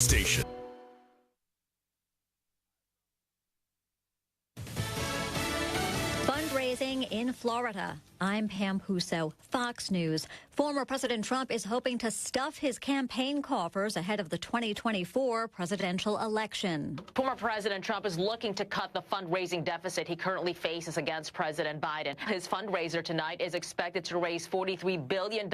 Station. Fundraising in Florida. I'm Pam Huso, Fox News. Former President Trump is hoping to stuff his campaign coffers ahead of the 2024 presidential election. Former President Trump is looking to cut the fundraising deficit he currently faces against President Biden. His fundraiser tonight is expected to raise $43 billion.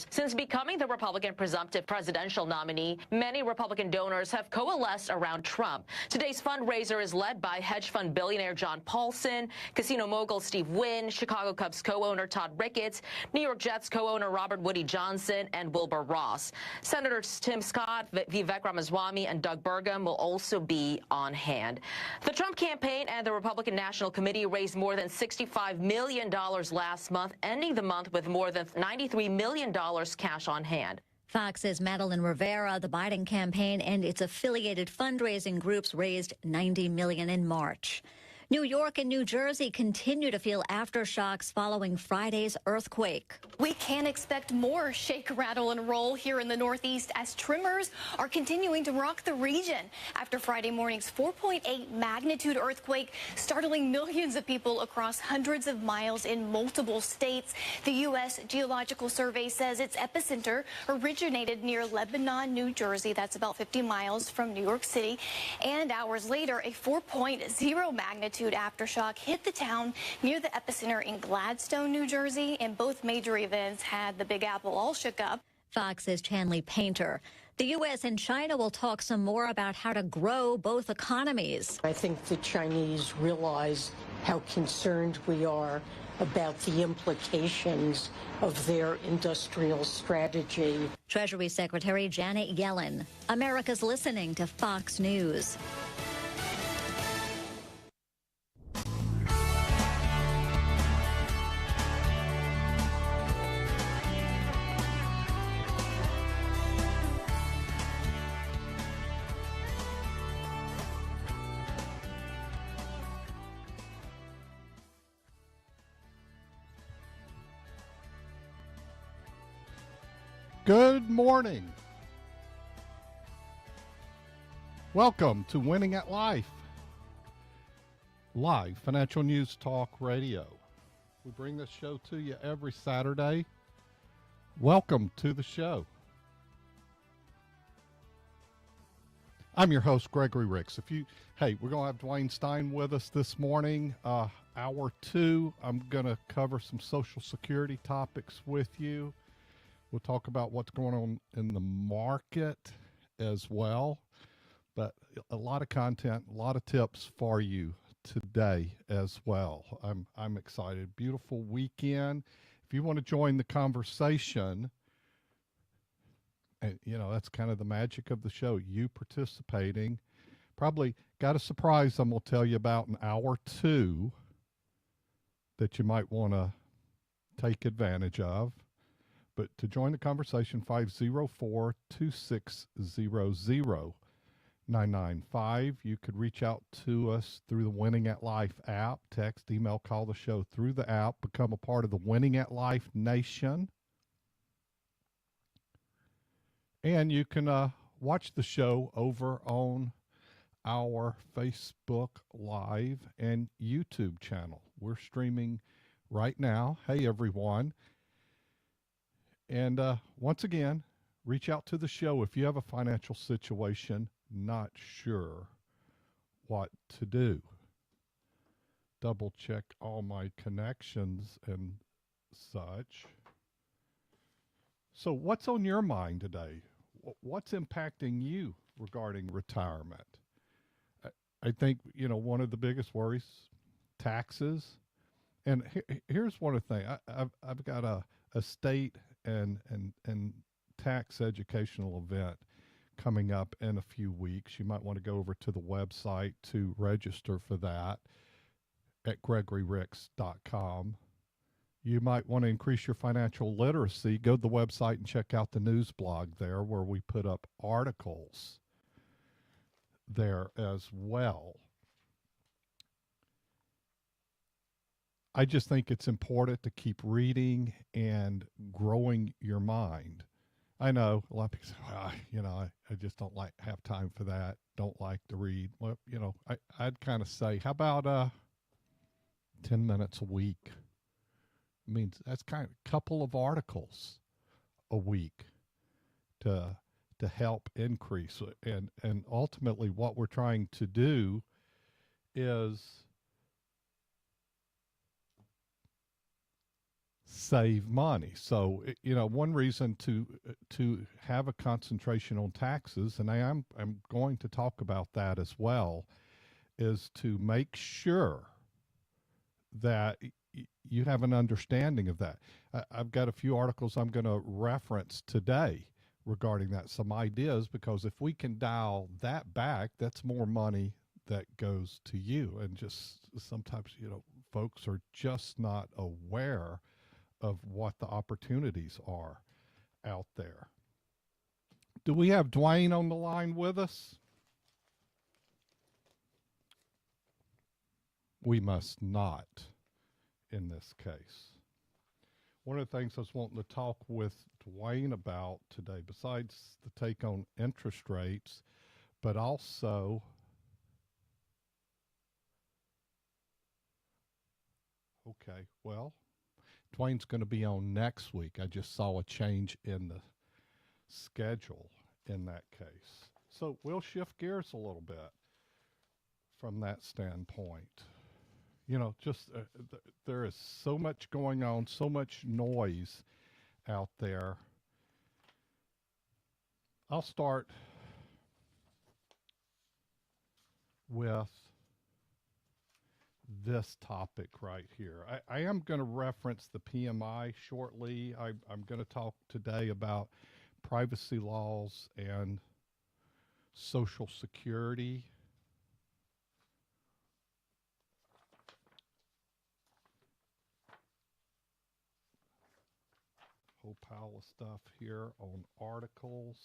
Since becoming the Republican presumptive presidential nominee, many Republican donors have coalesced around Trump. Today's fundraiser is led by hedge fund billionaire John Paulson, casino mogul Steve Wynn, Chicago Cubs co-owner Todd Ricketts, New York Jets co-owner Robert Woody Johnson, and Wilbur Ross. Senators Tim Scott, Vivek Ramaswamy, and Doug Burgum will also be on hand. The Trump campaign and the Republican National Committee raised more than $65 million last month, ending the month with more than $93 million cash on hand. Fox's Madeline Rivera, the Biden campaign and its affiliated fundraising groups raised $90 million in March. New York and New Jersey continue to feel aftershocks following Friday's earthquake. We can expect more shake, rattle, and roll here in the Northeast as tremors are continuing to rock the region after Friday morning's 4.8 magnitude earthquake, startling millions of people across hundreds of miles in multiple states. The U.S. Geological Survey says its epicenter originated near Lebanon, New Jersey. That's about 50 miles from New York City. And hours later, a 4.0 magnitude aftershock hit the town near the epicenter in Gladstone, New Jersey, and both major events had the Big Apple all shook up. Fox's Chanley Painter. The U.S. and China will talk some more about how to grow both economies. I think the Chinese realize how concerned we are about the implications of their industrial strategy. Treasury Secretary Janet Yellen. America's listening to Fox News. Good morning. Welcome to Winning at Life, live financial news talk radio. We bring this show to you every Saturday. Welcome to the show. I'm your host, Gregory Ricks. We're going to have Dwayne Stein with us this morning. Hour two, I'm going to cover some Social Security topics with you. We'll talk about what's going on in the market as well, but a lot of content, a lot of tips for you today as well. I'm excited. Beautiful weekend. If you want to join the conversation, and that's kind of the magic of the show, you participating. Probably got a surprise I'm going to tell you about in hour two that you might want to take advantage of. But to join the conversation, 504-260-0995. You could reach out to us through the Winning at Life app, text, email, call the show through the app, become a part of the Winning at Life Nation. And you can watch the show over on our Facebook Live and YouTube channel. We're streaming right now. Hey, everyone. And once again, reach out to the show if you have a financial situation, not sure what to do. Double check all my connections and such. So what's on your mind today? What's impacting you regarding retirement? I think, one of the biggest worries, taxes. And here's one of the things. I've got a state and tax educational event coming up in a few weeks. You might want to go over to the website to register for that at gregoryricks.com. You might want to increase your financial literacy. Go to the website and check out the news blog there where we put up articles there as well. I just think it's important to keep reading and growing your mind. I know a lot of people say, well, I just don't have time for that. Don't like to read. Well, I'd kind of say, how about 10 minutes a week? I mean, that's kind of a couple of articles a week to help increase. And ultimately what we're trying to do is save money. So, one reason to have a concentration on taxes, and I'm going to talk about that as well, is to make sure that you have an understanding of that. I've got a few articles I'm going to reference today regarding that, some ideas, because if we can dial that back, that's more money that goes to you. And just sometimes, folks are just not aware of what the opportunities are out there. Do we have Dwayne on the line with us? We must not in this case. One of the things I was wanting to talk with Dwayne about today, besides the take on interest rates, but also okay, well, Dwayne's going to be on next week. I just saw a change in the schedule in that case. So we'll shift gears a little bit from that standpoint. There is so much going on, so much noise out there. I'll start with this topic right here. I am going to reference the PMI shortly. I'm going to talk today about privacy laws and Social Security. Whole pile of stuff here on articles.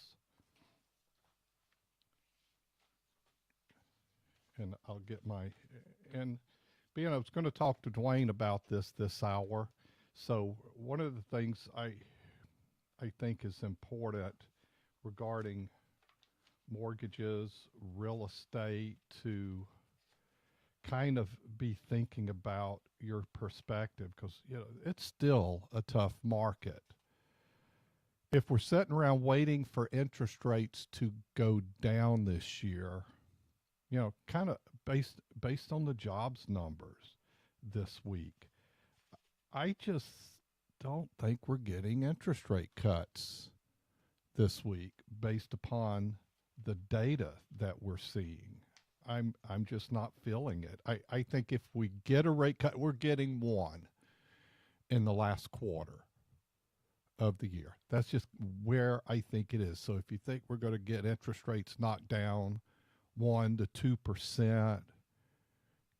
And I'll get I was going to talk to Dwayne about this hour. So one of the things I think is important regarding mortgages, real estate, to kind of be thinking about your perspective, because it's still a tough market. If we're sitting around waiting for interest rates to go down this year, kind of based on the jobs numbers this week, I just don't think we're getting interest rate cuts this week based upon the data that we're seeing. I'm just not feeling it. I think if we get a rate cut, we're getting one in the last quarter of the year. That's just where I think it is. So if you think we're going to get interest rates knocked down 1% to 2%,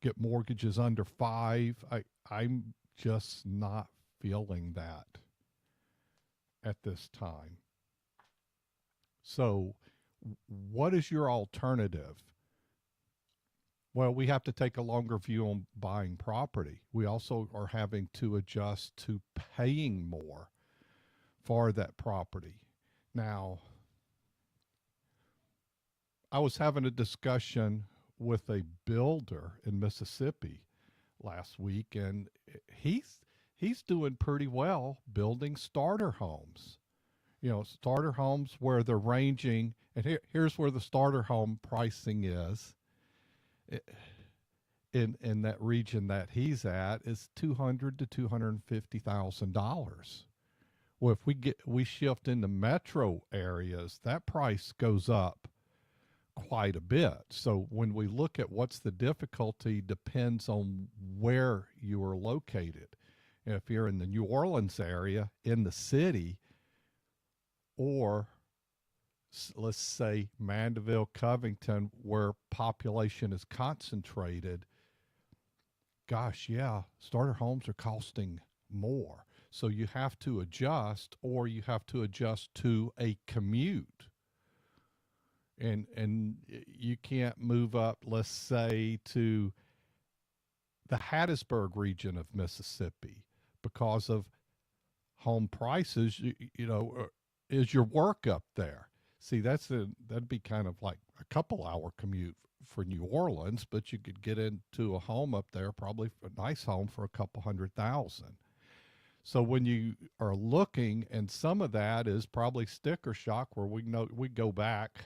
get mortgages under 5%, I'm just not feeling that at this time. So what is your alternative? Well, we have to take a longer view on buying property. We also are having to adjust to paying more for that property. Now, I was having a discussion with a builder in Mississippi last week, and he's doing pretty well building starter homes. Starter homes where they're ranging, and here's where the starter home pricing is in that region that he's at, is $200,000 to $250,000. Well, if we shift into metro areas, that price goes up quite a bit. So when we look at what's the difficulty, depends on where you are located. If you're in the New Orleans area, in the city, or let's say Mandeville, Covington, where population is concentrated, gosh, yeah, starter homes are costing more. So you have to adjust, or you have to adjust to a commute. And you can't move up, let's say, to the Hattiesburg region of Mississippi because of home prices. is your work up there? See, that'd be kind of like a couple-hour commute for New Orleans, but you could get into a home up there, probably a nice home for a couple $100,000. So when you are looking, and some of that is probably sticker shock, where we know we go back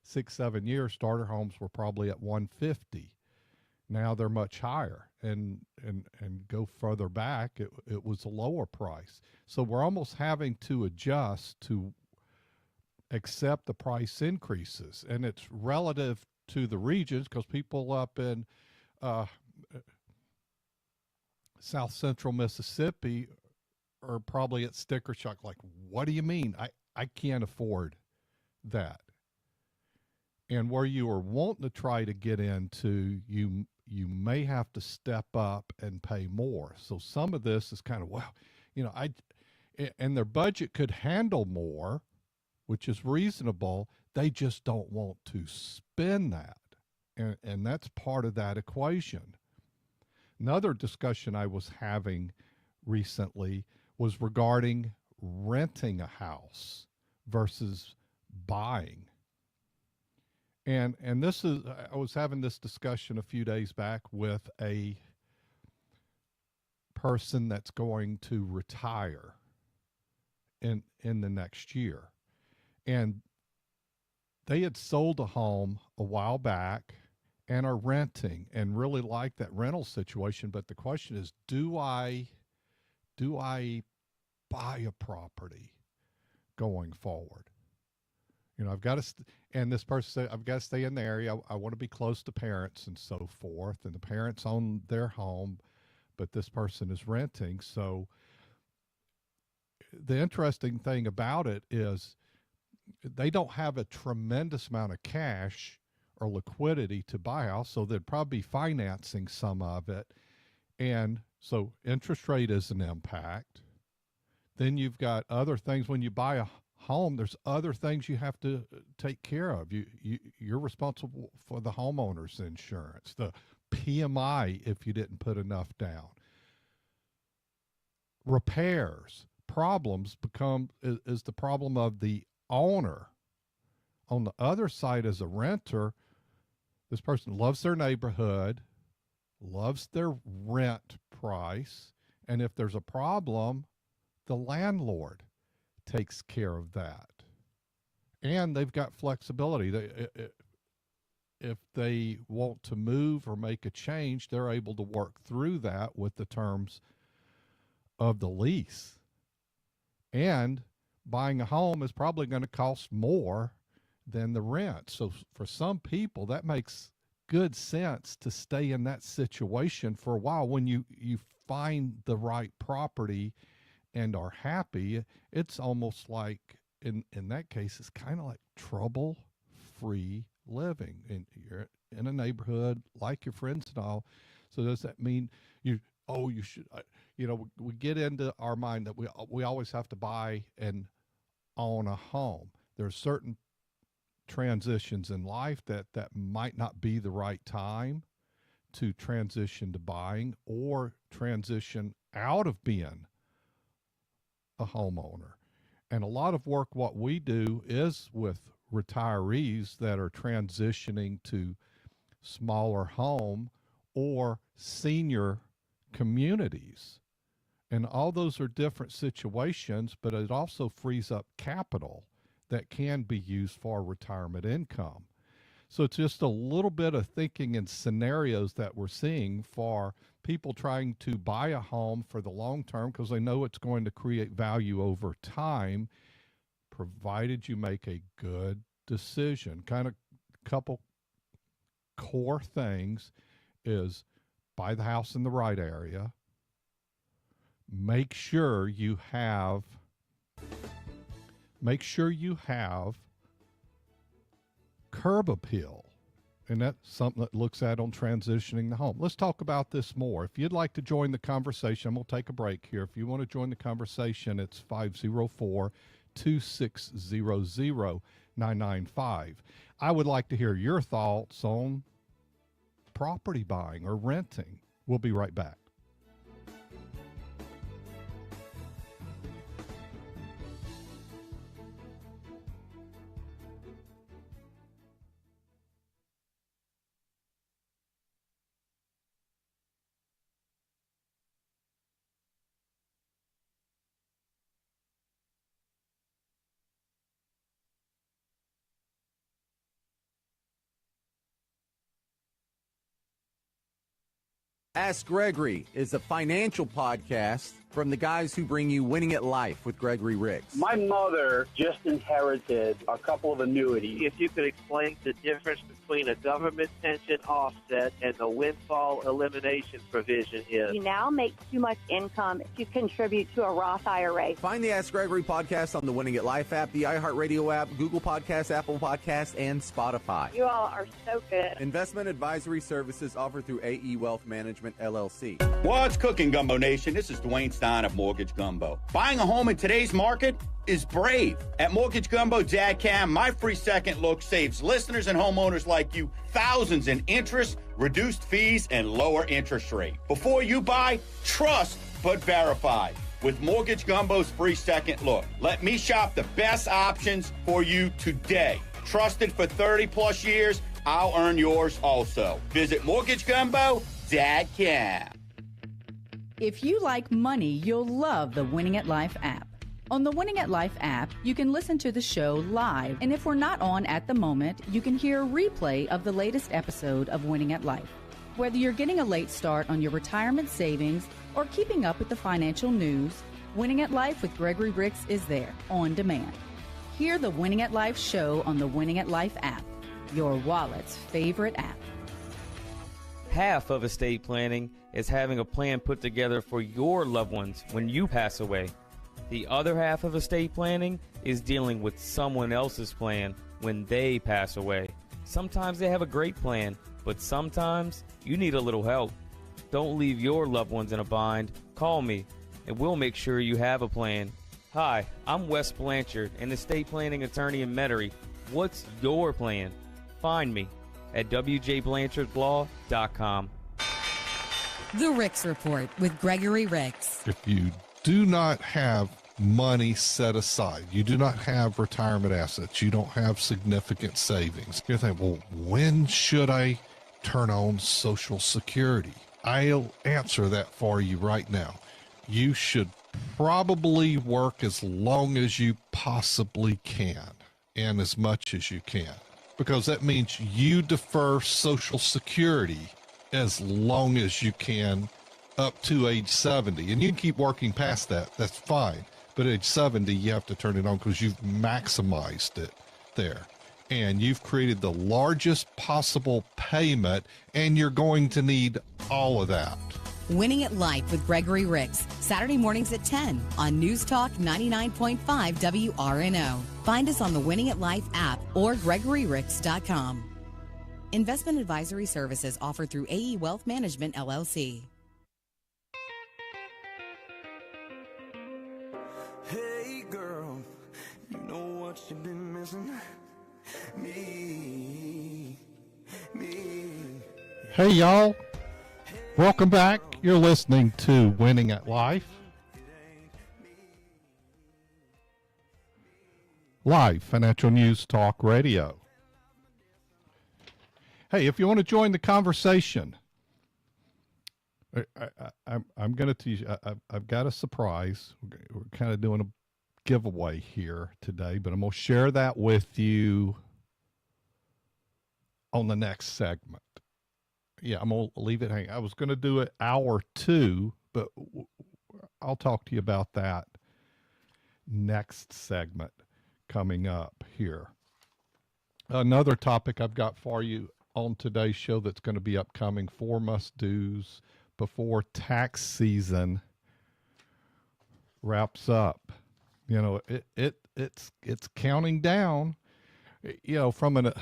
6-7 years, starter homes were probably at 150. Now they're much higher, and go further back, it was a lower price. So we're almost having to adjust to accept the price increases, and it's relative to the regions, because people up in South Central Mississippi are probably at sticker shock. Like, what do you mean? I can't afford that. And where you are wanting to try to get into, you may have to step up and pay more. So some of this is kind of, well, and their budget could handle more, which is reasonable. They just don't want to spend that. And that's part of that equation. Another discussion I was having recently was regarding renting a house versus buying. And this is, I was having this discussion a few days back with a person that's going to retire in the next year. And they had sold a home a while back and are renting and really like that rental situation. But the question is, do I buy a property going forward? I've got to, and this person said, I've got to stay in the area. I want to be close to parents and so forth. And the parents own their home, but this person is renting. So the interesting thing about it is they don't have a tremendous amount of cash or liquidity to buy a house, so they'd probably be financing some of it. And so interest rate is an impact. Then you've got other things. When you buy a home, there's other things you have to take care of. You're responsible for the homeowner's insurance, the PMI if you didn't put enough down. Repairs, problems is the problem of the owner. On the other side, as a renter, this person loves their neighborhood, loves their rent price, and if there's a problem, the landlord takes care of that. And they've got flexibility. If they want to move or make a change, they're able to work through that with the terms of the lease. And buying a home is probably going to cost more than the rent. So for some people, that makes good sense to stay in that situation for a while. When you find the right property and are happy, it's almost like, in that case, it's kind of like trouble-free living. And you're in a neighborhood, like your friends and all. So does that mean you should, we get into our mind that we always have to buy and own a home. There's certain transitions in life that might not be the right time to transition to buying or transition out of being a homeowner. And a lot of work, what we do is with retirees that are transitioning to smaller home or senior communities. And all those are different situations, but it also frees up capital that can be used for retirement income. So it's just a little bit of thinking in scenarios that we're seeing for people trying to buy a home for the long term, because they know it's going to create value over time, provided you make a good decision. Kind of couple core things is buy the house in the right area. Make sure you have curb appeal. And that's something that looks at on transitioning the home. Let's talk about this more. If you'd like to join the conversation, we'll take a break here. If you want to join the conversation, it's 504-2600-995. I would like to hear your thoughts on property buying or renting. We'll be right back. Ask Gregory is a financial podcast from the guys who bring you Winning at Life with Gregory Ricks. My mother just inherited a couple of annuities. If you could explain the difference between a government pension offset and the windfall elimination provision is. You now make too much income to contribute to a Roth IRA. Find the Ask Gregory podcast on the Winning at Life app, the iHeartRadio app, Google Podcasts, Apple Podcasts, and Spotify. You all are so good. Investment advisory services offered through AE Wealth Management, LLC. What's cooking, Gumbo Nation? This is Dwayne Stein of Mortgage Gumbo. Buying a home in today's market is brave. At Mortgage Gumbo Dadcam, my free second look saves listeners and homeowners like you thousands in interest, reduced fees, and lower interest rate. Before you buy, trust but verify with Mortgage Gumbo's free second look. Let me shop the best options for you today. Trusted for 30 plus years, I'll earn yours also. Visit Mortgage Gumbo Dadcam. If you like money, you'll love the Winning at Life app. On the Winning at Life app, you can listen to the show live, and if we're not on at the moment, you can hear a replay of the latest episode of Winning at Life. Whether you're getting a late start on your retirement savings or keeping up with the financial news, Winning at Life with Gregory Ricks is there, on demand. Hear the Winning at Life show on the Winning at Life app, your wallet's favorite app. Half of estate planning is having a plan put together for your loved ones when you pass away. The other half of estate planning is dealing with someone else's plan when they pass away. Sometimes they have a great plan, but sometimes you need a little help. Don't leave your loved ones in a bind. Call me, and we'll make sure you have a plan. Hi, I'm Wes Blanchard, an estate planning attorney in Metairie. What's your plan? Find me at wjblanchardlaw.com. The Ricks Report with Gregory Ricks. If you do not have money set aside, you do not have retirement assets, you don't have significant savings, you're thinking, well, when should I turn on Social Security? I'll answer that for you right now. You should probably work as long as you possibly can and as much as you can, because that means you defer Social Security as long as you can up to age 70. And you can keep working past that. That's fine. But at age 70, you have to turn it on because you've maximized it there. And you've created the largest possible payment, and you're going to need all of that. Winning at Life with Gregory Ricks, Saturday mornings at 10 on News Talk 99.5 WRNO. Find us on the Winning at Life app or GregoryRicks.com. Investment advisory services offered through AE Wealth Management, LLC. Hey girl, you know what you've been missing? Me. Hey y'all, welcome back. You're listening to Winning at Life. Live Financial News Talk Radio. Hey, if you want to join the conversation, I'm going to tease you. I've got a surprise. We're kind of doing a giveaway here today, but I'm going to share that with you on the next segment. Yeah, I'm going to leave it hanging. I was going to do it hour 2, but I'll talk to you about that next segment coming up here. Another topic I've got for you on today's show that's going to be upcoming: 4 must-dos before tax season wraps up. You know, it's counting down. You know, from an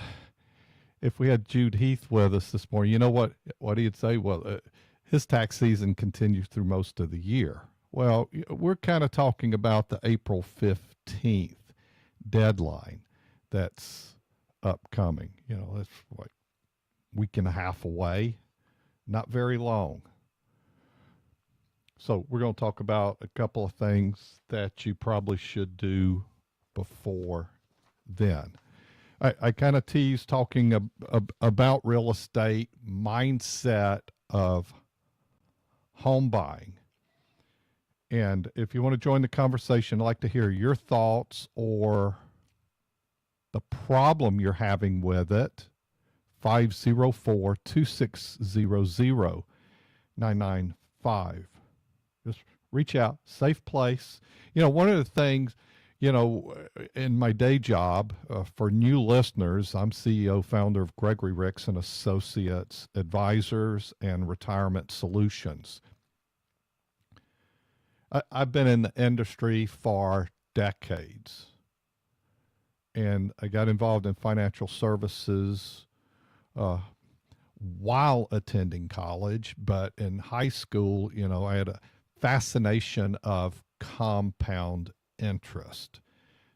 if we had Jude Heath with us this morning, you know what he'd say? Well, his tax season continues through most of the year. Well, we're kind of talking about the April 15th deadline that's upcoming. You know, that's like a week and a half away, not very long. So we're going to talk about a couple of things that you probably should do before then. I kind of teased talking about real estate, mindset of home buying. And if you want to join the conversation, I'd like to hear your thoughts or the problem you're having with it. 504-2600. 995. Just reach out. Safe place. One of the things, in my day job, for new listeners, I'm CEO, founder of Gregory Ricks and Associates Advisors and Retirement Solutions. I've been in the industry for decades, and I got involved in financial services while attending college, but in high school, I had a fascination of compound interest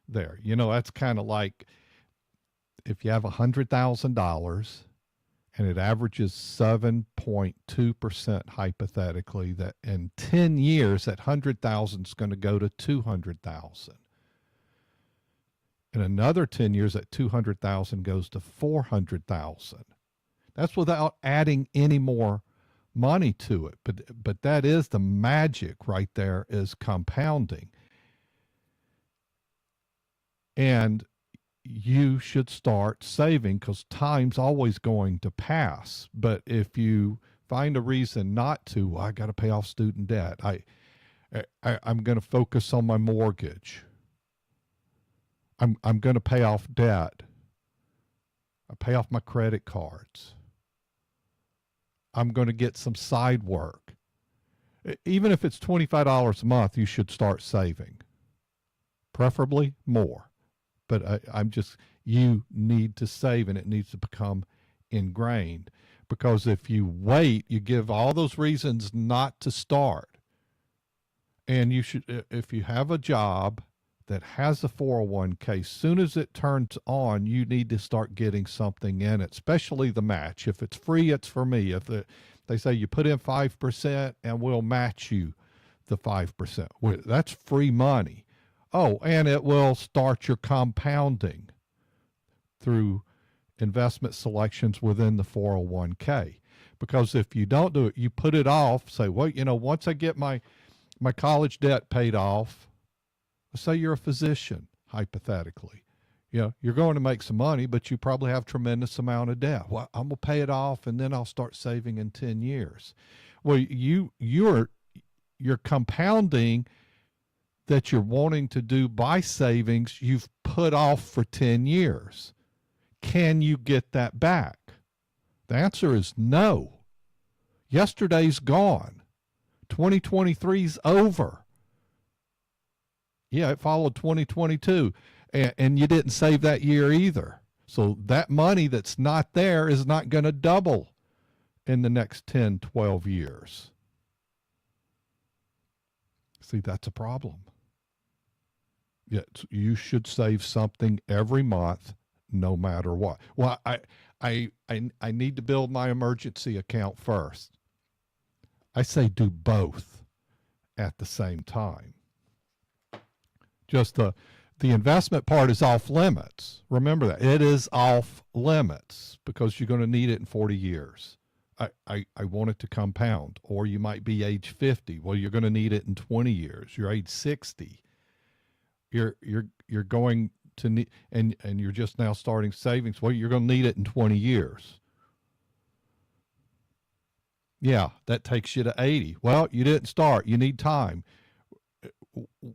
there. That's kind of like if you have $100,000 and it averages 7.2% hypothetically, that in 10 years, that 100,000 is going to go to 200,000. In another 10 years, that 200,000 goes to 400,000. That's without adding any more money to it. But that is the magic right there, is compounding. And you should start saving, because time's always going to pass. But if you find a reason not to, well, I got to pay off student debt. I'm going to focus on my mortgage. I'm going to pay off debt. I pay off my credit cards. I'm going to get some side work. Even if it's $25 a month, you should start saving. Preferably more. But you need to save, and it needs to become ingrained. Because if you wait, you give all those reasons not to start. And you should, if you have a job that has a 401k, as soon as it turns on, you need to start getting something in it, especially the match. If it's free, it's for me. If they say you put in 5% and we'll match you the 5%, well, that's free money. Oh, and it will start your compounding through investment selections within the 401k. Because if you don't do it, you put it off, say, well, once I get my college debt paid off, let's say you're a physician, hypothetically. You're going to make some money, but you probably have tremendous amount of debt. Well, I'm going to pay it off, and then I'll start saving in 10 years. Well, you're compounding that you're wanting to do by savings you've put off for 10 years. Can you get that back? The answer is no. Yesterday's gone. 2023's over. Yeah, it followed 2022, and you didn't save that year either. So that money that's not there is not going to double in the next 10, 12 years. See, that's a problem. Yeah, you should save something every month, no matter what. Well, I need to build my emergency account first. I say do both at the same time. Just the investment part is off limits. Remember that. It is off limits because you're going to need it in 40 years. I want it to compound. Or you might be age 50. Well, you're going to need it in 20 years. You're age 60. You're going to need, and you're just now starting savings. Well, you're going to need it in 20 years. Yeah, that takes you to 80. Well, you didn't start. You need time.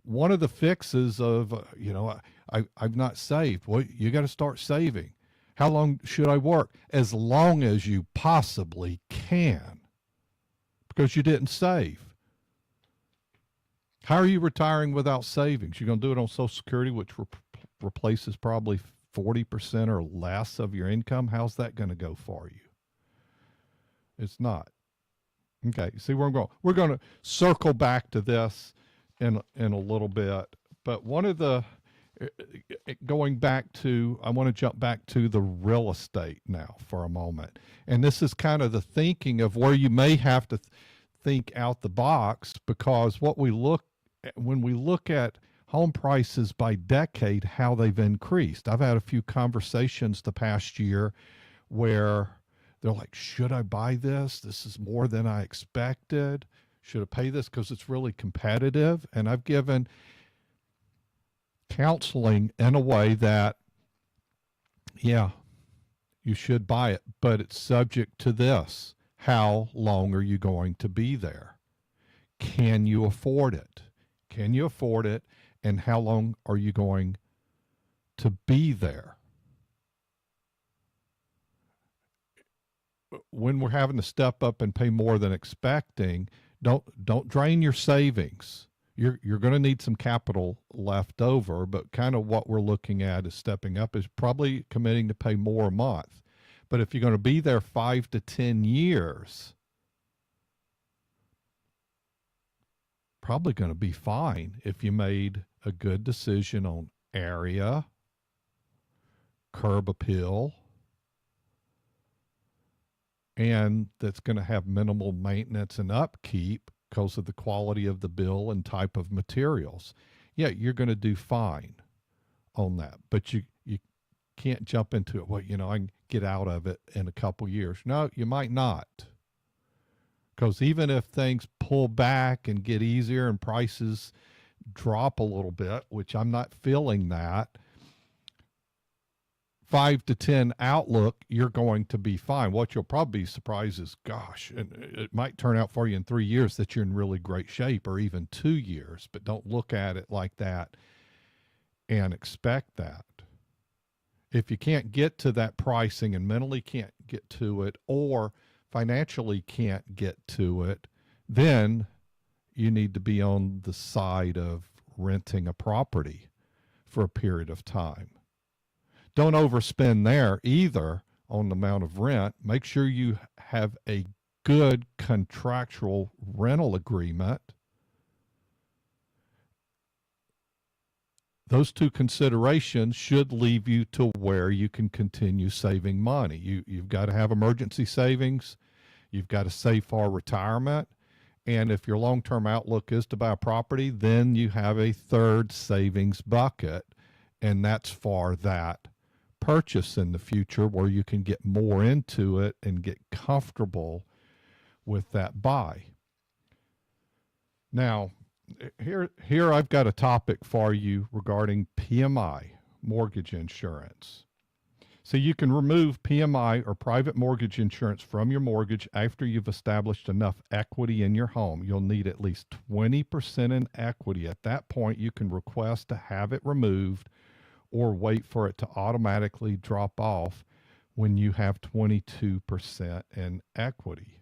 One of the fixes of, I've not saved. Well, you got to start saving. How long should I work? As long as you possibly can, because you didn't save. How are you retiring without savings? You're going to do it on Social Security, which replaces probably 40% or less of your income. How's that going to go for you? It's not. Okay, see where I'm going. We're going to circle back to this in a little bit. But one of the, going back to, I want to jump back to the real estate now for a moment. And this is kind of the thinking of where you may have to think out the box, because when we look at home prices by decade, how they've increased. I've had a few conversations the past year where they're like, should I buy this? This is more than I expected. Should I pay this because it's really competitive? And I've given counseling in a way that, yeah, you should buy it, but it's subject to this. how long are you going to be there? Can you afford it? Can you afford it? And how long are you going to be there? When we're having to step up and pay more than expecting, don't drain your savings. You're going to need some capital left over, but kind of what we're looking at is stepping up is probably committing to pay more a month. But if you're going to be there 5 to 10 years, probably going to be fine if you made a good decision on area, curb appeal, and that's going to have minimal maintenance and upkeep because of the quality of the bill and type of materials. Yeah, you're going to do fine on that, but you can't jump into it. Well, I can get out of it in a couple years. No, you might not. Because even if things pull back and get easier and prices drop a little bit, which I'm not feeling that, 5 to 10 outlook, you're going to be fine. What you'll probably be surprised is, gosh, and it might turn out for you in 3 years that you're in really great shape, or even 2 years, but don't look at it like that and expect that. If you can't get to that pricing and mentally can't get to it, or financially can't get to it, then you need to be on the side of renting a property for a period of time. Don't overspend there either on the amount of rent. Make sure you have a good contractual rental agreement. Those two considerations should leave you to where you can continue saving money. You've got to have emergency savings. You've got to save for retirement. And if your long-term outlook is to buy a property, then you have a third savings bucket, and that's for that purchase in the future where you can get more into it and get comfortable with that buy. Now, here I've got a topic for you regarding PMI, mortgage insurance. So you can remove PMI or private mortgage insurance from your mortgage after you've established enough equity in your home. You'll need at least 20% in equity. At that point, you can request to have it removed or wait for it to automatically drop off when you have 22% in equity.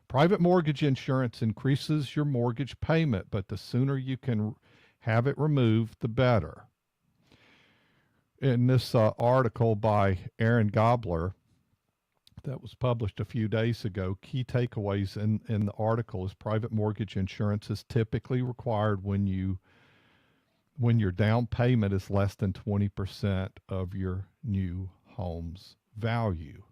Private mortgage insurance increases your mortgage payment, but the sooner you can have it removed, the better. In this article by Aaron Gobler that was published a few days ago, key takeaways in the article is private mortgage insurance is typically required when your down payment is less than 20% of your new home's value.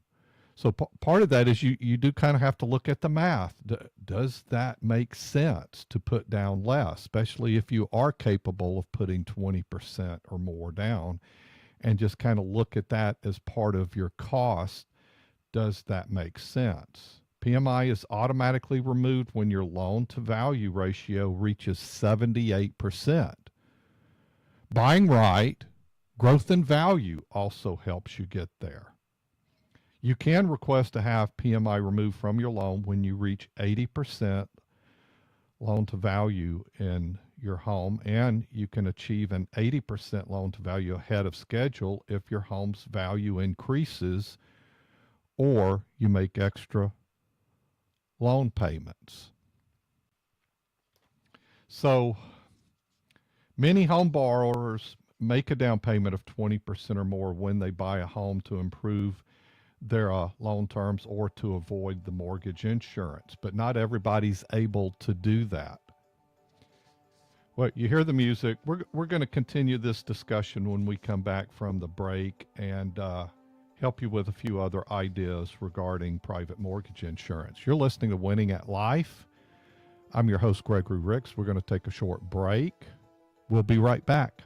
So part of that is you do kind of have to look at the math. Does that make sense to put down less, especially if you are capable of putting 20% or more down, and just kind of look at that as part of your cost? Does that make sense? PMI is automatically removed when your loan to value ratio reaches 78%. Buying right, growth in value also helps you get there. You can request to have PMI removed from your loan when you reach 80% loan to value in your home, and you can achieve an 80% loan to value ahead of schedule if your home's value increases or you make extra loan payments. So many home borrowers make a down payment of 20% or more when they buy a home to improve their loan terms or to avoid the mortgage insurance, but not everybody's able to do that. Well, you hear the music. We're going to continue this discussion when we come back from the break and help you with a few other ideas regarding private mortgage insurance. You're listening to Winning at Life. I'm your host, Gregory Ricks. We're going to take a short break. We'll be right back.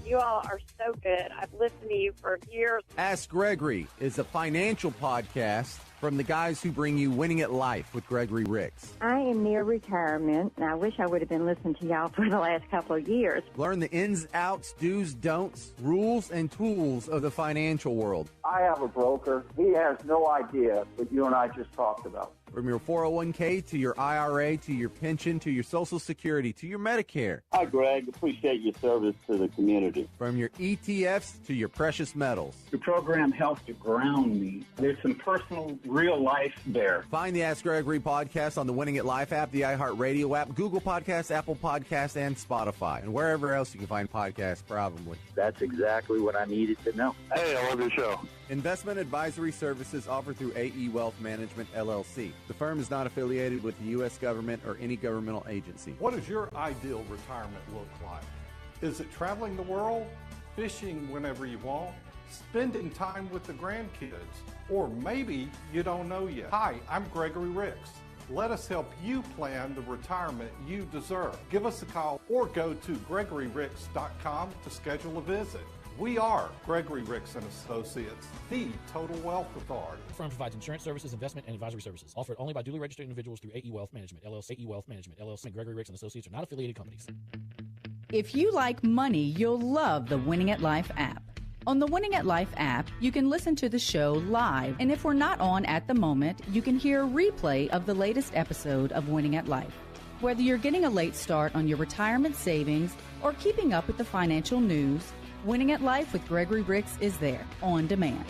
You all are so good. I've listened to you for years. Ask Gregory is a financial podcast from the guys who bring you Winning at Life with Gregory Ricks. I am near retirement, and I wish I would have been listening to y'all for the last couple of years. Learn the ins, outs, do's, don'ts, rules, and tools of the financial world. I have a broker. He has no idea what you and I just talked about. From your 401k to your IRA to your pension to your Social Security to your Medicare. Hi, Greg. Appreciate your service to the community. From your ETFs to your precious metals. The program helps to ground me. There's some personal, real life there. Find the Ask Gregory podcast on the Winning at Life app, the iHeartRadio app, Google Podcasts, Apple Podcasts, and Spotify, and wherever else you can find podcasts, probably. That's exactly what I needed to know. Hey, I love your show. Investment advisory services offered through AE Wealth Management, LLC. The firm is not affiliated with the U.S. government or any governmental agency. What does your ideal retirement look like? Is it traveling the world, fishing whenever you want, spending time with the grandkids, or maybe you don't know yet? Hi, I'm Gregory Ricks. Let us help you plan the retirement you deserve. Give us a call or go to GregoryRicks.com to schedule a visit. We are Gregory Ricks & Associates, the Total Wealth Authority. The firm provides insurance services, investment, and advisory services. Offered only by duly registered individuals through AE Wealth Management, LLC. AE Wealth Management, LLC. Gregory Ricks & Associates are not affiliated companies. If you like money, you'll love the Winning at Life app. On the Winning at Life app, you can listen to the show live, and if we're not on at the moment, you can hear a replay of the latest episode of Winning at Life. Whether you're getting a late start on your retirement savings or keeping up with the financial news, Winning at Life with Gregory Ricks is there, on demand.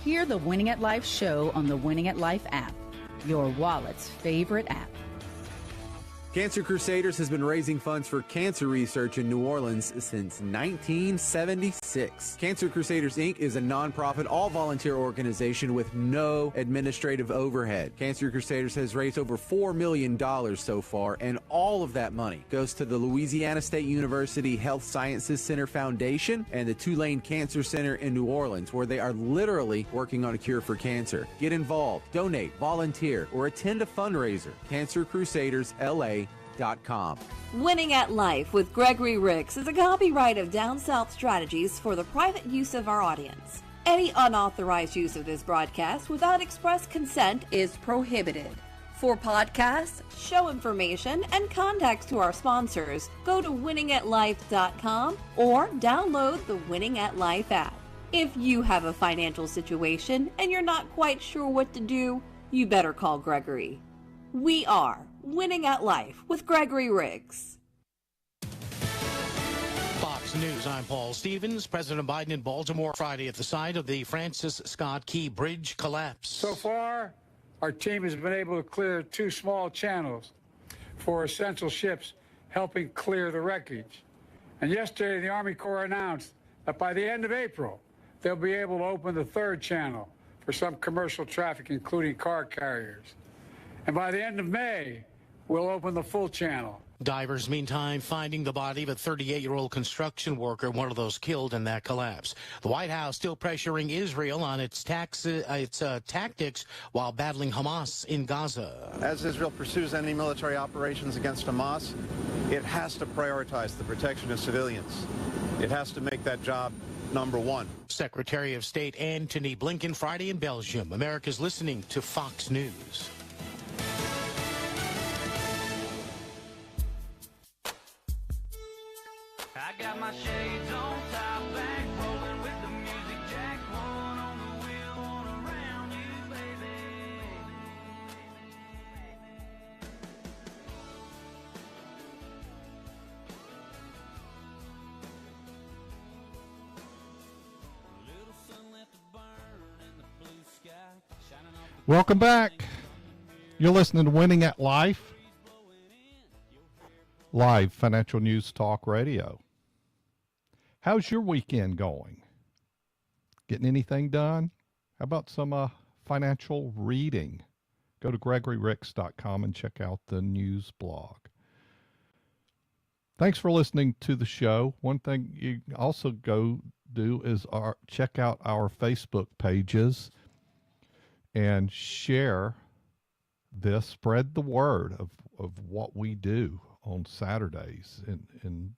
Hear the Winning at Life show on the Winning at Life app, your wallet's favorite app. Cancer Crusaders has been raising funds for cancer research in New Orleans since 1976. Cancer Crusaders, Inc. is a nonprofit, all-volunteer organization with no administrative overhead. Cancer Crusaders has raised over $4 million so far, and all of that money goes to the Louisiana State University Health Sciences Center Foundation and the Tulane Cancer Center in New Orleans, where they are literally working on a cure for cancer. Get involved, donate, volunteer, or attend a fundraiser. CancerCrusadersLA.com. Winning at Life with Gregory Ricks is a copyright of Down South Strategies for the private use of our audience. Any unauthorized use of this broadcast without express consent is prohibited. For podcasts, show information, and contacts to our sponsors, go to winningatlife.com or download the Winning at Life app. If you have a financial situation and you're not quite sure what to do, you better call Gregory. We are Winning at Life with Gregory Ricks. Fox News, I'm Paul Stevens. President Biden in Baltimore Friday at the site of the Francis Scott Key Bridge collapse. So far, our team has been able to clear 2 small channels for essential ships, helping clear the wreckage. And yesterday, the Army Corps announced that by the end of April, they'll be able to open the 3rd channel for some commercial traffic, including car carriers. And by the end of May, we'll open the full channel. Divers, meantime, finding the body of a 38-year-old construction worker, one of those killed in that collapse. The White House still pressuring Israel on its tactics while battling Hamas in Gaza. As Israel pursues any military operations against Hamas, it has to prioritize the protection of civilians. It has to make that job number one. Secretary of State Antony Blinken Friday in Belgium. America's listening to Fox News. I got my shades on, top back, rolling with the music jack, one on the wheel, one around you, baby. Little sunlight to burn in the blue sky, shining off the Welcome back. You're listening to Winning at Life, live financial news talk radio. How's your weekend going? Getting anything done? How about some financial reading? Go to GregoryRicks.com and check out the news blog. Thanks for listening to the show. One thing you also go do is check out our Facebook pages and share this. Spread the word of what we do on Saturdays in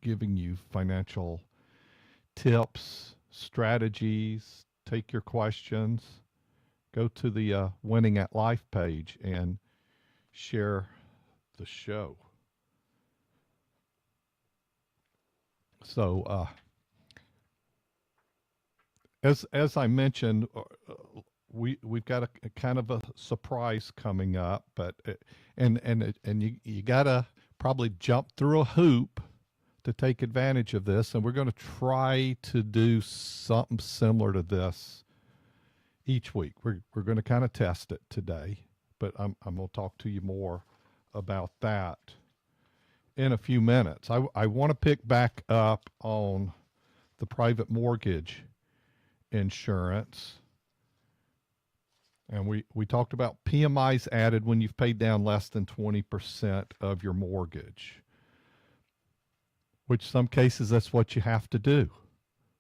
giving you financial tips, strategies, take your questions, go to the Winning at Life page and share the show. So, as I mentioned, we've got a kind of a surprise coming up, but and you gotta probably jump through a hoop to take advantage of this, and we're going to try to do something similar to this each week. We're going to kind of test it today, but I'm going to talk to you more about that in a few minutes. I want to pick back up on the private mortgage insurance. And we talked about PMIs added when you've paid down less than 20% of your mortgage, which some cases that's what you have to do.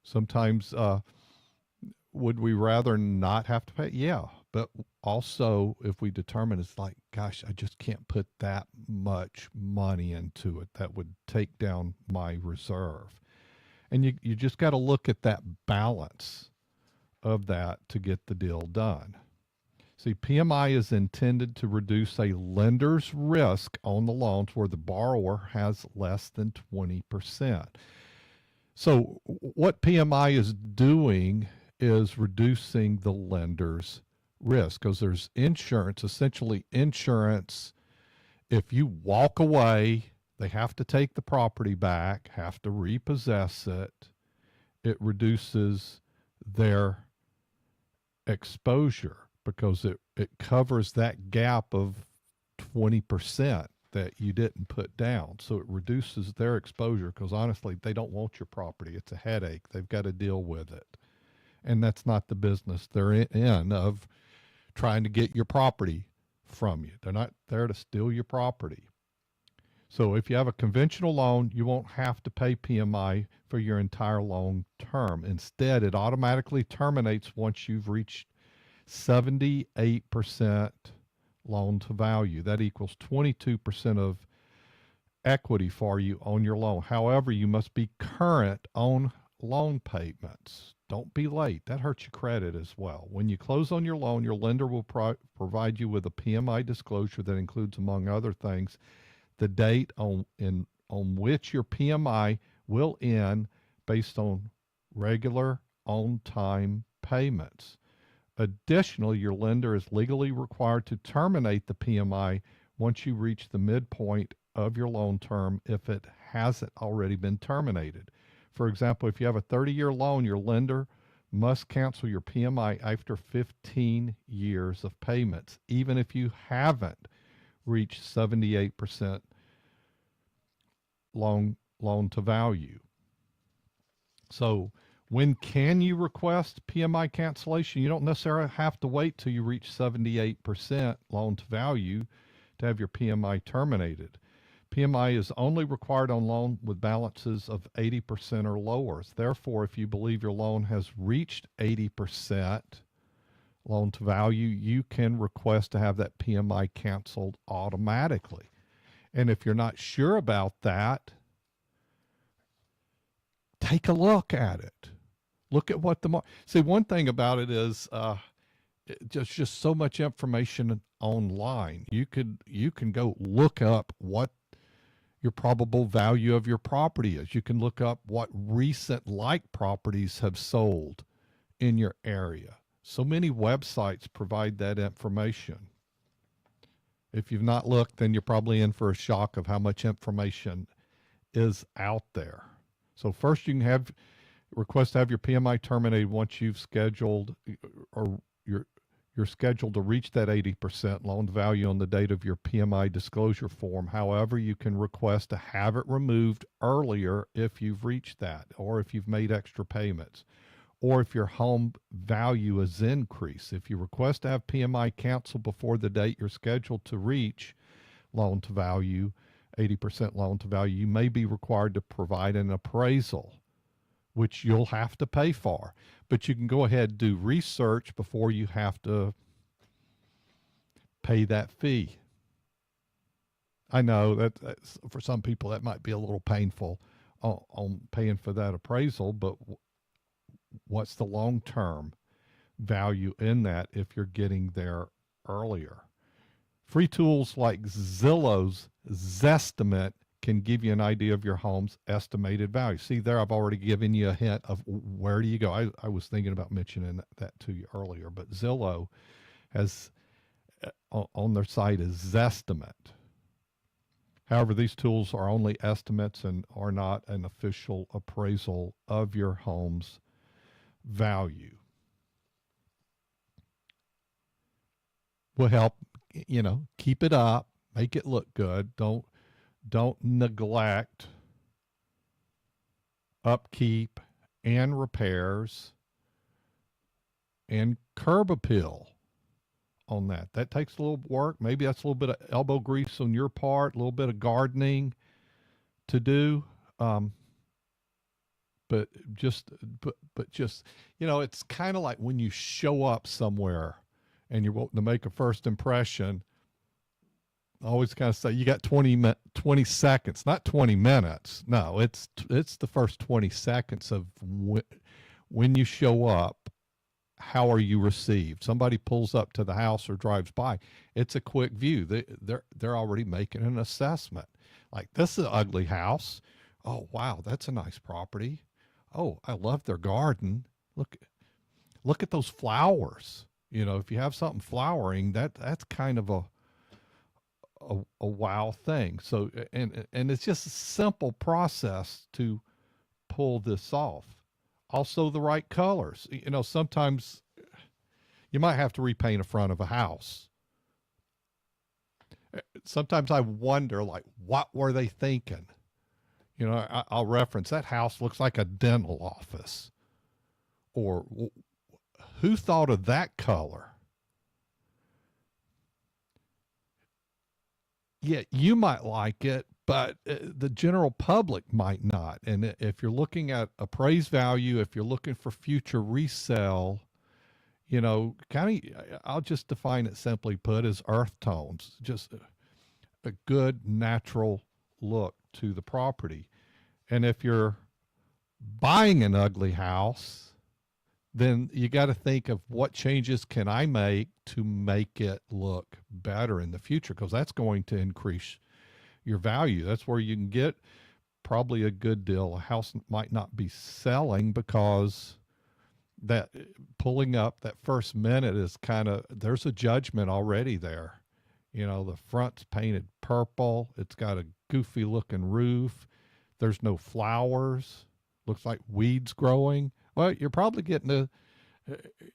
Sometimes, would we rather not have to pay? Yeah. But also, if we determine it's like, gosh, I just can't put that much money into it, that would take down my reserve. And you just got to look at that balance of that to get the deal done. See, PMI is intended to reduce a lender's risk on the loans where the borrower has less than 20%. So what PMI is doing is reducing the lender's risk, because there's insurance, essentially insurance. If you walk away, they have to take the property back, have to repossess it. It reduces their exposure because it covers that gap of 20% that you didn't put down. So it reduces their exposure because honestly, they don't want your property. It's a headache. They've got to deal with it. And that's not the business they're in of trying to get your property from you. They're not there to steal your property. So if you have a conventional loan, you won't have to pay PMI for your entire loan term. Instead, it automatically terminates once you've reached 78% loan to value. That equals 22% of equity for you on your loan. However, you must be current on loan payments. Don't be late. That hurts your credit as well. When you close on your loan, your lender will provide you with a PMI disclosure that includes, among other things, the date on which your PMI will end based on regular on-time payments. Additionally, your lender is legally required to terminate the PMI once you reach the midpoint of your loan term if it hasn't already been terminated. For example, if you have a 30-year loan, your lender must cancel your PMI after 15 years of payments, even if you haven't reached 78% loan to value. So when can you request PMI cancellation? You don't necessarily have to wait till you reach 78% loan to value to have your PMI terminated. PMI is only required on loan with balances of 80% or lower. Therefore, if you believe your loan has reached 80% loan to value, you can request to have that PMI canceled automatically. And if you're not sure about that, take a look at it. Look at what see, one thing about it is just so much information online. You can go look up what your probable value of your property is. You can look up what recent like properties have sold in your area. So many websites provide that information. If you've not looked, then you're probably in for a shock of how much information is out there. So first you can request to have your PMI terminated once you've scheduled or you're scheduled to reach that 80% loan to value on the date of your PMI disclosure form. However, you can request to have it removed earlier if you've reached that, or if you've made extra payments, or if your home value is increased. If you request to have PMI canceled before the date you're scheduled to reach loan to value, 80% loan to value, you may be required to provide an appraisal, which you'll have to pay for. But you can go ahead and do research before you have to pay that fee. I know that for some people that might be a little painful on paying for that appraisal, but what's the long-term value in that if you're getting there earlier. Free tools like Zillow's Zestimate can give you an idea of your home's estimated value. See there, I've already given you a hint of where do you go. I was thinking about mentioning that to you earlier, but Zillow has on their site is Zestimate. However, these tools are only estimates and are not an official appraisal of your home's value. Will help, keep it up, make it look good. Don't neglect upkeep and repairs and curb appeal on that. That takes a little work. Maybe that's a little bit of elbow grease on your part, a little bit of gardening to do. But just, it's kind of like when you show up somewhere and you're wanting to make a first impression. I always kind of say you got 20 seconds, not 20 minutes. No, it's the first 20 seconds of when you show up. How are you received? Somebody pulls up to the house or drives by. It's a quick view. They're already making an assessment. Like, this is an ugly house. Oh, wow, that's a nice property. Oh, I love their garden. Look at those flowers. If you have something flowering, that's kind of a wow thing. So, and it's just a simple process to pull this off. Also, the right colors. Sometimes you might have to repaint a front of a house. Sometimes I wonder, what were they thinking? I'll reference that house looks like a dental office. Or who thought of that color? Yeah, you might like it, but the general public might not. And if you're looking at appraised value, if you're looking for future resale, I'll just define it simply put as earth tones, just a good natural look to the property. And if you're buying an ugly house, then you got to think of what changes can I make to make it look better in the future, because that's going to increase your value. That's where you can get probably a good deal. A house might not be selling because that pulling up that first minute is there's a judgment already there. The front's painted purple. It's got a goofy looking roof. There's no flowers. Looks like weeds growing. Well, you're probably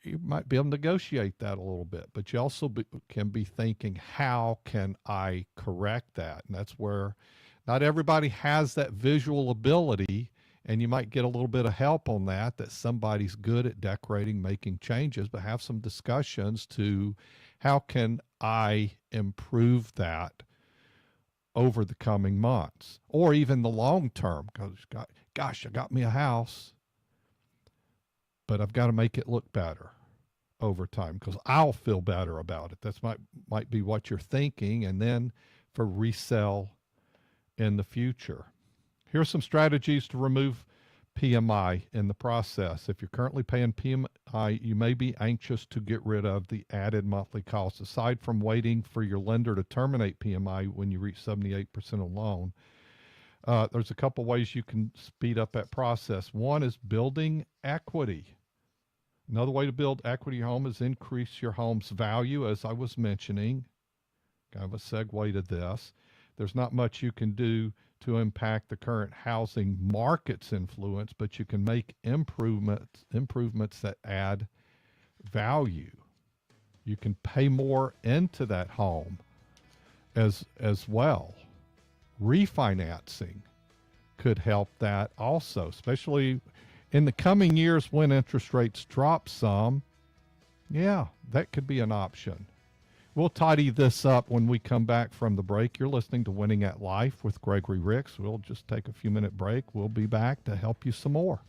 you might be able to negotiate that a little bit, but you also can be thinking, how can I correct that? And that's where not everybody has that visual ability, and you might get a little bit of help on that somebody's good at decorating, making changes, but have some discussions to how can I improve that over the coming months or even the long term, because gosh, I got me a house, but I've got to make it look better over time because I'll feel better about it. That's might be what you're thinking. And then for resale in the future, here's some strategies to remove PMI in the process. If you're currently paying PMI, you may be anxious to get rid of the added monthly costs. Aside from waiting for your lender to terminate PMI when you reach 78% of loan, there's a couple ways you can speed up that process. One is building equity. Another way to build equity in your home is increase your home's value, as I was mentioning. Kind of a segue to this. There's not much you can do to impact the current housing market's influence, but you can make improvements that add value. You can pay more into that home as well. Refinancing could help that also, especially in the coming years when interest rates drop some. Yeah, that could be an option. We'll tidy this up when we come back from the break. You're listening to Winning at Life with Gregory Ricks. We'll just take a few minute break. We'll be back to help you some more.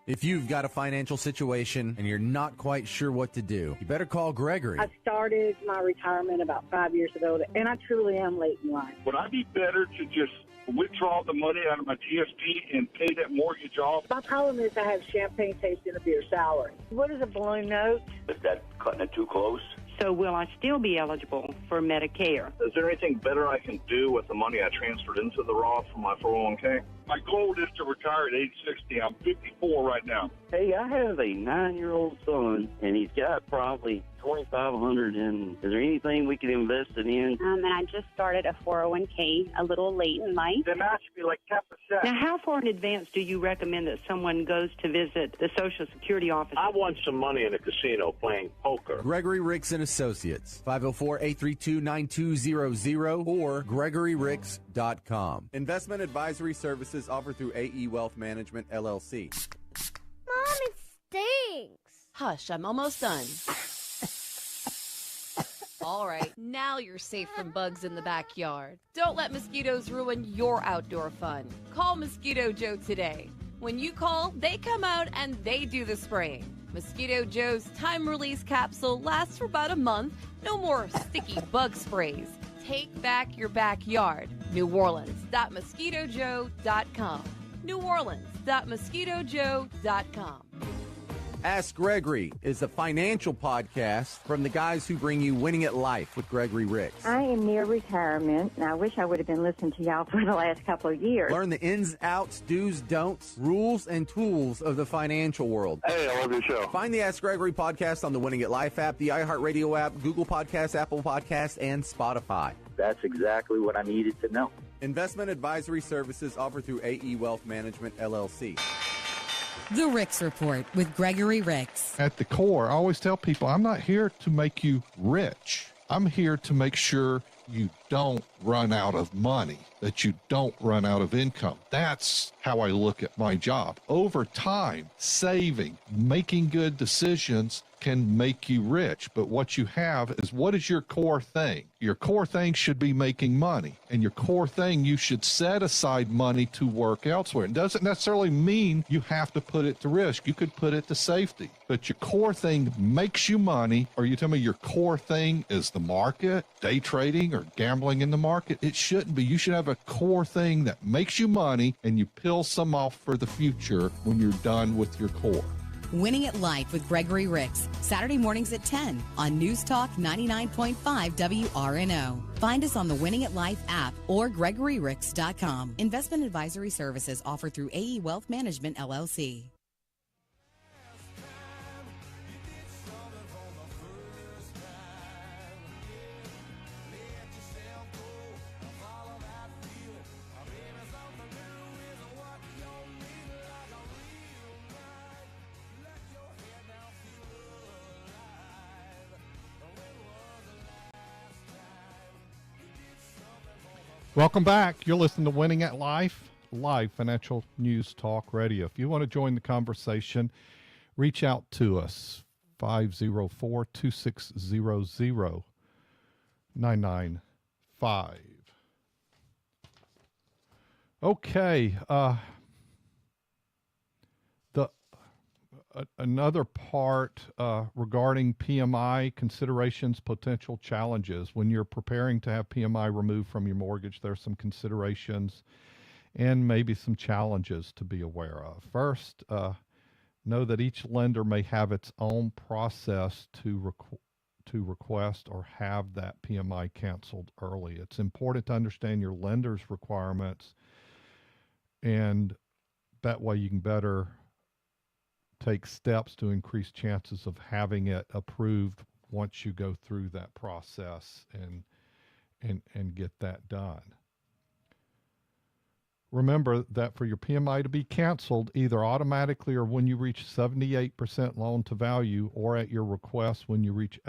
If you've got a financial situation and you're not quite sure what to do, you better call Gregory. I started my retirement about 5 years ago, and I truly am late in life. Would I be better to just withdraw the money out of my TSP and pay that mortgage off. My problem is I have champagne tasting of your salary. What is a balloon note? Is that cutting it too close? So will I still be eligible for Medicare? Is there anything better I can do with the money I transferred into the Roth from my 401k? My goal is to retire at age 60. I'm 54 right now. Hey, I have a 9-year-old son, and he's got probably $2,500 in. Is there anything we can invest it in? And I just started a 401k a little late in life. The match should be like 10%. Now, how far in advance do you recommend that someone goes to visit the Social Security office? I want some money in a casino playing poker. Gregory Ricks and Associates, 504-832-9200 or GregoryRicks.com. Investment advisory services offered through AE Wealth Management, LLC. Mom, it stinks. Hush, I'm almost done. All right, now you're safe from bugs in the backyard. Don't let mosquitoes ruin your outdoor fun. Call Mosquito Joe today. When you call, they come out and they do the spraying. Mosquito Joe's time-release capsule lasts for about a month. No more sticky bug sprays. Take back your backyard. NewOrleans.MosquitoJoe.com. NewOrleans.MosquitoJoe.com. Ask Gregory is a financial podcast from the guys who bring you Winning at Life with Gregory Ricks. I am near retirement, and I wish I would have been listening to y'all for the last couple of years. Learn the ins, outs, do's, don'ts, rules, and tools of the financial world. Hey, I love your show. Find the Ask Gregory podcast on the Winning at Life app, the iHeartRadio app, Google Podcasts, Apple Podcasts, and Spotify. That's exactly what I needed to know. Investment advisory services offered through AE Wealth Management, LLC. The Ricks Report with Gregory Ricks. At the core, I always tell people, I'm not here to make you rich. I'm here to make sure you don't run out of money, that you don't run out of income. That's how I look at my job. Over time, saving, making good decisions can make you rich. But what you have is, what is your core thing? Your core thing should be making money. And your core thing, you should set aside money to work elsewhere. It doesn't necessarily mean you have to put it to risk. You could put it to safety. But your core thing makes you money, or you tell me your core thing is the market, day trading, or gambling in the market. It shouldn't be. You should have a core thing that makes you money, and you peel some off for the future when you're done with your core. Winning at Life with Gregory Ricks, Saturday mornings at 10 on News Talk 99.5 WRNO. Find us on the Winning at Life app or GregoryRicks.com. Investment advisory services offered through AE Wealth Management, LLC. Welcome back. You're listening to Winning at Life, live financial news talk radio. If you want to join the conversation, reach out to us, 504-260-0995. Okay. Another part regarding PMI considerations, potential challenges. When you're preparing to have PMI removed from your mortgage, there's some considerations and maybe some challenges to be aware of. First, know that each lender may have its own process to request or have that PMI canceled early. It's important to understand your lender's requirements, and that way you can better take steps to increase chances of having it approved once you go through that process and get that done. Remember that for your PMI to be canceled, either automatically or when you reach 78% loan to value, or at your request when you reach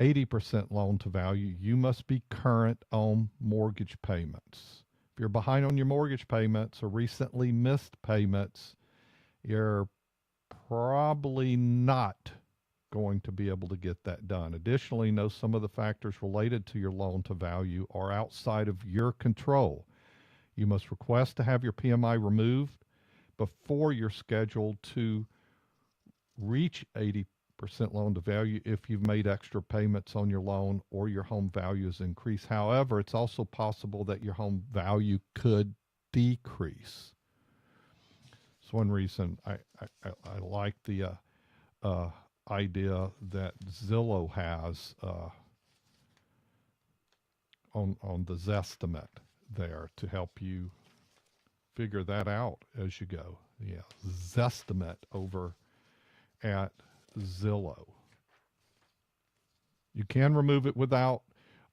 80% loan to value, you must be current on mortgage payments. If you're behind on your mortgage payments or recently missed payments, you're probably not going to be able to get that done. Additionally, know some of the factors related to your loan to value are outside of your control. You must request to have your PMI removed before you're scheduled to reach 80% 100% loan to value if you've made extra payments on your loan or your home value has increased. However, it's also possible that your home value could decrease. It's one reason I like the idea that Zillow has on the Zestimate there to help you figure that out as you go. Yeah, Zestimate over at Zillow. You can remove it without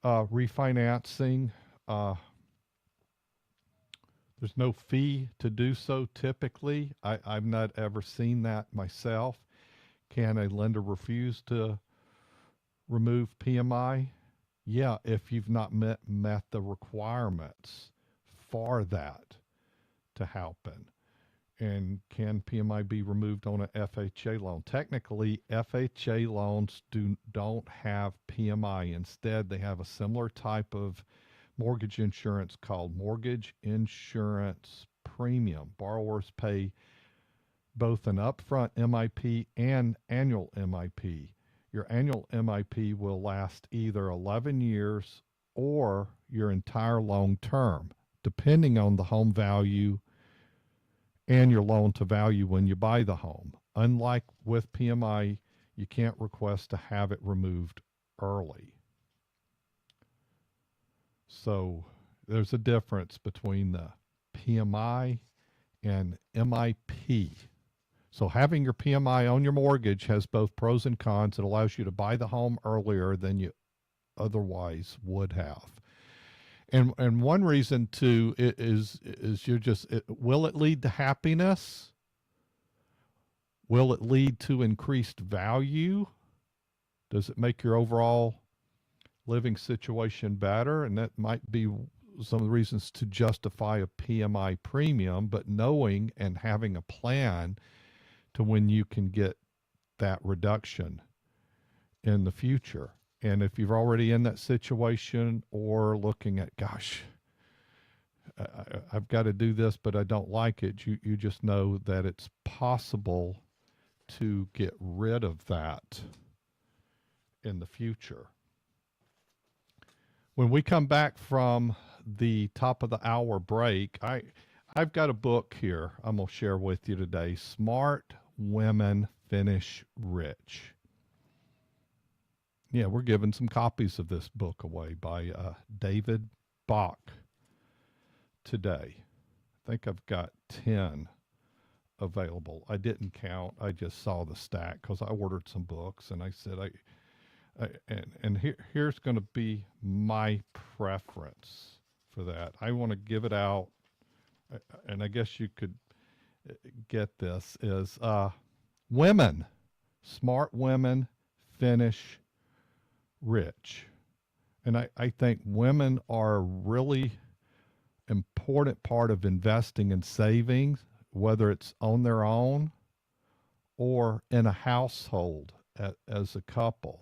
refinancing. There's no fee to do so typically. I've not ever seen that myself. Can a lender refuse to remove PMI? Yeah, if you've not met the requirements for that to happen. And can PMI be removed on an FHA loan? Technically, FHA loans don't have PMI. Instead, they have a similar type of mortgage insurance called mortgage insurance premium. Borrowers pay both an upfront MIP and annual MIP. Your annual MIP will last either 11 years or your entire loan term, depending on the home value and your loan to value when you buy the home. Unlike with PMI, you can't request to have it removed early. So there's a difference between the PMI and MIP. So having your PMI on your mortgage has both pros and cons. It allows you to buy the home earlier than you otherwise would have. And one reason too is will it lead to happiness? Will it lead to increased value? Does it make your overall living situation better? And that might be some of the reasons to justify a PMI premium, but knowing and having a plan to when you can get that reduction in the future. And if you're already in that situation or looking at, gosh, I've got to do this, but I don't like it, you just know that it's possible to get rid of that in the future. When we come back from the top of the hour break, I've got a book here I'm going to share with you today, Smart Women Finish Rich. Yeah, we're giving some copies of this book away by David Bach today. I think I've got 10 available. I didn't count. I just saw the stack because I ordered some books, and I said, here's going to be my preference for that. I want to give it out, and I guess you could get this, is Women, Smart Women Finish Rich. And I think women are a really important part of investing and savings, whether it's on their own or in a household as a couple.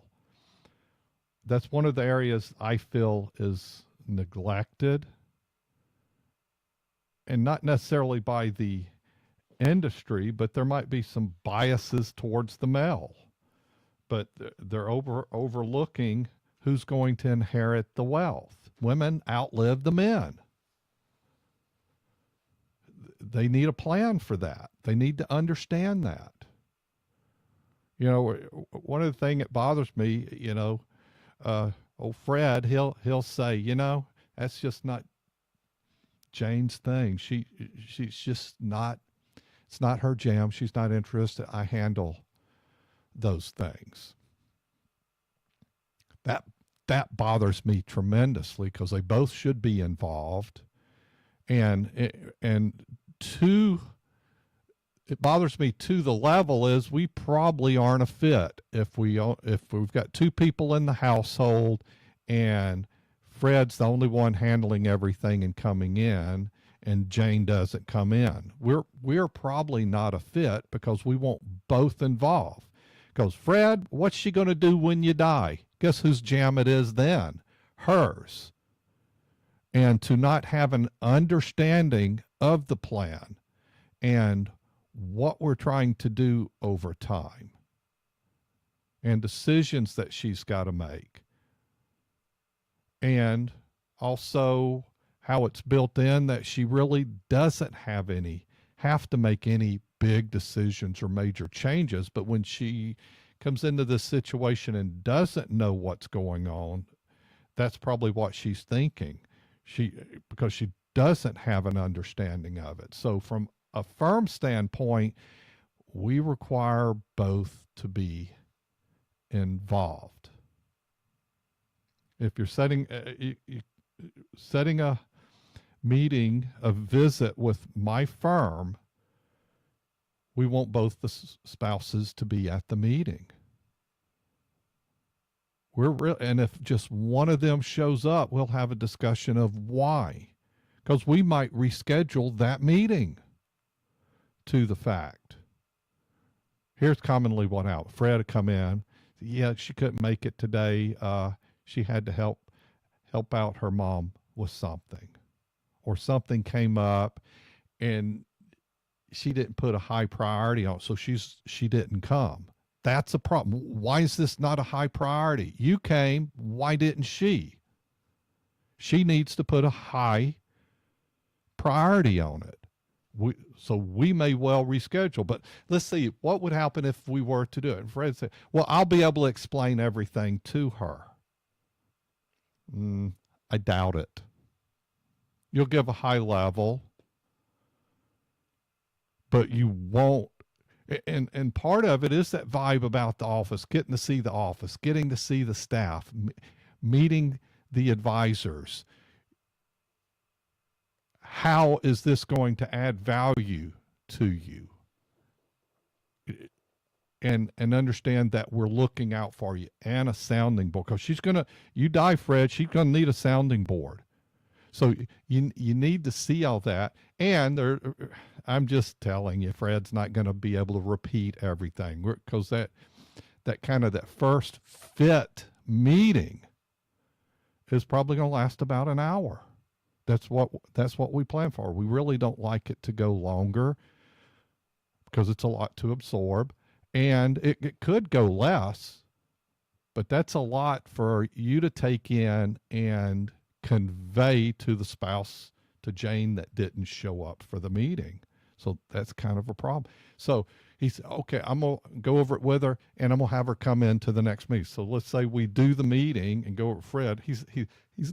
That's one of the areas I feel is neglected, and not necessarily by the industry, but there might be some biases towards the male. But they're overlooking who's going to inherit the wealth. Women outlive the men. They need a plan for that. They need to understand that. You know, one of the things that bothers me, old Fred, he'll say, that's just not Jane's thing. She's just not, it's not her jam. She's not interested. I handle those things. That bothers me tremendously because they both should be involved, and it bothers me to the level is we probably aren't a fit if we've got two people in the household and Fred's the only one handling everything and coming in, and Jane doesn't come in. We're probably not a fit because we won't both involve. Goes, Fred, what's she going to do when you die? Guess whose jam it is then? Hers. And to not have an understanding of the plan and what we're trying to do over time. and decisions that she's got to make. And also how it's built in that she really doesn't have to make any big decisions or major changes. But when she comes into this situation and doesn't know what's going on, that's probably what she's thinking. Because she doesn't have an understanding of it. So from a firm standpoint, we require both to be involved. If you're setting a meeting, a visit with my firm, we want both the spouses to be at the meeting. And if just one of them shows up, we'll have a discussion of why, because we might reschedule that meeting to the fact. Here's commonly what happened. Fred had come in. Yeah, she couldn't make it today. She had to help out her mom with something, or something came up and she didn't put a high priority on it, so she didn't come. That's a problem. Why is this not a high priority? You came. Why didn't she? She needs to put a high priority on it. So we may well reschedule, but let's see what would happen if we were to do it. And Fred said, well, I'll be able to explain everything to her. I doubt it. You'll give a high level, but you won't. And part of it is that vibe about the office, getting to see the office, getting to see the staff, meeting the advisors. How is this going to add value to you? And understand that we're looking out for you, and a sounding board, because you die, Fred, she's going to need a sounding board. So you need to see all that. And I'm just telling you, Fred's not going to be able to repeat everything, because that first fit meeting is probably going to last about an hour. That's what we plan for. We really don't like it to go longer because it's a lot to absorb, and it could go less, but that's a lot for you to take in and convey to the spouse, to Jane, that didn't show up for the meeting. So that's kind of a problem. So he said, okay, I'm going to go over it with her, and I'm going to have her come in to the next meeting. So let's say we do the meeting and go over Fred. He's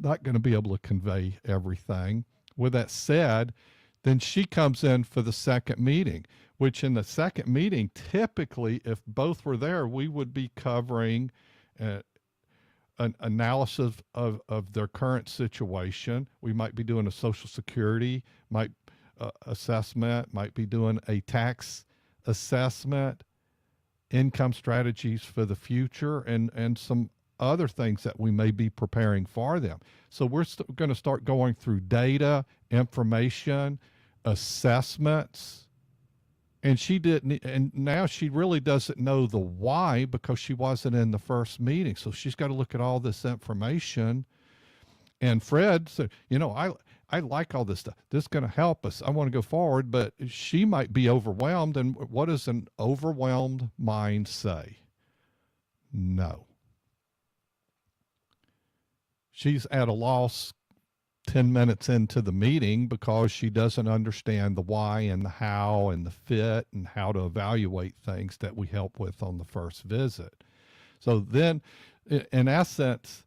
not going to be able to convey everything. With that said, then she comes in for the second meeting, which in the second meeting, typically, if both were there, we would be covering an analysis of their current situation. We might be doing a Social Security assessment, might be doing a tax assessment, income strategies for the future, and some other things that we may be preparing for them. So we're going to start going through data, information, assessments. And she didn't, and now she really doesn't know the why because she wasn't in the first meeting. So she's got to look at all this information. And Fred said, I like all this stuff. This is going to help us. I want to go forward, but she might be overwhelmed. And what does an overwhelmed mind say? No. She's at a loss 10 minutes into the meeting because she doesn't understand the why and the how and the fit and how to evaluate things that we help with on the first visit. So then, in essence,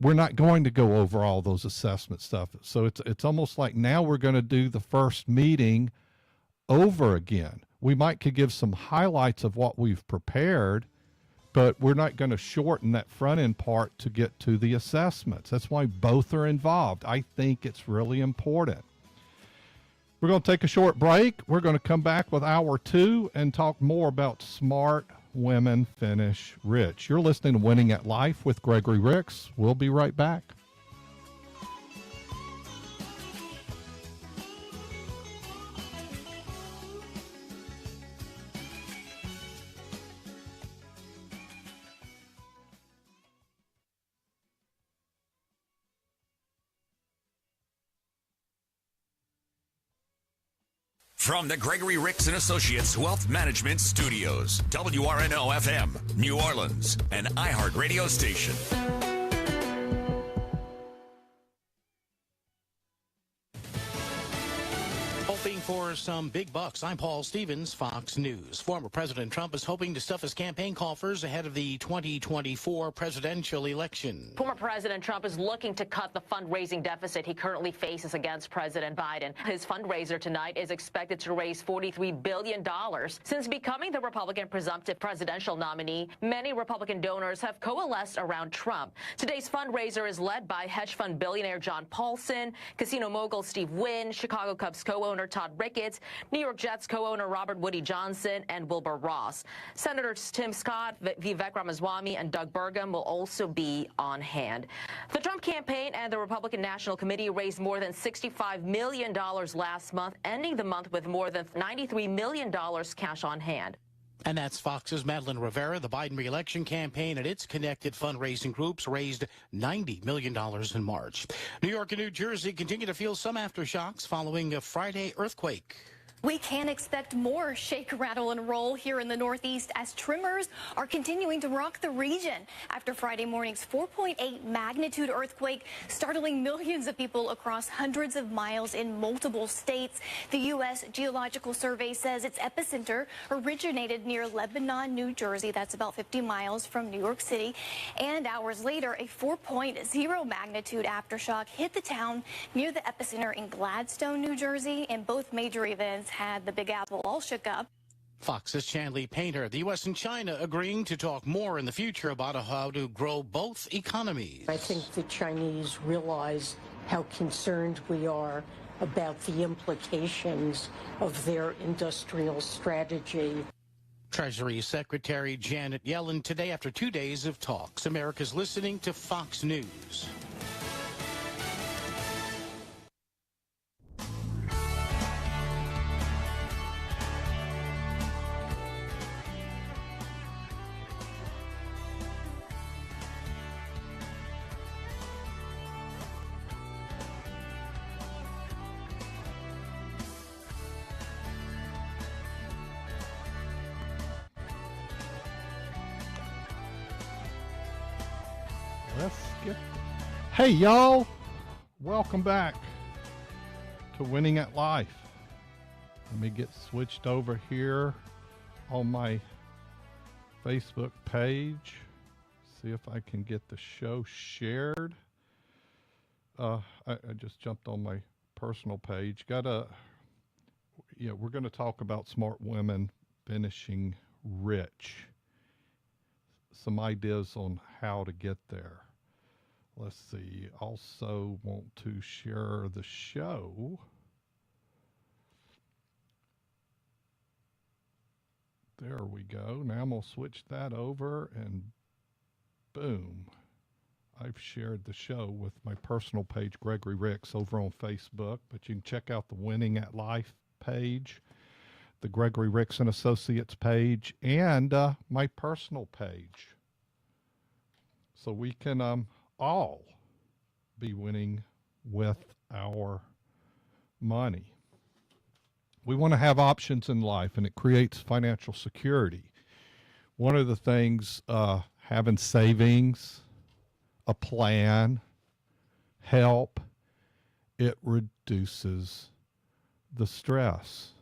we're not going to go over all those assessment stuff. So it's almost like now we're going to do the first meeting over again. We could give some highlights of what we've prepared, but we're not going to shorten that front end part to get to the assessments. That's why both are involved. I think it's really important. We're going to take a short break. We're going to come back with hour 2 and talk more about smart women finish rich. You're listening to Winning at Life with Gregory Ricks. We'll be right back. From the Gregory Ricks and Associates Wealth Management Studios, WRNO FM, New Orleans, an iHeart radio station. Hoping for some big bucks. I'm Paul Stevens, Fox News. Former President Trump is hoping to stuff his campaign coffers ahead of the 2024 presidential election. Former President Trump is looking to cut the fundraising deficit he currently faces against President Biden. His fundraiser tonight is expected to raise $43 billion. Since becoming the Republican presumptive presidential nominee, many Republican donors have coalesced around Trump. Today's fundraiser is led by hedge fund billionaire John Paulson, casino mogul Steve Wynn, Chicago Cubs co-owner Todd Ricketts, New York Jets co-owner Robert Woody Johnson, and Wilbur Ross. Senators Tim Scott, Vivek Ramaswamy, and Doug Burgum will also be on hand. The Trump campaign and the Republican National Committee raised more than $65 million last month, ending the month with more than $93 million cash on hand. And that's Fox's Madeline Rivera. The Biden re-election campaign and its connected fundraising groups raised $90 million in March. New York and New Jersey continue to feel some aftershocks following a Friday earthquake. We can expect more shake, rattle, and roll here in the Northeast as tremors are continuing to rock the region after Friday morning's 4.8 magnitude earthquake, startling millions of people across hundreds of miles in multiple states. The U.S. Geological Survey says its epicenter originated near Lebanon, New Jersey. That's about 50 miles from New York City. And hours later, a 4.0 magnitude aftershock hit the town near the epicenter in Gladstone, New Jersey. And both major events had the Big Apple all shook up. Fox's Chanley Painter. The U.S. and China agreeing to talk more in the future about how to grow both economies. I think the Chinese realize how concerned we are about the implications of their industrial strategy. Treasury Secretary Janet Yellen today after 2 days of talks. America's listening to Fox News. Hey, y'all. Welcome back to Winning at Life. Let me get switched over here on my Facebook page. See if I can get the show shared. I just jumped on my personal page. We're going to talk about smart women finishing rich. Some ideas on how to get there. Let's see. Also want to share the show. There we go. Now I'm going to switch that over and boom. I've shared the show with my personal page, Gregory Ricks, over on Facebook. But you can check out the Winning at Life page, the Gregory Ricks and Associates page, and my personal page. So we can all be winning with our money. We want to have options in life, and it creates financial security. One of the things, having savings, a plan, help, it reduces the stress.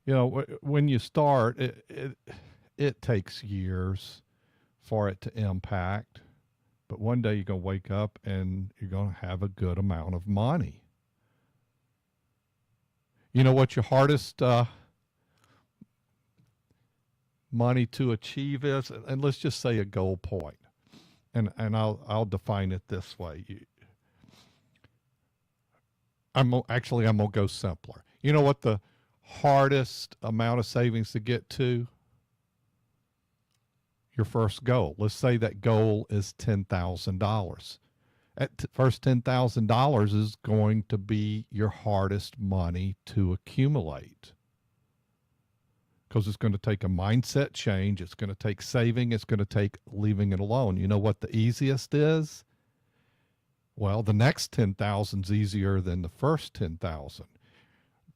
You know, when you start, it takes years for it to impact, but one day you're going to wake up and you're going to have a good amount of money. You know what your hardest money to achieve is? And let's just say a goal point. And I'll define it this way. I'm going to go simpler. You know what the hardest amount of savings to get to? Your first goal. Let's say that goal is $10,000. At first $10,000 is going to be your hardest money to accumulate, because it's going to take a mindset change. It's going to take saving. It's going to take leaving it alone. You know what the easiest is? Well, the next 10,000 is easier than the first 10,000.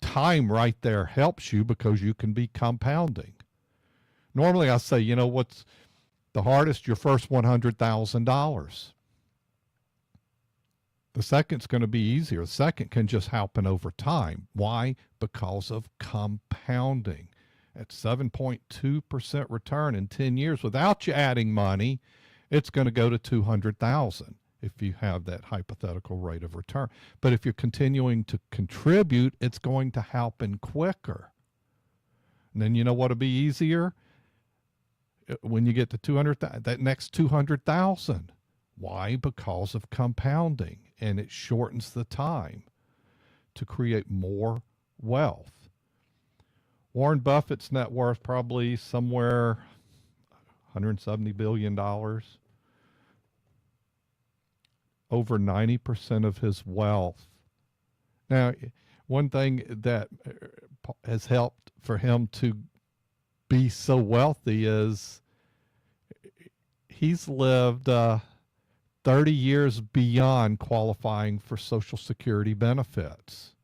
time right there helps you because you can be compounding. Normally I say, you know, what's the hardest? Your first $100,000. The second's going to be easier. The second can just happen over time. Why? Because of compounding. At 7.2% return in 10 years without you adding money, it's going to go to 200,000 if you have that hypothetical rate of return. But if you're continuing to contribute, it's going to happen quicker. And then you know what'll be easier? When you get to 200,000, that next 200,000. Why? Because of compounding, and it shortens the time to create more wealth. Warren Buffett's net worth probably somewhere $170 billion. Over 90% of his wealth. Now, one thing that has helped for him to be so wealthy is he's lived 30 years beyond qualifying for Social Security benefits.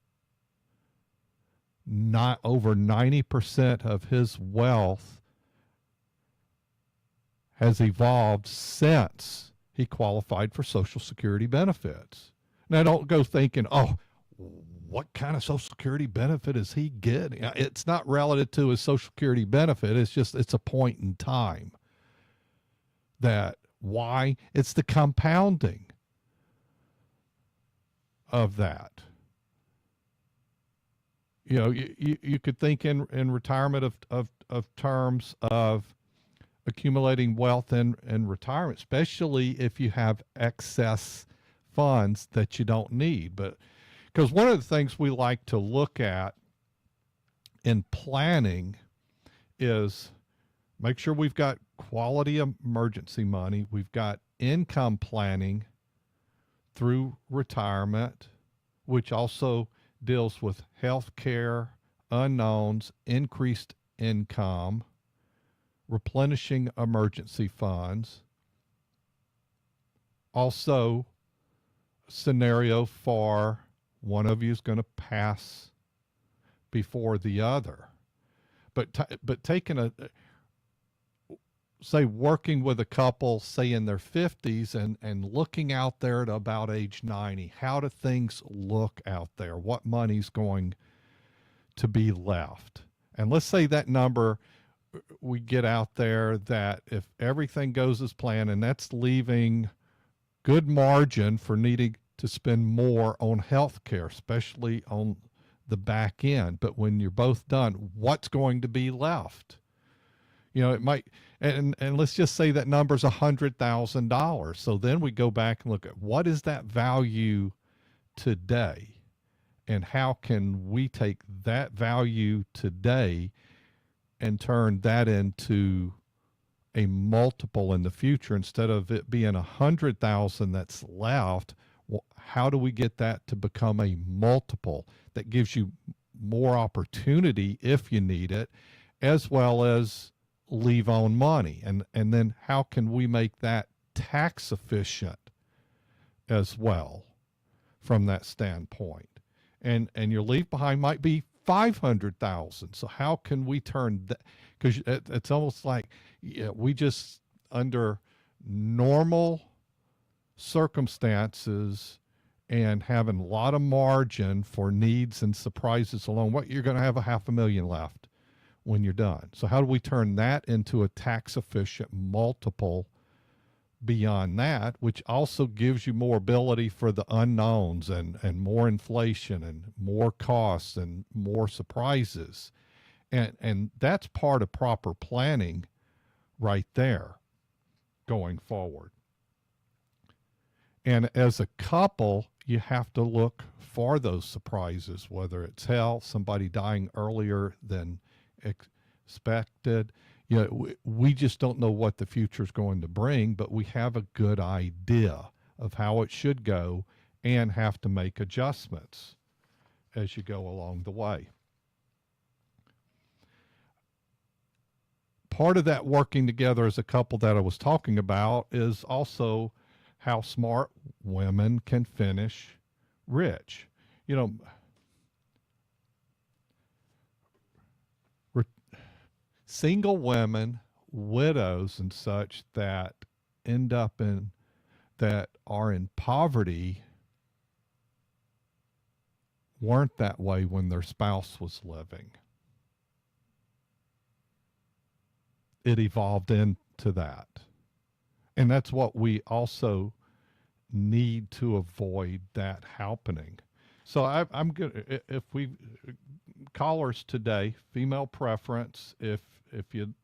Not over 90% of his wealth has evolved since he qualified for Social Security benefits. Now, don't go thinking, oh, what kind of Social Security benefit is he getting? It's not relative to his Social Security benefit. It's a point in time. That why? It's the compounding of that. You know, you could think in retirement of terms of accumulating wealth in retirement, especially if you have excess funds that you don't need. But because one of the things we like to look at in planning is make sure we've got quality emergency money. We've got income planning through retirement, which also deals with health care, unknowns, increased income, replenishing emergency funds. Also, scenario for one of you is going to pass before the other. But taking say working with a couple, say in their 50s and looking out there at about age 90, how do things look out there? What money's going to be left? And let's say that number, we get out there that if everything goes as planned, and that's leaving good margin for needing to spend more on health care, especially on the back end. But when you're both done, what's going to be left? You know, it might, and let's just say that number's $100,000. So then we go back and look at what is that value today, and how can we take that value today and turn that into a multiple in the future instead of it being 100,000 that's left. Well, how do we get that to become a multiple that gives you more opportunity if you need it, as well as leave on money? And then how can we make that tax efficient as well from that standpoint? And your leave behind might be 500,000. So how can we turn that? Because it's almost like we just, under normal circumstances and having a lot of margin for needs and surprises alone, what you're going to have $500,000 left when you're done. So how do we turn that into a tax efficient multiple beyond that, which also gives you more ability for the unknowns and more inflation and more costs and more surprises. And that's part of proper planning right there going forward. And as a couple, you have to look for those surprises, whether it's health, somebody dying earlier than expected. You know, we just don't know what the future is going to bring, but we have a good idea of how it should go and have to make adjustments as you go along the way. Part of that working together as a couple that I was talking about is also how smart women can finish rich. You know, single women, widows, and such that end up that are in poverty weren't that way when their spouse was living. It evolved into that. And that's what we also need to avoid that happening. So I'm good. If we callers today, female preference, if you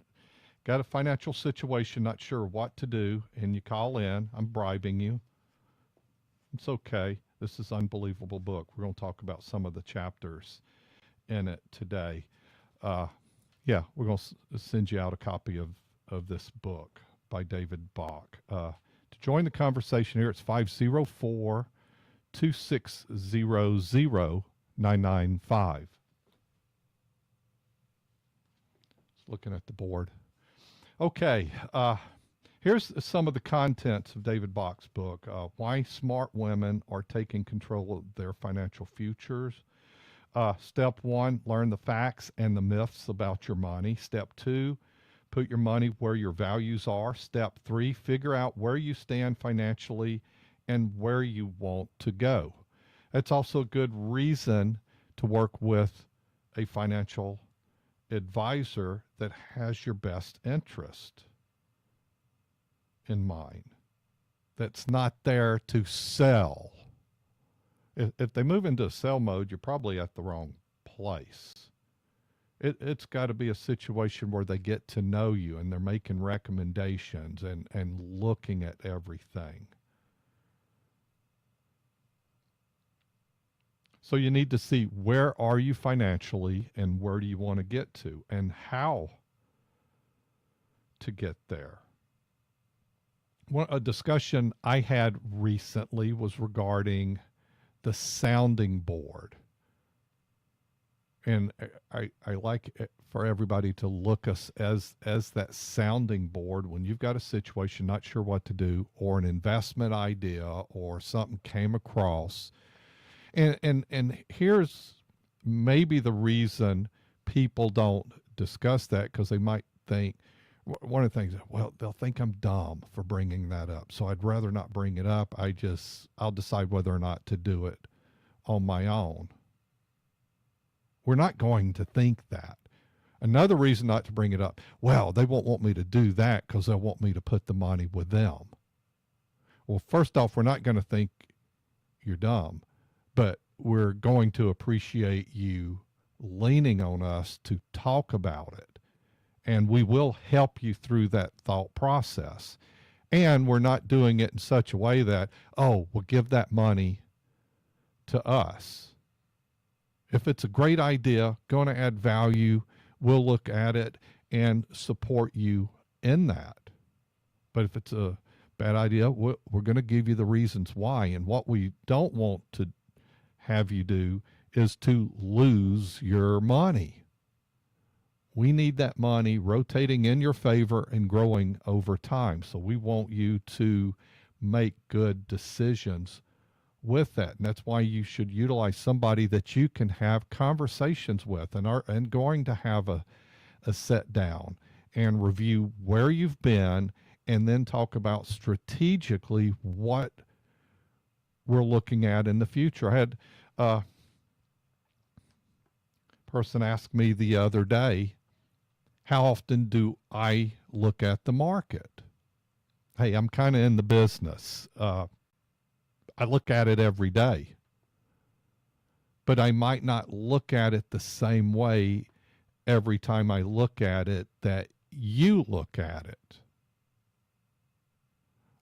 got a financial situation, not sure what to do, and you call in, I'm bribing you. It's okay. This is an unbelievable book. We're going to talk about some of the chapters in it today. Yeah, we're going to send you out a copy of this book by David Bach. To join the conversation here, it's 504-2600-995. Just looking at the board. Okay, here's some of the contents of David Bach's book. Why Smart Women Are Taking Control of Their Financial Futures. Step 1, learn the facts and the myths about your money. Step 2, put your money where your values are. Step 3, figure out where you stand financially and where you want to go. That's also a good reason to work with a financial advisor that has your best interest in mind, that's not there to sell. If they move into sell mode, you're probably at the wrong place. It's got to be a situation where they get to know you and they're making recommendations and looking at everything. So you need to see where are you financially and where do you want to get to and how to get there. A discussion I had recently was regarding the sounding board. And I like it for everybody to look us as that sounding board when you've got a situation, not sure what to do, or an investment idea or something came across. And here's maybe the reason people don't discuss that, because they might think, one of the things, well, they'll think I'm dumb for bringing that up. So I'd rather not bring it up. I'll decide whether or not to do it on my own. We're not going to think that. Another reason not to bring it up, well, they won't want me to do that because they'll want me to put the money with them. Well, first off, we're not going to think you're dumb, but we're going to appreciate you leaning on us to talk about it. And we will help you through that thought process. And we're not doing it in such a way that, oh, we'll give that money to us. If it's a great idea, going to add value, we'll look at it and support you in that. But if it's a bad idea, we're going to give you the reasons why. And what we don't want to have you do is to lose your money. We need that money rotating in your favor and growing over time. So we want you to make good decisions with that. And that's why you should utilize somebody that you can have conversations with and are going to have a sit down and review where you've been and then talk about strategically what we're looking at in the future. I had a person ask me the other day, how often do I look at the market? Hey, I'm kind of in the business. I look at it every day. But I might not look at it the same way every time I look at it that you look at it.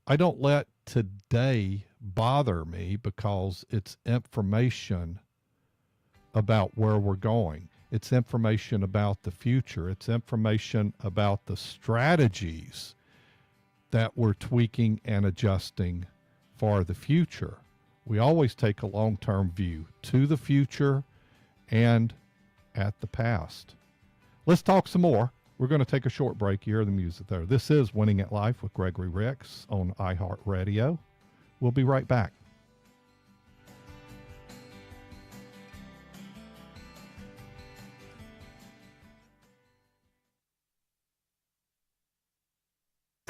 I don't let today bother me because it's information about where we're going. It's information about the future. It's information about the strategies that we're tweaking and adjusting for the future. We always take a long-term view to the future and at the past. Let's talk some more. We're going to take a short break. You hear the music there. This is Winning at Life with Gregory Ricks on iHeartRadio. We'll be right back.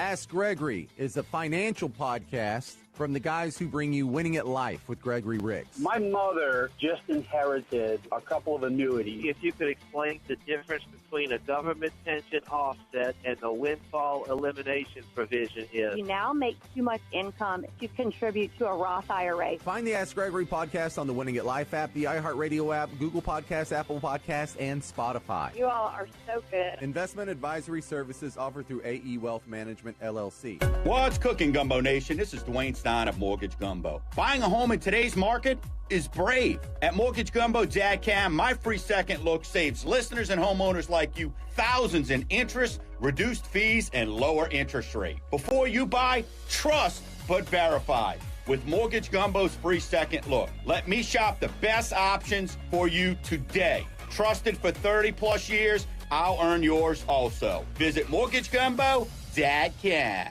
Ask Gregory is a financial podcast from the guys who bring you Winning at Life with Gregory Ricks. My mother just inherited a couple of annuities. If you could explain the difference between a government pension offset and the windfall elimination provision is. You now make too much income to contribute to a Roth IRA. Find the Ask Gregory podcast on the Winning at Life app, the iHeartRadio app, Google Podcasts, Apple Podcasts, and Spotify. You all are so good. Investment advisory services offered through AE Wealth Management, LLC. What's cooking, Gumbo Nation? This is Dwayne Stein of Mortgage Gumbo. Buying a home in today's market is brave. At Mortgage Gumbo Dadcam, my free second look saves listeners and homeowners like you thousands in interest, reduced fees, and lower interest rate. Before you buy, trust but verify with Mortgage Gumbo's free second look. Let me shop the best options for you today. Trusted for 30 plus years, I'll earn yours also. Visit MortgageGumbo.com.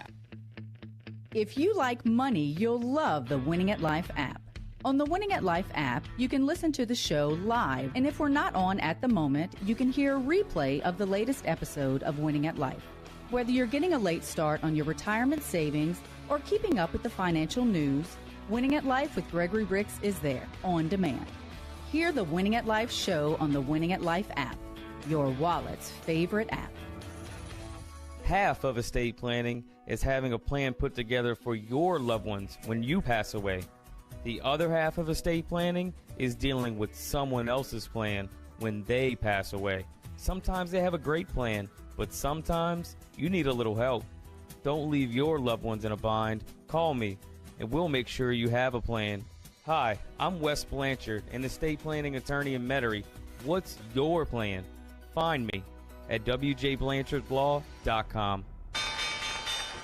If you like money, you'll love the Winning at Life app. On the Winning at Life app, you can listen to the show live, and if we're not on at the moment, you can hear a replay of the latest episode of Winning at Life. Whether you're getting a late start on your retirement savings or keeping up with the financial news, Winning at Life with Gregory Ricks is there, on demand. Hear the Winning at Life show on the Winning at Life app, your wallet's favorite app. Half of estate planning is having a plan put together for your loved ones when you pass away. The other half of estate planning is dealing with someone else's plan when they pass away. Sometimes they have a great plan, but sometimes you need a little help. Don't leave your loved ones in a bind. Call me, and we'll make sure you have a plan. Hi, I'm Wes Blanchard, an estate planning attorney in Metairie. What's your plan? Find me at wjblanchardlaw.com.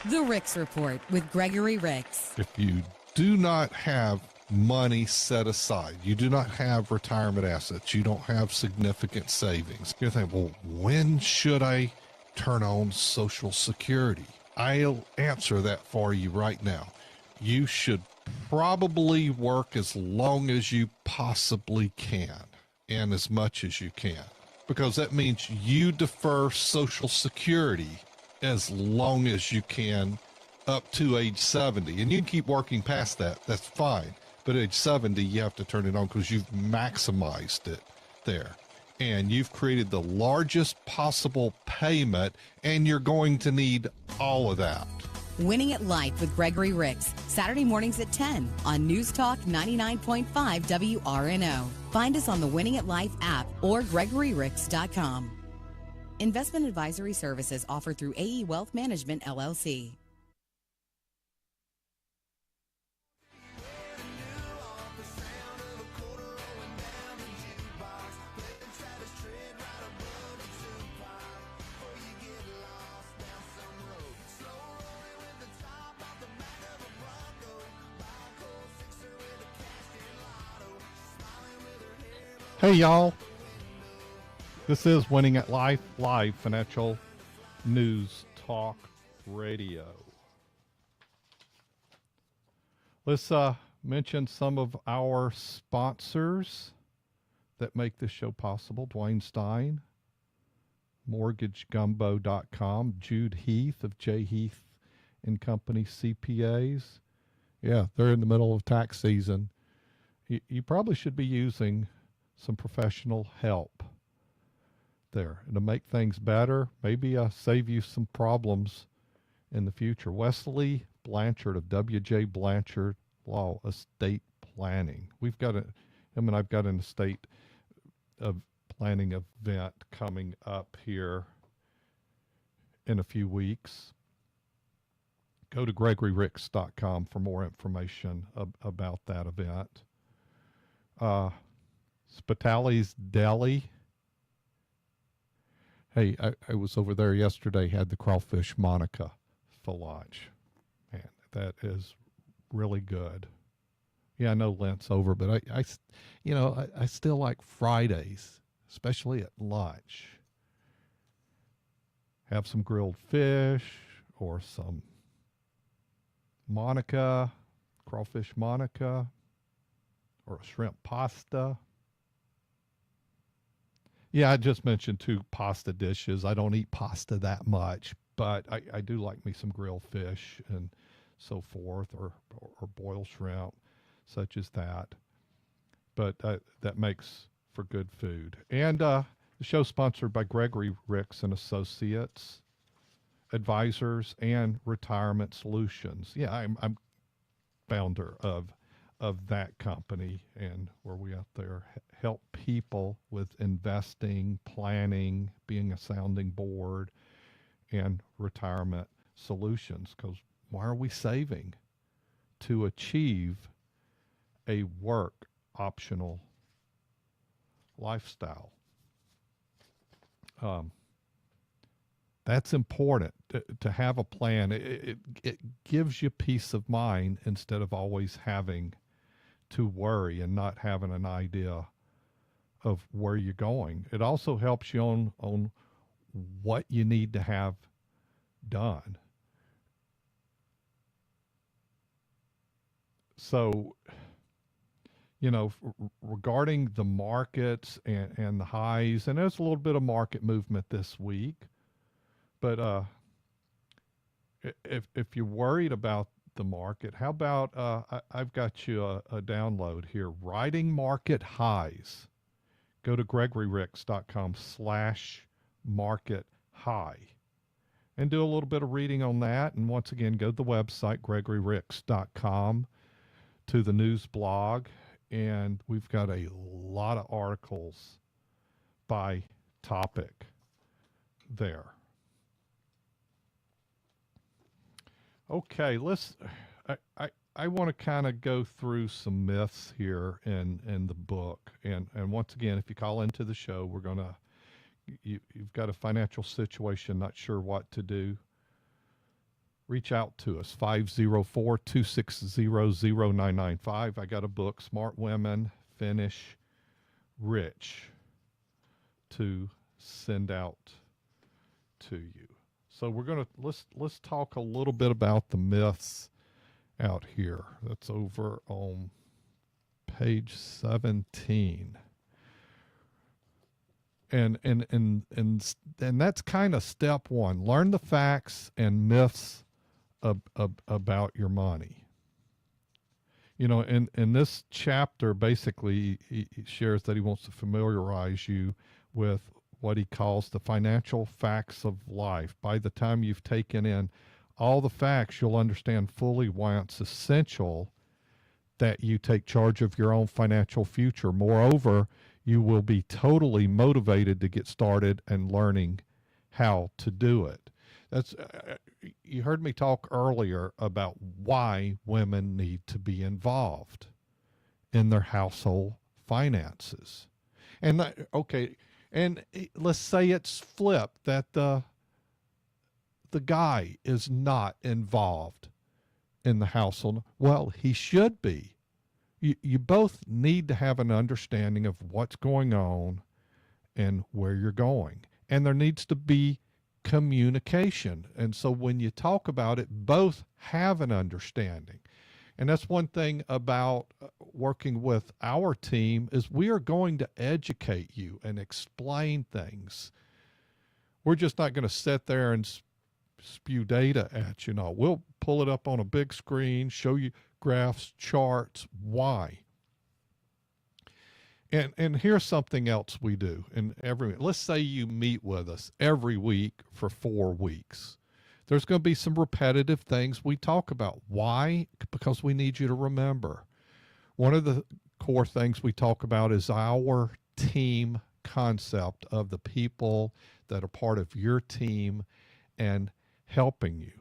The Ricks Report with Gregory Ricks. If you do not have money set aside, you do not have retirement assets, you don't have significant savings, you're thinking, well, when should I turn on Social Security? I'll answer that for you right now. You should probably work as long as you possibly can and as much as you can, because that means you defer Social Security as long as you can up to age 70. And you can keep working past that. That's fine. But at age 70, you have to turn it on because you've maximized it there. And you've created the largest possible payment, and you're going to need all of that. Winning at Life with Gregory Ricks, Saturday mornings at 10 on News Talk 99.5 WRNO. Find us on the Winning at Life app or GregoryRicks.com. Investment advisory services offered through AE Wealth Management, LLC. Hey, y'all. This is Winning at Life, live financial news talk radio. Let's mention some of our sponsors that make this show possible. Dwayne Stein, MortgageGumbo.com, Jude Heath of J. Heath and Company CPAs. Yeah, they're in the middle of tax season. You probably should be using some professional help there to make things better, maybe save you some problems in the future. Wesley Blanchard of W.J. Blanchard Law Estate Planning. We've got him and I've got an estate of planning event coming up here in a few weeks. Go to GregoryRicks.com for more information about that event. Spitali's Deli. Hey, I was over there yesterday, had the crawfish Monica for lunch. Man, that is really good. Yeah, I know Lent's over, but I still like Fridays, especially at lunch. Have some grilled fish or some Monica, crawfish Monica, or a shrimp pasta. Yeah, I just mentioned 2 pasta dishes. I don't eat pasta that much, but I do like me some grilled fish and so forth, or boiled shrimp, such as that. But that makes for good food. And the show's sponsored by Gregory Ricks and Associates, Advisors and Retirement Solutions. Yeah, I'm founder of that company, and where we out there help people with investing, planning, being a sounding board, and retirement solutions. Because why are we saving? To achieve a work optional lifestyle. That's important to have a plan. It gives you peace of mind instead of always having to worry and not having an idea of where you're going. It also helps you on what you need to have done. So, regarding the markets and the highs, and there's a little bit of market movement this week, but if you're worried about the market, how about I've got you a download here, Riding Market Highs. Go to gregoryricks.com/market high and do a little bit of reading on that. And once again, go to the website, gregoryricks.com, to the news blog, and we've got a lot of articles by topic there. Okay, I want to kind of go through some myths here in the book. And once again, if you call into the show, we're going to, you've got a financial situation, not sure what to do, reach out to us, 504-260-0995. I got a book, Smart Women Finish Rich, to send out to you. So we're going to, let's talk a little bit about the myths out here. That's over on page 17. And that's kind of step one. Learn the facts and myths about your money. In this chapter, basically, he shares that he wants to familiarize you with what he calls the financial facts of life. By the time you've taken in all the facts, you'll understand fully why it's essential that you take charge of your own financial future. Moreover, you will be totally motivated to get started and learning how to do it. That's you heard me talk earlier about why women need to be involved in their household finances. And and let's say it's flipped, that the guy is not involved in the household. Well, he should be. You both need to have an understanding of what's going on and where you're going. And there needs to be communication. And so when you talk about it, both have an understanding. And that's one thing about working with our team, is we are going to educate you and explain things. We're just not going to sit there and spew data at you. No, we'll pull it up on a big screen, show you graphs, charts, why. And here's something else we do. Let's say you meet with us every week for 4 weeks. There's going to be some repetitive things we talk about. Why? Because we need you to remember. One of the core things we talk about is our team concept of the people that are part of your team and helping you.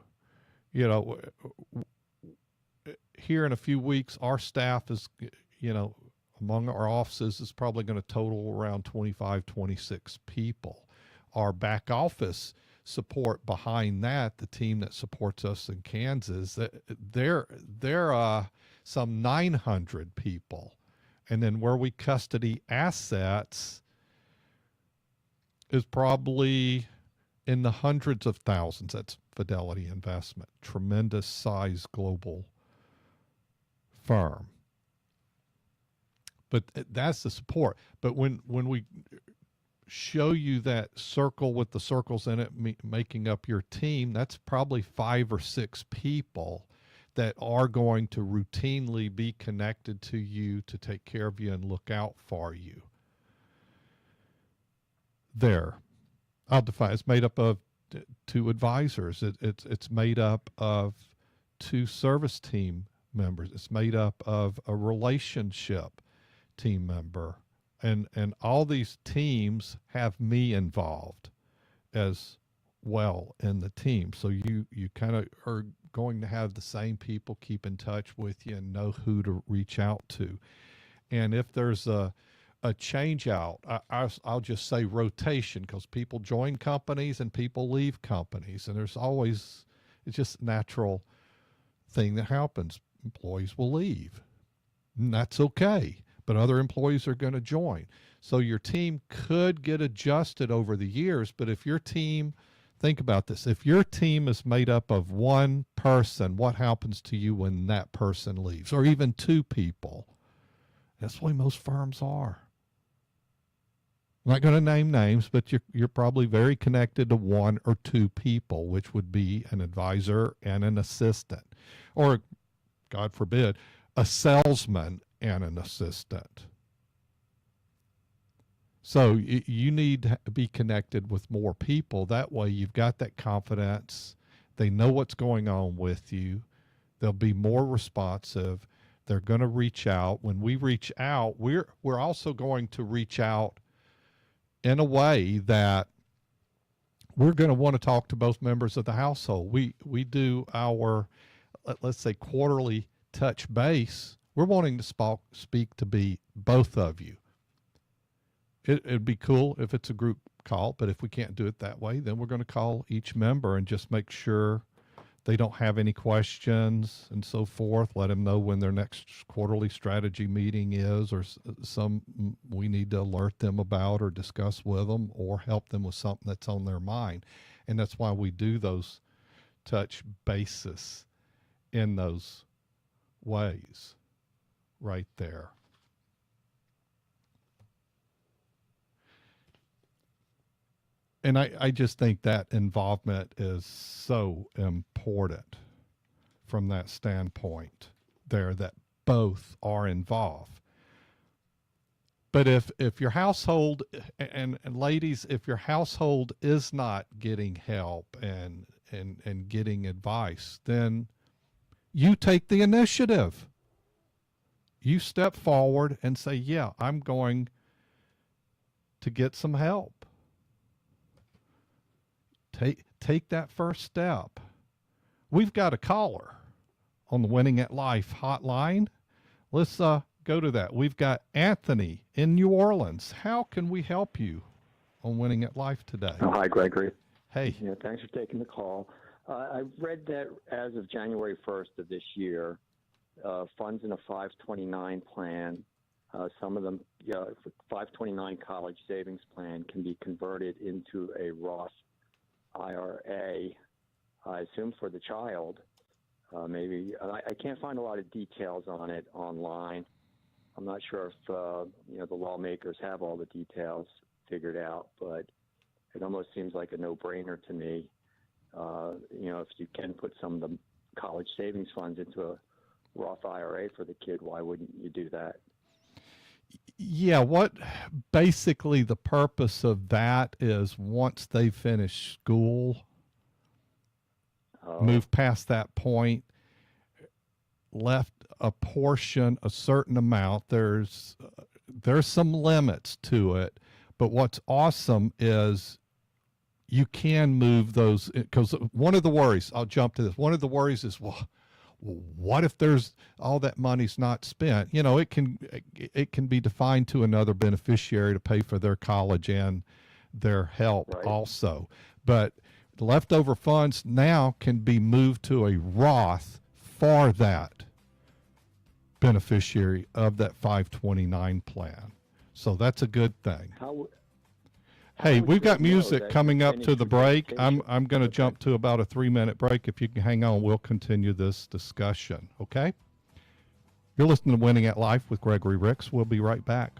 Here in a few weeks, our staff is, among our offices is probably going to total around 25, 26 people. Our back office support behind that, the team that supports us in Kansas, they're some 900 people. And then where we custody assets is probably in the hundreds of thousands. That's Fidelity Investment, tremendous size global firm. But that's the support. But when we show you that circle with the circles in it making up your team, that's probably 5 or 6 people that are going to routinely be connected to you to take care of you and look out for you. There, I'll define. It's made up of 2 advisors. It's made up of 2 service team members. It's made up of a relationship team member, and all these teams have me involved as well in the team. So you kind of are going to have the same people keep in touch with you and know who to reach out to. And if there's a change out, I'll just say rotation, because people join companies and people leave companies, and there's always, it's just a natural thing that happens. Employees will leave, and that's okay, but other employees are going to join. So your team could get adjusted over the years, but if your team, think about this, if your team is made up of 1 person, what happens to you when that person leaves, or even 2 people? That's the way most firms are. I'm not going to name names, but you're probably very connected to 1 or 2 people, which would be an advisor and an assistant, or God forbid, a salesman and an assistant. So you need to be connected with more people. That way you've got that confidence. They know what's going on with you. They'll be more responsive. They're going to reach out. When we reach out, we're also going to reach out in a way that we're going to want to talk to both members of the household. We do our, let's say, quarterly touch base. We're wanting to speak to be both of you. It'd be cool if it's a group call, but if we can't do it that way, then we're going to call each member and just make sure they don't have any questions and so forth. Let them know when their next quarterly strategy meeting is, or some we need to alert them about or discuss with them or help them with something that's on their mind. And that's why we do those touch bases in those ways right there. And I just think that involvement is so important from that standpoint there, that both are involved. But if your household, and ladies, if your household is not getting help and getting advice, then you take the initiative. You step forward and say, yeah, I'm going to get some help. Take that first step. We've got a caller on the Winning at Life hotline. Let's go to that. We've got Anthony in New Orleans. How can we help you on Winning at Life today? Oh, hi, Gregory. Hey. Yeah, thanks for taking the call. I read that as of January 1st of this year, funds in a 529 plan, some of them, 529 college savings plan can be converted into a Roth IRA, I assume for the child. Maybe I can't find a lot of details on it online. I'm not sure if the lawmakers have all the details figured out, but it almost seems like a no-brainer to me. If you can put some of the college savings funds into a Roth IRA for the kid, why wouldn't you do that? Yeah, what basically the purpose of that is, once they finish school, move past that point, left a portion, a certain amount. There's some limits to it, but what's awesome is you can move those, because one of the worries, I'll jump to this, one of the worries is, well, what if there's all that money's not spent? It can be defined to another beneficiary to pay for their college and their help also. But the leftover funds now can be moved to a Roth for that beneficiary of that 529 plan. So that's a good thing. Hey, we've got music coming up to the break. I'm going to jump to about a 3-minute break. If you can hang on, we'll continue this discussion, okay? You're listening to Winning at Life with Gregory Ricks. We'll be right back.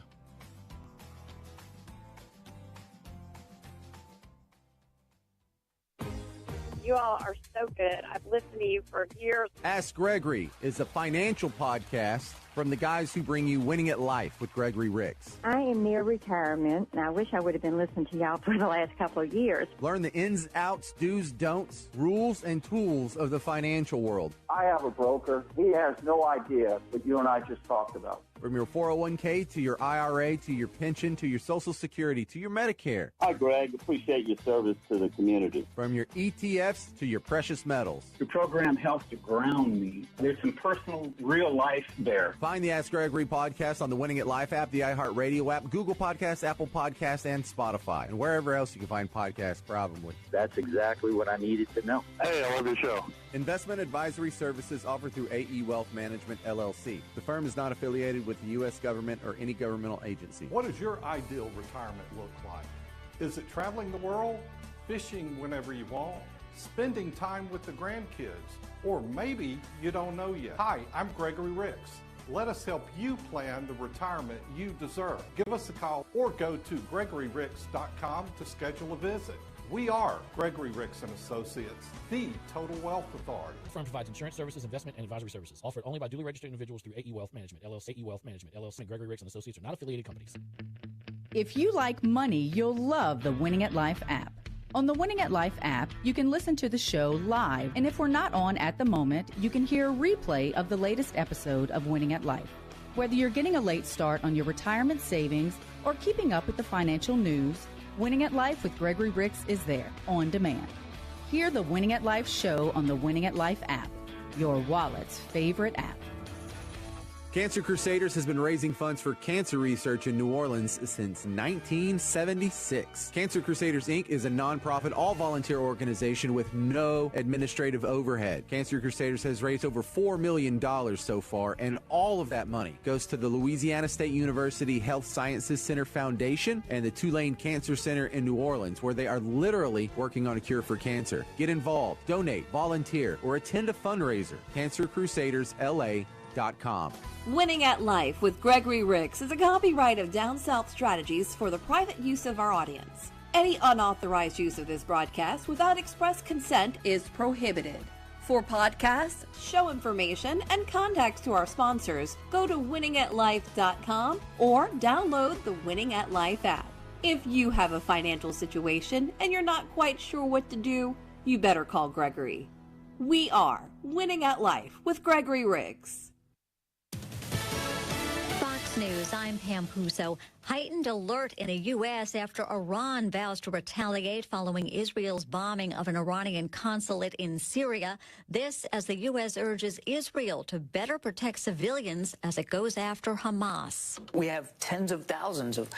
so good. I've listened to you for years. Ask Gregory is a financial podcast from the guys who bring you Winning at Life with Gregory Ricks. I am near retirement, and I wish I would have been listening to y'all for the last couple of years. Learn the ins, outs, do's, don'ts, rules, and tools of the financial world. I have a broker. He has no idea what you and I just talked about. From your 401k to your IRA to your pension to your Social Security to your Medicare. Hi, Greg. Appreciate your service to the community. From your ETFs to your precious metals. The program helps to ground me. There's some personal, real life there. Find the Ask Gregory podcast on the Winning at Life app, the iHeartRadio app, Google Podcasts, Apple Podcasts, and Spotify, and wherever else you can find podcasts probably. That's exactly what I needed to know. Hey, I love the show. Investment advisory services offered through AE Wealth Management, LLC. The firm is not affiliated with the U.S. government or any governmental agency. What does your ideal retirement look like? Is it traveling the world, fishing whenever you want, spending time with the grandkids, or maybe you don't know yet? Hi, I'm Gregory Ricks. Let us help you plan the retirement you deserve. Give us a call or go to GregoryRicks.com to schedule a visit. We are Gregory Ricks and Associates, the Total Wealth Authority. The firm provides insurance services, investment, and advisory services offered only by duly registered individuals through AE Wealth Management, LLC. AE Wealth Management, LLC, and Gregory Ricks and Associates are not affiliated companies. If you like money, you'll love the Winning at Life app. On the Winning at Life app, you can listen to the show live, and if we're not on at the moment, you can hear a replay of the latest episode of Winning at Life. Whether you're getting a late start on your retirement savings or keeping up with the financial news, Winning at Life with Gregory Ricks is there, on demand. Hear the Winning at Life show on the Winning at Life app, your wallet's favorite app. Cancer Crusaders has been raising funds for cancer research in New Orleans since 1976. Cancer Crusaders, Inc. is a nonprofit, all-volunteer organization with no administrative overhead. Cancer Crusaders has raised over $4 million so far, and all of that money goes to the Louisiana State University Health Sciences Center Foundation and the Tulane Cancer Center in New Orleans, where they are literally working on a cure for cancer. Get involved, donate, volunteer, or attend a fundraiser. CancerCrusadersLA.com. Winning at Life with Gregory Ricks is a copyright of Down South Strategies for the private use of our audience. Any unauthorized use of this broadcast without express consent is prohibited. For podcasts, show information, and contacts to our sponsors, go to winningatlife.com or download the Winning at Life app. If you have a financial situation and you're not quite sure what to do, you better call Gregory. We are Winning at Life with Gregory Ricks. Fox News, I'm Pam Puso. Heightened alert in the U.S. after Iran vows to retaliate following Israel's bombing of an Iranian consulate in Syria. This as the U.S. urges Israel to better protect civilians as it goes after Hamas. We have tens of thousands of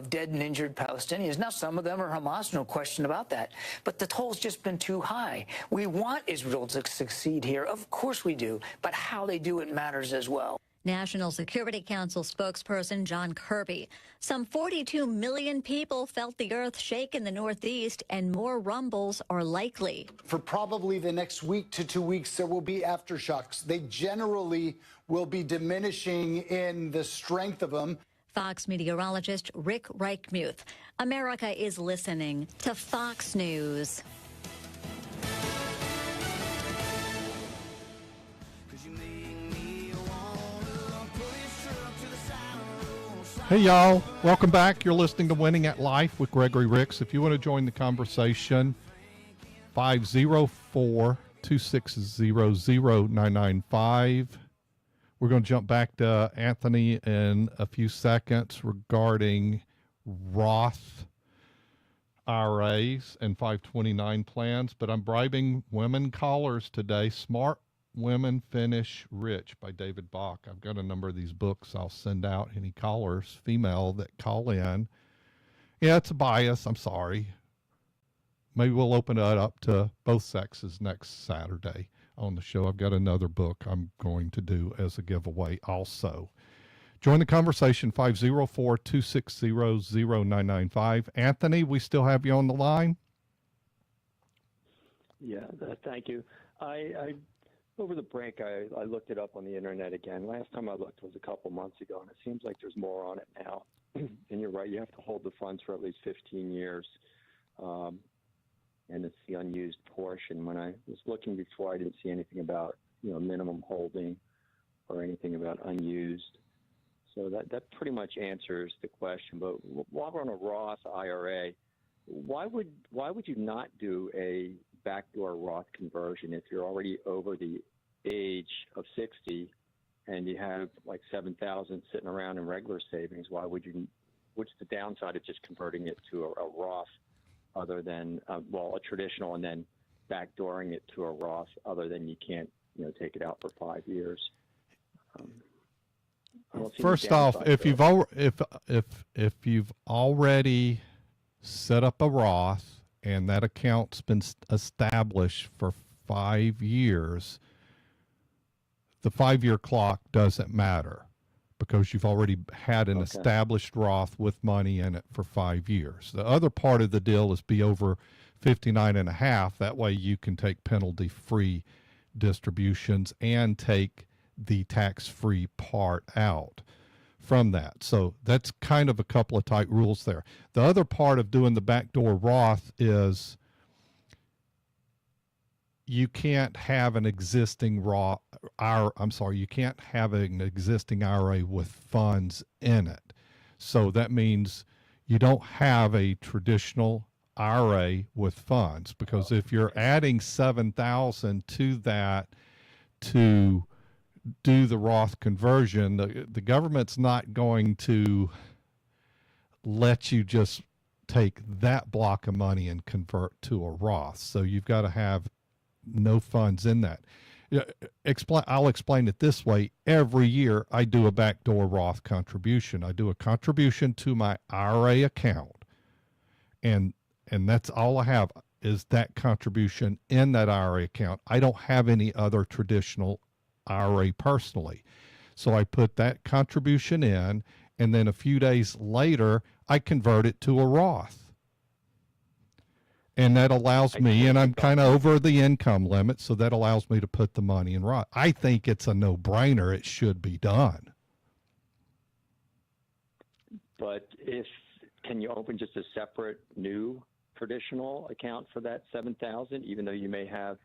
dead and injured Palestinians. Now, some of them are Hamas, no question about that. But the toll's just been too high. We want Israel to succeed here. Of course we do. But how they do it matters as well. National Security Council spokesperson John Kirby. Some 42 million people felt the earth shake in the Northeast, and more rumbles are likely. For probably the next week to 2 weeks, there will be aftershocks. They generally will be diminishing in the strength of them. Fox meteorologist Rick Reichmuth. America is listening to Fox News. Hey, y'all. Welcome back. You're listening to Winning at Life with Gregory Ricks. If you want to join the conversation, 504-260-0995. We're going to jump back to Anthony in a few seconds regarding Roth IRAs and 529 plans, but I'm bribing women callers today. Smart Women Finish Rich by David Bach. I've got a number of these books I'll send out. Any callers, female, that call in. Yeah, it's a bias. I'm sorry. Maybe we'll open it up to both sexes next Saturday on the show. I've got another book I'm going to do as a giveaway also. Join the conversation, 504-260-0995. Anthony, we still have you on the line? Yeah, thank you. Over the break, I looked it up on the internet again. Last time I looked was a couple months ago, and it seems like there's more on it now. And you're right, you have to hold the funds for at least 15 years. and it's the unused portion. When I was looking before, I didn't see anything about minimum holding or anything about unused. So that pretty much answers the question. But while we're on a Roth IRA, why would you not do a backdoor Roth conversion if you're already over the age of 60 and you have like $7,000 sitting around in regular savings? Why would you? What's the downside of just converting it to a Roth, other than a traditional, and then backdooring it to a Roth, other than you can't take it out for 5 years? First off, if you've already set up a Roth and that account's been established for 5 years, the 5-year clock doesn't matter, because you've already had an established Roth with money in it for 5 years. The other part of the deal is be over 59 and a half. That way you can take penalty-free distributions and take the tax-free part out from that. So that's kind of a couple of tight rules there. The other part of doing the backdoor Roth is you can't have an existing you can't have an existing IRA with funds in it. So that means you don't have a traditional IRA with funds, because if you're adding $7,000 to that to do the Roth conversion, the government's not going to let you just take that block of money and convert to a Roth. So you've got to have no funds in that. I'll explain it this way. Every year I do a backdoor Roth contribution. I do a contribution to my IRA account, and that's all I have is that contribution in that IRA account. I don't have any other traditional IRA personally. So I put that contribution in, and then a few days later I convert it to a Roth. And that allows me, and I'm kind of over the income limit, so that allows me to put the money in Roth. I think it's a no-brainer. It should be done. But can you open just a separate new traditional account for that $7,000, even though you may have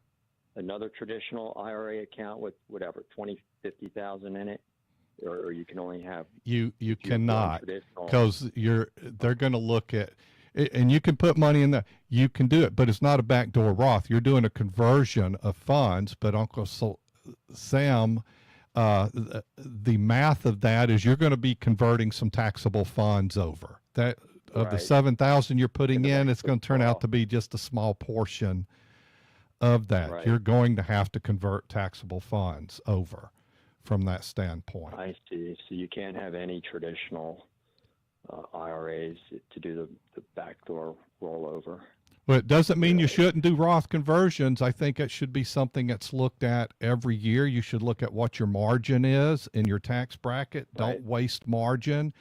another traditional IRA account with whatever, $20,000, $50,000 in it? Or you can only have you cannot, because they're going to look at, and you can put money in there. You can do it, but it's not a backdoor Roth. You're doing a conversion of funds. But Uncle Sam, the math of that is you're going to be converting some taxable funds over. That of the $7,000 you're putting in, it's going to turn out to be just a small portion of that. Right. You're going to have to convert taxable funds over from that standpoint. I see. So you can't have any traditional IRAs to do the backdoor rollover. Well, it doesn't mean you shouldn't do Roth conversions. I think it should be something that's looked at every year. You should look at what your margin is in your tax bracket. Don't waste margin.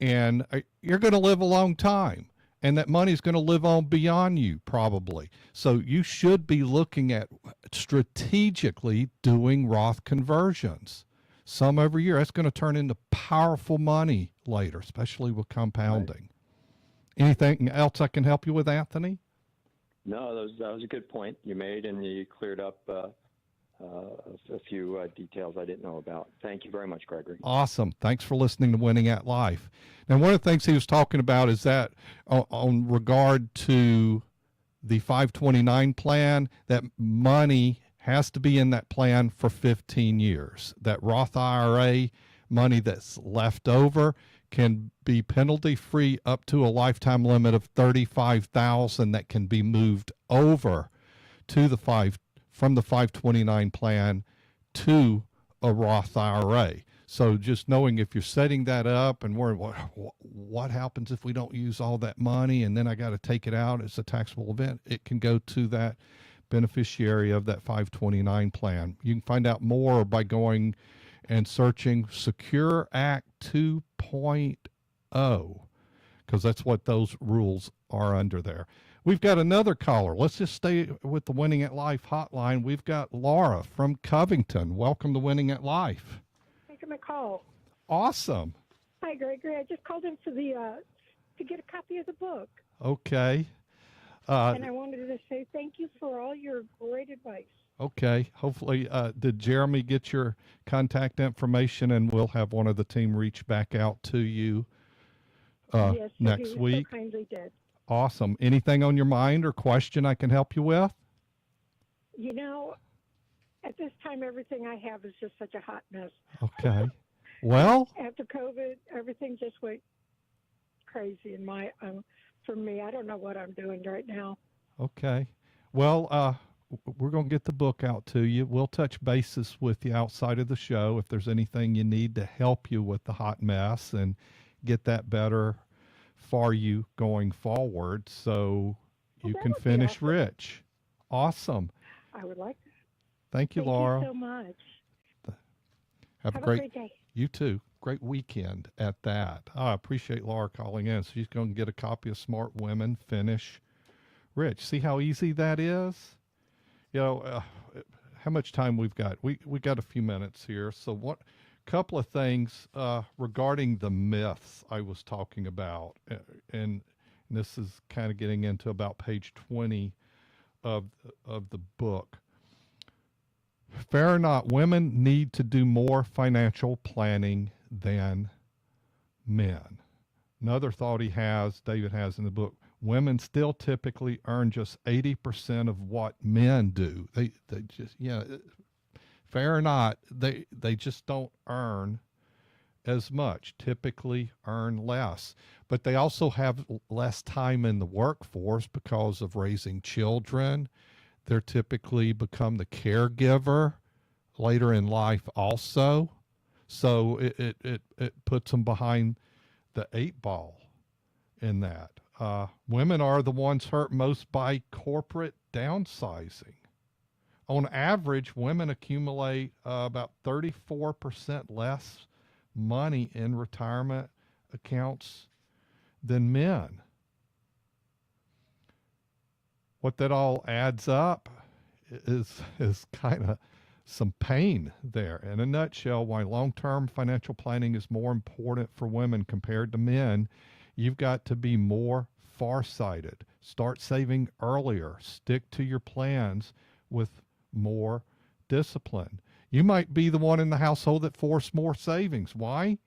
And you're going to live a long time, and that money's going to live on beyond you probably. So you should be looking at strategically doing Roth conversions. Some every year. That's going to turn into powerful money later, especially with compounding. Right. Anything else I can help you with, Anthony? No, that was a good point you made, and you cleared up a few details I didn't know about. Thank you very much, Gregory. Awesome. Thanks for listening to Winning at Life. Now, one of the things he was talking about is that on regard to the 529 plan, that money has to be in that plan for 15 years. That Roth IRA money that's left over can be penalty-free up to a lifetime limit of $35,000 that can be moved over to from the 529 plan to a Roth IRA. So just knowing if you're setting that up and worrying, what happens if we don't use all that money and then I got to take it out as a taxable event, it can go to that beneficiary of that 529 plan. You can find out more by going and searching Secure Act 2.0, because that's what those rules are under there. We've got another caller. Let's just stay with the Winning at Life hotline. We've got Laura from Covington. Welcome to Winning at Life. Thank you for my call. Awesome. Hi, Gregory. I just called in to get a copy of the book. Okay. And I wanted to say thank you for all your great advice. Okay. Hopefully, did Jeremy get your contact information, and we'll have one of the team reach back out to you Yes, next he week. so kindly did. Awesome. Anything on your mind or question I can help you with? You know, at this time, everything I have is just such a hot mess. Okay. Well, After COVID, everything just went crazy in my for me. I don't know what I'm doing right now. okay. Well, we're going to get the book out to you. We'll touch bases with you outside of the show if there's anything you need to help you with the hot mess and get that better for you going forward so you can finish rich. Awesome. I would like that. Thank you, Thank Laura. you so much. Have a great day. You too. Great weekend at that. I appreciate Laura calling in. She's going to get a copy of Smart Women Finish Rich. See how easy that is? You know, how much time we've got? We got a few minutes here. So what couple of things regarding the myths I was talking about, and this is kind of getting into about page 20 of the book. Fair or not, women need to do more financial planning than men. Another thought David has in the book, women still typically earn just 80% of what men do. They just, fair or not, they just don't earn as much, typically earn less. But they also have less time in the workforce because of raising children. They're typically become the caregiver later in life also. So it puts them behind the 8 ball in that. Women are the ones hurt most by corporate downsizing. On average, women accumulate about 34% less money in retirement accounts than men. What that all adds up is kind of some pain there. In a nutshell, why long-term financial planning is more important for women compared to men, you've got to be more farsighted. Start saving earlier. Stick to your plans with more discipline. You might be the one in the household that forced more savings. Why?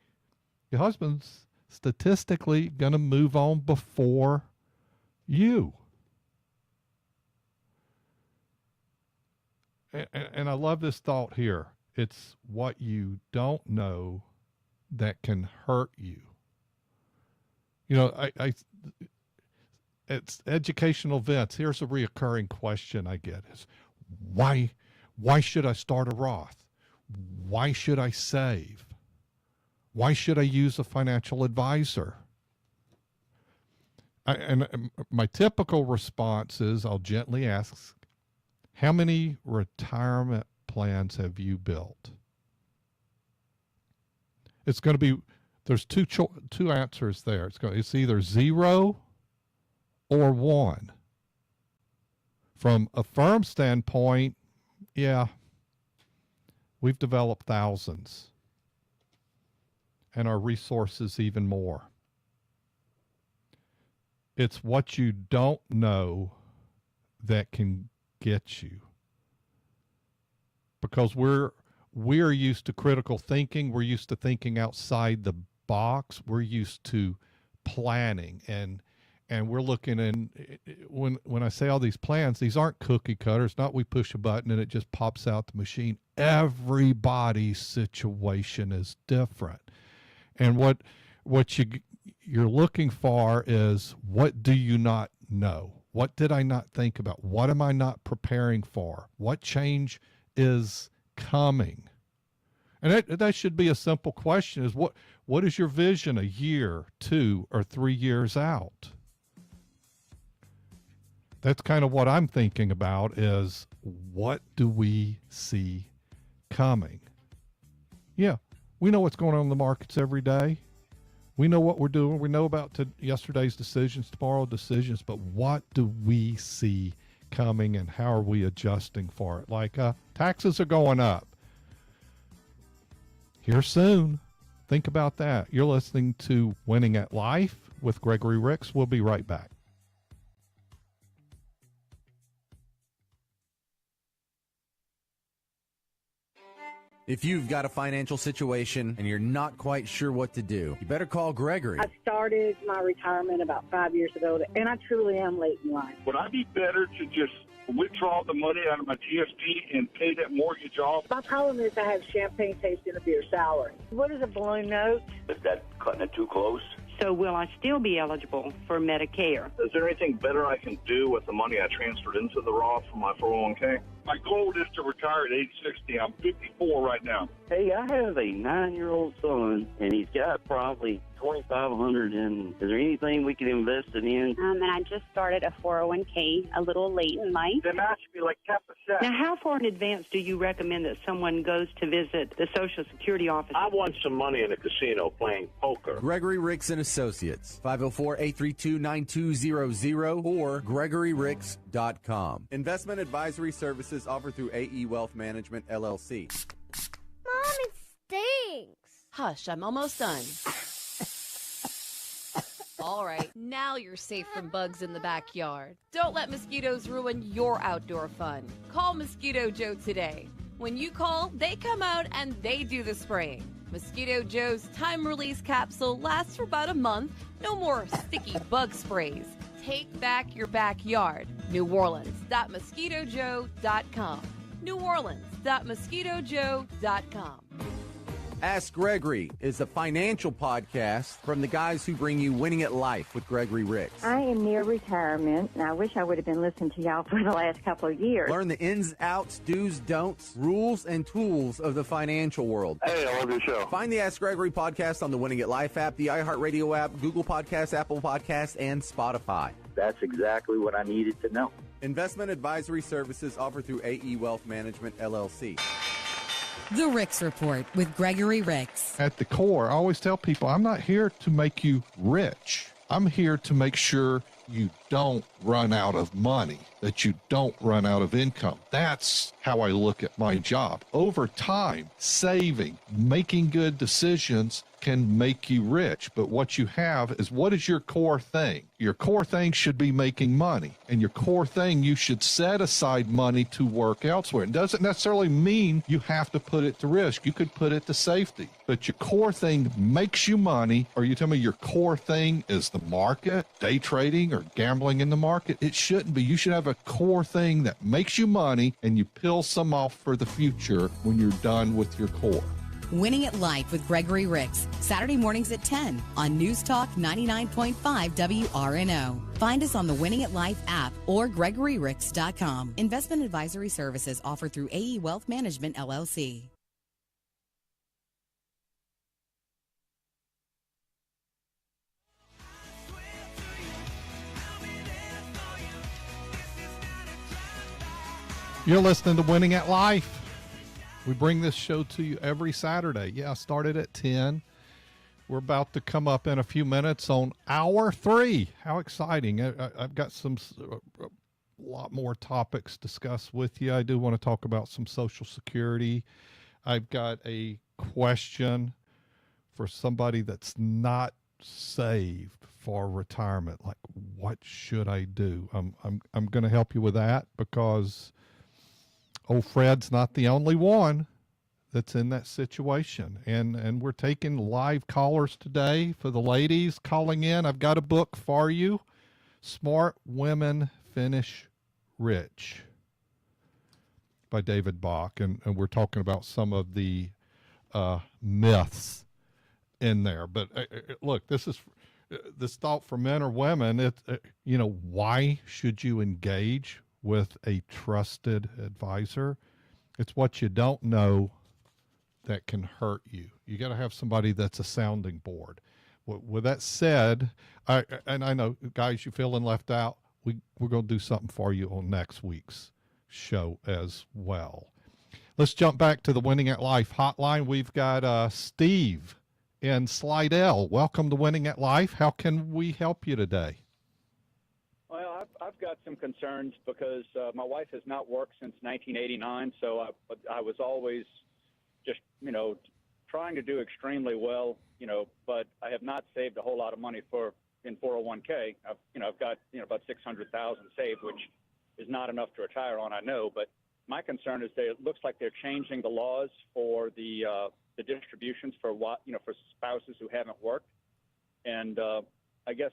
Your husband's statistically going to move on before you. And I love this thought here. It's what you don't know that can hurt you. You know, it's educational events. Here's a reoccurring question I get is, why should I start a Roth? Why should I save? Why should I use a financial advisor? And my typical response is I'll gently ask, how many retirement plans have you built? It's going to be, there's two answers there. It's either 0 or 1. From a firm standpoint, yeah, we've developed thousands, and our resources even more. It's what you don't know that can get you, because we're used to critical thinking. We're used to thinking outside the box. We're used to planning, and we're looking in. When I say all these plans, these aren't cookie cutters. Not we push a button and it just pops out the machine. Everybody's situation is different, and what you're looking for is, what do you not know? What did I not think about? What am I not preparing for? What change is coming? And that should be a simple question, is what is your vision a year, 2 or 3 years out? That's kind of what I'm thinking about, is what do we see coming? Yeah, we know what's going on in the markets every day. We know what we're doing. We know about yesterday's decisions, tomorrow's decisions, but what do we see coming, and how are we adjusting for it? Like taxes are going up here soon. Think about that. You're listening to Winning at Life with Gregory Ricks. We'll be right back. If you've got a financial situation and you're not quite sure what to do, you better call Gregory. I started my retirement about 5 years ago, and I truly am late in life. Would I be better to just withdraw the money out of my GSP and pay that mortgage off? My problem is I have champagne tasting of your salary. What is a balloon note? Is that cutting it too close? So will I still be eligible for Medicare? Is there anything better I can do with the money I transferred into the Roth from my 401k? My goal is to retire at age 60. I'm 54 right now. Hey, I have a 9-year-old son, and he's got probably $2,500 in. Is there anything we can invest it in? And I just started a 401k a little late in life. Then that should be like 10%. Now, how far in advance do you recommend that someone goes to visit the Social Security office? I won some money in a casino playing poker. Gregory Ricks and Associates, 504-832-9200 or GregoryRicks.com. Investment advisory services offered through AE Wealth Management, LLC. Mom, it stinks. Hush, I'm almost done. All right, now you're safe from bugs in the backyard. Don't let mosquitoes ruin your outdoor fun. Call Mosquito Joe today. When you call, they come out and they do the spraying. Mosquito Joe's time-release capsule lasts for about a month. No more sticky bug sprays. Take back your backyard. NewOrleans.MosquitoJoe.com. NewOrleans.MosquitoJoe.com. Ask Gregory is a financial podcast from the guys who bring you Winning at Life with Gregory Ricks. I am near retirement, and I wish I would have been listening to y'all for the last couple of years. Learn the ins, outs, do's, don'ts, rules, and tools of the financial world. Hey, I love your show. Find the Ask Gregory podcast on the Winning at Life app, the iHeartRadio app, Google Podcasts, Apple Podcasts, and Spotify. That's exactly what I needed to know. Investment advisory services offered through AE Wealth Management, LLC. The Ricks Report with Gregory Ricks. At the core, I always tell people, I'm not here to make you rich. I'm here to make sure you don't run out of money, that you don't run out of income. That's how I look at my job. Over time, saving, making good decisions can make you rich. But what you have is, what is your core thing? Your core thing should be making money. And your core thing, you should set aside money to work elsewhere. It doesn't necessarily mean you have to put it to risk. You could put it to safety. But your core thing makes you money, or you tell me your core thing is the market, day trading, or gambling in the market. It shouldn't be. You should have a core thing that makes you money, and you peel some off for the future when you're done with your core. Winning at Life with Gregory Ricks, Saturday mornings at 10 on News Talk 99.5 WRNO. Find us on the Winning at Life app or GregoryRicks.com. Investment advisory services offered through AE Wealth Management, LLC. You're listening to Winning at Life. We bring this show to you every Saturday. Yeah, I started at 10. We're about to come up in a few minutes on hour 3. How exciting. I've got a lot more topics to discuss with you. I do want to talk about some Social Security. I've got a question for somebody that's not saved for retirement. Like, what should I do? I'm going to help you with that, because old Fred's not the only one that's in that situation. And we're taking live callers today. For the ladies calling in, I've got a book for you, Smart Women Finish Rich, by David Bach. And we're talking about some of the myths in there. But look, this thought for men or women. Why should you engage with a trusted advisor? It's what you don't know that can hurt you. You got to have somebody that's a sounding board. With that said, I know, guys, you're feeling left out. We're going to do something for you on next week's show as well. Let's jump back to the Winning at Life hotline. We've got Steve in Slidell. Welcome to Winning at Life. How can we help you today? Well, I've got some concerns because my wife has not worked since 1989, so I was always just, trying to do extremely well, but I have not saved a whole lot of money in 401k. I've got, about $600,000 saved, which is not enough to retire on, I know, but my concern is that it looks like they're changing the laws for the distributions for for spouses who haven't worked. And I guess,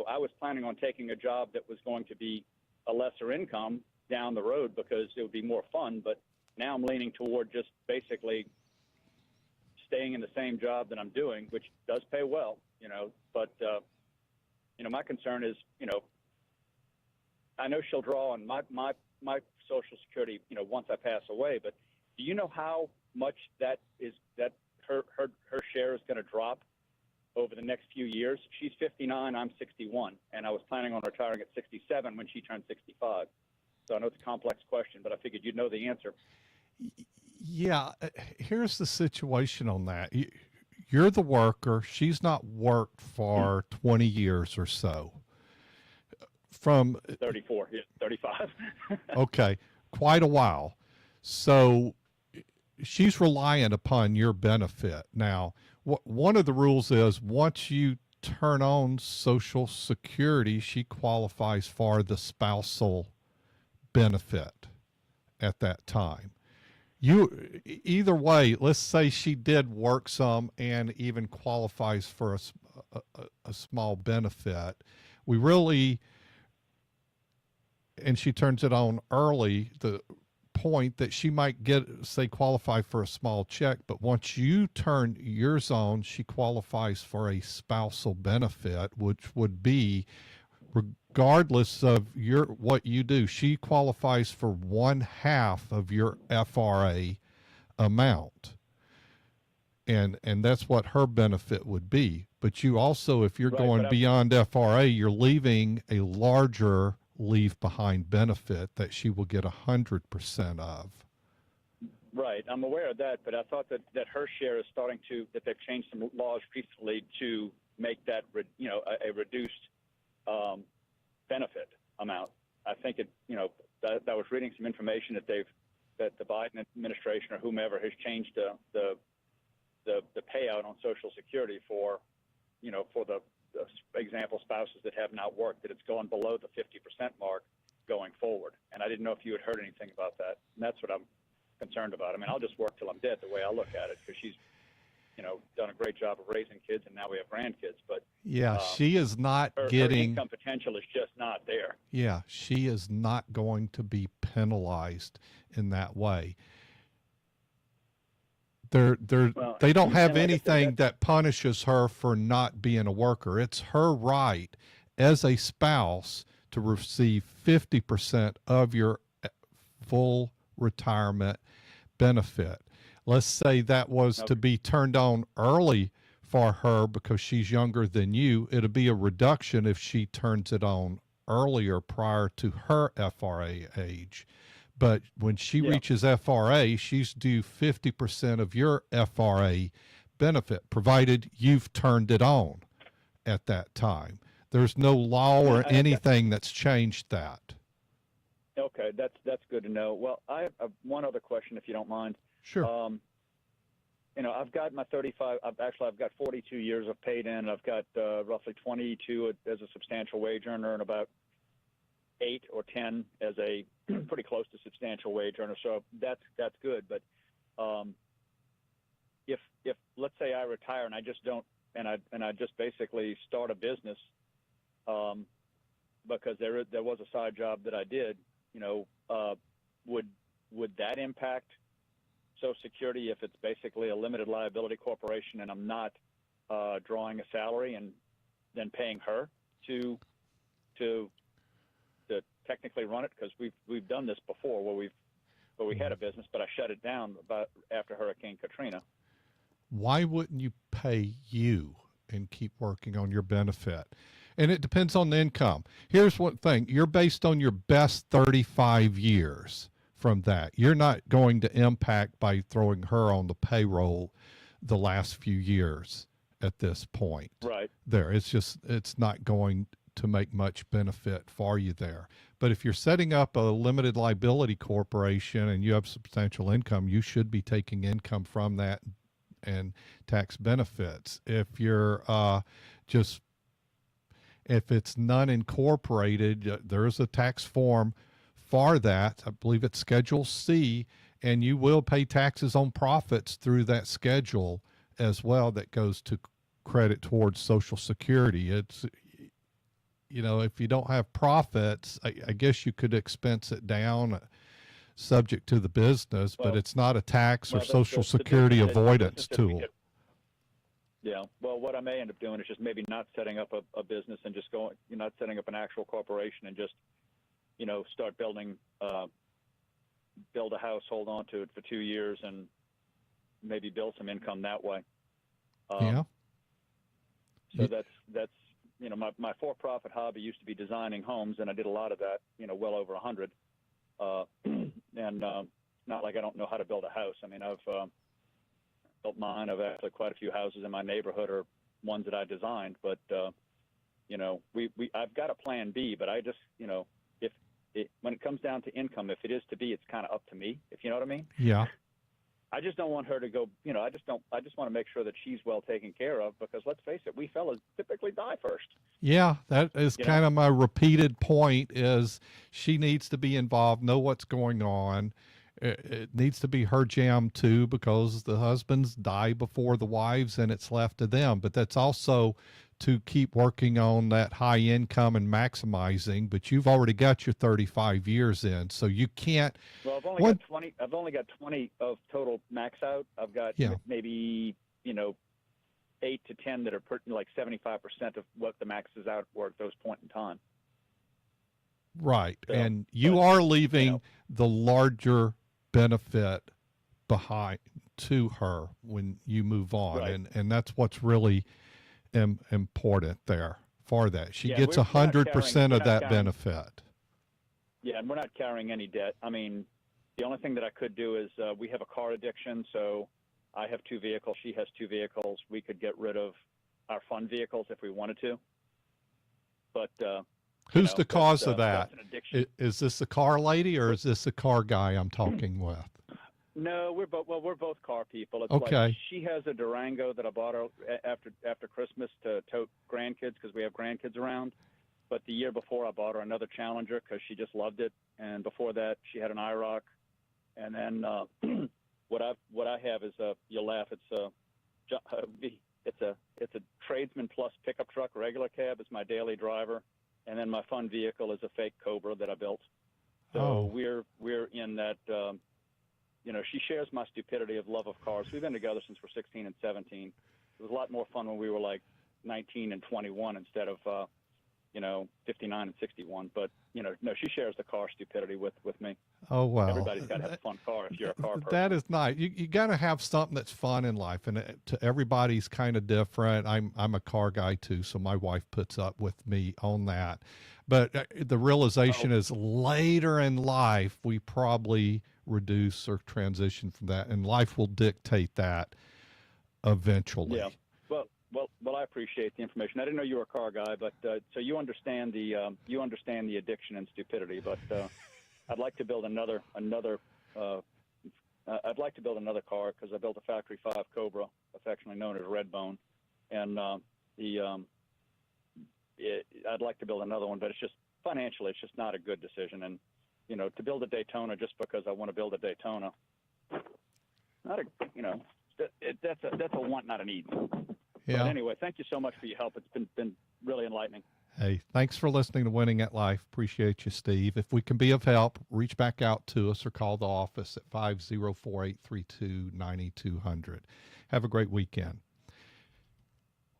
I was planning on taking a job that was going to be a lesser income down the road because it would be more fun. But now I'm leaning toward just basically staying in the same job that I'm doing, which does pay well, But, my concern is, I know she'll draw on my Social Security, once I pass away. But do you know how much that her share is going to drop over the next few years? She's 59, I'm 61, and I was planning on retiring at 67 when she turned 65. So I know it's a complex question, but I figured you'd know the answer. Yeah, here's the situation on that. You're the worker. She's not worked for 20 years or so. From 34, 35. Okay, quite a while. So she's reliant upon your benefit. Now, one of the rules is once you turn on Social Security, she qualifies for the spousal benefit at that time. Either way, let's say she did work some and even qualifies for a small benefit. We really, and she turns it on early, the point that she might get, say, qualify for a small check, but once you turn yours on, she qualifies for a spousal benefit, which would be, regardless of what you do, she qualifies for 1/2 of your FRA amount. And that's what her benefit would be. But you also, if you're going beyond FRA, you're leaving a larger leave behind benefit that she will get 100% of. Right, I'm aware of that, but I thought that her share is starting to, that they've changed some laws recently to make that, a reduced benefit amount. I think that I was reading some information that the Biden administration or whomever has changed the payout on Social Security for the example spouses that have not worked, that it's going below the 50% mark going forward. And I didn't know if you had heard anything about that. And that's what I'm concerned about. I mean, I'll just work till I'm dead, the way I look at it, because she's, done a great job of raising kids, and now we have grandkids. But yeah, she is not her getting, income potential is just not there. Yeah, she is not going to be penalized in that way. They don't have anything that punishes her for not being a worker. It's her right as a spouse to receive 50% of your full retirement benefit. Let's say that was to be turned on early for her because she's younger than you. It'll be a reduction if she turns it on earlier prior to her FRA age. But when she reaches FRA, she's due 50% of your FRA benefit, provided you've turned it on at that time. There's no law or anything that's changed that. Okay, that's good to know. Well, I have one other question, if you don't mind. Sure. I've got my 35. I've got 42 years of paid in. I've got roughly 22 as a substantial wage earner, and about 8 or 10 as a pretty close to substantial wage earner. So that's good. But if let's say I retire and I just don't, and I just basically start a business because there was a side job that I did, would that impact Social Security if it's basically a limited liability corporation and I'm not drawing a salary and then paying her to technically run it? Because we've done this before where we had a business, but I shut it down about after Hurricane Katrina. Why wouldn't you pay you and keep working on your benefit? And it depends on the income. Here's one thing. You're based on your best 35 years from that. You're not going to impact by throwing her on the payroll the last few years at this point. Right. There. It's not going to make much benefit for you there. But if you're setting up a limited liability corporation and you have substantial income, you should be taking income from that and tax benefits. If you're if it's non-incorporated, there's a tax form for that. I believe it's Schedule C, and you will pay taxes on profits through that schedule as well. That goes to credit towards Social Security. It's, you know, if you don't have profits, I guess you could expense it down subject to the business, but it's not a tax or Social Security avoidance tool. Yeah. Well, what I may end up doing is just maybe not setting up a business and just going, you're not setting up an actual corporation and just, you know, start building, build a house, hold on to it for 2 years, and maybe build some income that way. Yeah. So that's you know, my for-profit hobby used to be designing homes, and I did a lot of that, you know, well over 100. And not like I don't know how to build a house. I mean, I've built mine. I've actually quite a few houses in my neighborhood are ones that I designed. But you know, I've got a plan B. But I just, you know, when it comes down to income, if it is to be, it's kind of up to me. If you know what I mean? Yeah. I just don't want her to go. You know, I just want to make sure that she's well taken care of, because let's face it, we fellas typically die first. Yeah, that is kind of my repeated point, is she needs to be involved, know what's going on. It needs to be her jam too, because the husbands die before the wives and it's left to them. But that's also to keep working on that high income and maximizing, but you've already got your 35 years in, so you can't. Well, I've only got 20 of total max out. I've got maybe, you know, 8 to 10 that are like 75% of what the maxes out were at those point in time. Right. So, and you are leaving the larger benefit behind to her when you move on. Right. And that's what's really important there for that. She Yeah, gets 100% of that benefit. Yeah, and we're not carrying any debt. I mean, the only thing that I could do is we have a car addiction, so I have 2 vehicles. She has 2 vehicles. We could get rid of our fun vehicles if we wanted to. But who's the cause of that? That's an addiction. Is this the car lady, or is this the car guy I'm talking with? No, we're both car people. It's okay. Like she has a Durango that I bought her after Christmas to tote grandkids, because we have grandkids around. But the year before, I bought her another Challenger because she just loved it. And before that, she had an IROC. And then what I have is you'll laugh. It's a Tradesman Plus pickup truck, regular cab. It's my daily driver. And then my fun vehicle is a fake Cobra that I built. So we're in that. You know, she shares my stupidity of love of cars. We've been together since we're 16 and 17. It was a lot more fun when we were like 19 and 21 instead of, you know, 59 and 61. But, you know, no, she shares the car stupidity with me. Oh, wow. Everybody's got to have a fun car if you're a car person. That is nice. You got to have something that's fun in life, and to everybody's kind of different. I'm a car guy too, so my wife puts up with me on that. But the realization is later in life, we probably reduce or transition from that, and life will dictate that eventually. Yeah. Well, I appreciate the information. I didn't know you were a car guy, but so you understand the addiction and stupidity. But I'd like to build another car, because I built a Factory 5 Cobra, affectionately known as Redbone, and I'd like to build another one, but it's just financially, it's just not a good decision. And you know, to build a Daytona just because I want to build a Daytona, that's a want, not a need. Yeah. But anyway, thank you so much for your help. It's been really enlightening. Hey, thanks for listening to Winning at Life. Appreciate you, Steve. If we can be of help, reach back out to us or call the office at 504-832-9200. Have a great weekend.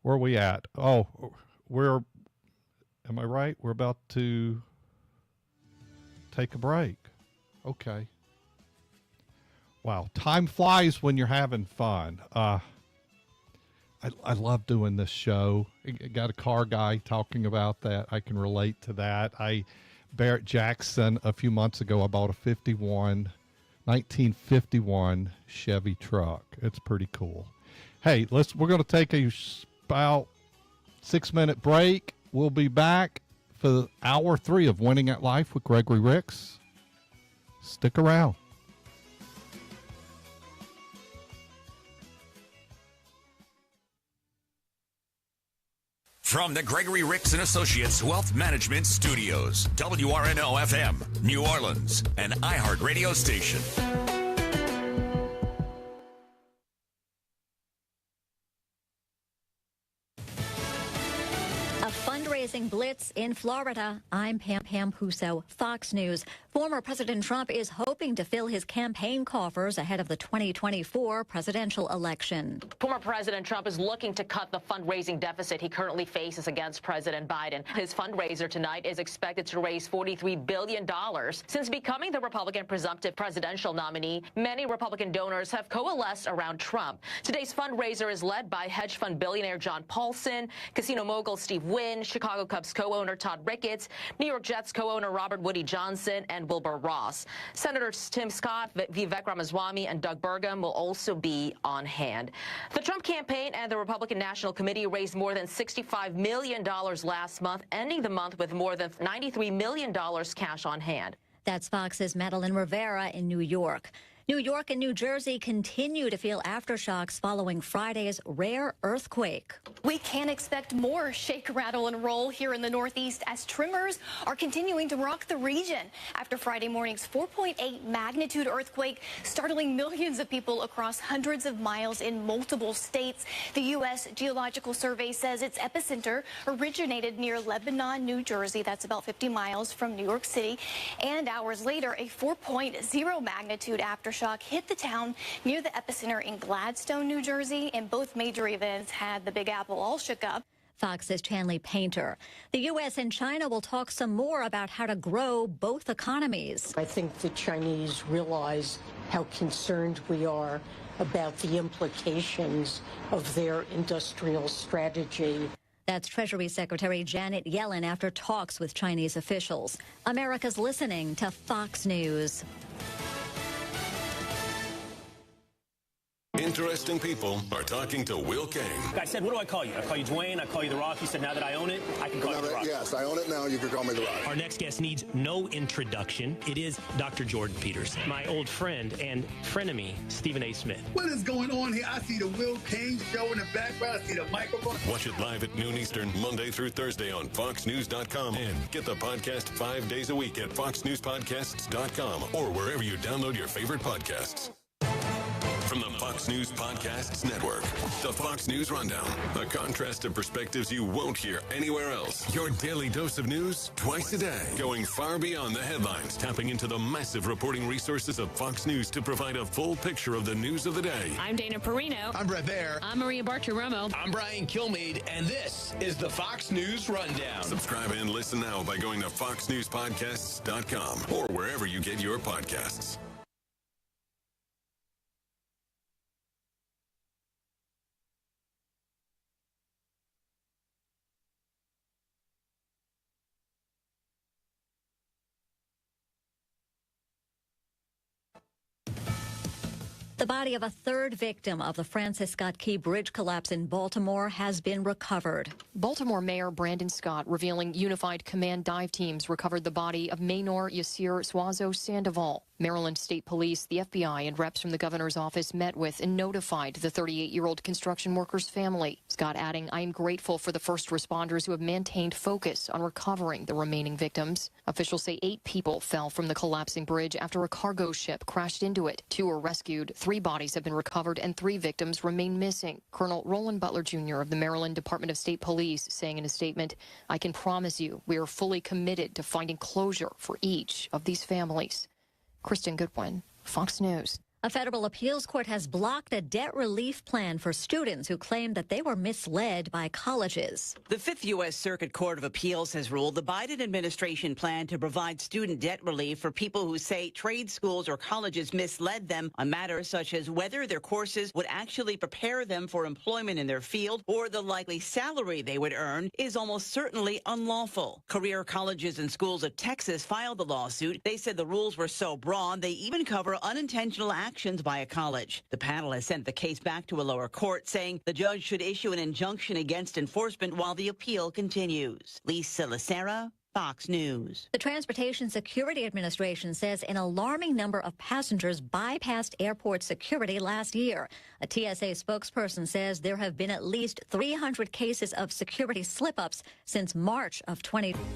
Where are we at? Oh, am I right? We're about to take a break. Okay. Wow. Time flies when you're having fun. I love doing this show. I got a car guy talking about that. I can relate to that. Barrett Jackson, a few months ago, I bought a 1951 Chevy truck. It's pretty cool. Hey, we're going to take about 6-minute break. We'll be back for hour 3 of Winning at Life with Gregory Ricks. Stick around. From the Gregory Ricks and Associates Wealth Management Studios, WRNO FM, New Orleans, an iHeart radio station. Fundraising blitz in Florida. I'm Pam Puso, Fox News. Former President Trump is hoping to fill his campaign coffers ahead of the 2024 presidential election. Former President Trump is looking to cut the fundraising deficit he currently faces against President Biden. His fundraiser tonight is expected to raise $43 billion. Since becoming the Republican presumptive presidential nominee, many Republican donors have coalesced around Trump. Today's fundraiser is led by hedge fund billionaire John Paulson, casino mogul Steve Wynn, Chicago Cubs co-owner Todd Ricketts, New York Jets co-owner Robert Woody Johnson, and Wilbur Ross. Senators Tim Scott, Vivek Ramaswamy, and Doug Burgum will also be on hand. The Trump campaign and the Republican National Committee raised more than $65 million last month, ending the month with more than $93 million cash on hand. That's Fox's Madeline Rivera in New York. New York and New Jersey continue to feel aftershocks following Friday's rare earthquake. We can expect more shake, rattle, and roll here in the Northeast as tremors are continuing to rock the region after Friday morning's 4.8 magnitude earthquake, startling millions of people across hundreds of miles in multiple states. The U.S. Geological Survey says its epicenter originated near Lebanon, New Jersey. That's about 50 miles from New York City. And hours later, a 4.0 magnitude aftershock hit the town near the epicenter in Gladstone, New Jersey, and both major events had the Big Apple all shook up. Fox's Chanley Painter. The U.S. and China will talk some more about how to grow both economies. I think the Chinese realize how concerned we are about the implications of their industrial strategy. That's Treasury Secretary Janet Yellen after talks with Chinese officials. America's listening to Fox News. Interesting people are talking to Will King. I said, what do I call you? I call you Dwayne. I call you The Rock. He said, now that I own it, I can call you The Rock. Yes, I own it now. You can call me The Rock. Our next guest needs no introduction. It is Dr. Jordan Peters, my old friend and frenemy, Stephen A. Smith. What is going on here? I see the Will King show in the background. I see the microphone. Watch it live at noon Eastern, Monday through Thursday on FoxNews.com. And get the podcast 5 days a week at FoxNewsPodcasts.com or wherever you download your favorite podcasts. From the Fox News Podcasts Network, the Fox News Rundown, a contrast of perspectives you won't hear anywhere else. Your daily dose of news twice a day, going far beyond the headlines, tapping into the massive reporting resources of Fox News to provide a full picture of the news of the day. I'm Dana Perino. I'm Brett Baer. I'm Maria Bartiromo. I'm Brian Kilmeade, and this is the Fox News Rundown. Subscribe and listen now by going to FoxNewsPodcasts.com or wherever you get your podcasts. The body of a third victim of the Francis Scott Key Bridge collapse in Baltimore has been recovered. Baltimore Mayor Brandon Scott revealing Unified Command dive teams recovered the body of Maynor Yasir Suazo Sandoval. Maryland State Police, the FBI, and reps from the governor's office met with and notified the 38-year-old construction worker's family. Scott adding, I am grateful for the first responders who have maintained focus on recovering the remaining victims. Officials say 8 people fell from the collapsing bridge after a cargo ship crashed into it. 2 were rescued, 3 bodies have been recovered, and 3 victims remain missing. Colonel Roland Butler Jr. of the Maryland Department of State Police saying in a statement, I can promise you we are fully committed to finding closure for each of these families. Kristen Goodwin, Fox News. A federal appeals court has blocked a debt relief plan for students who claim that they were misled by colleges. The 5th U.S. Circuit Court of Appeals has ruled the Biden administration plan to provide student debt relief for people who say trade schools or colleges misled them on matters such as whether their courses would actually prepare them for employment in their field or the likely salary they would earn is almost certainly unlawful. Career colleges and schools of Texas filed the lawsuit. They said the rules were so broad they even cover unintentional actions by a college. The panel has sent the case back to a lower court, saying the judge should issue an injunction against enforcement while the appeal continues. Lisa Lacera, Fox News. The Transportation Security Administration says an alarming number of passengers bypassed airport security last year. A TSA spokesperson says there have been at least 300 cases of security slip-ups since March of 2020.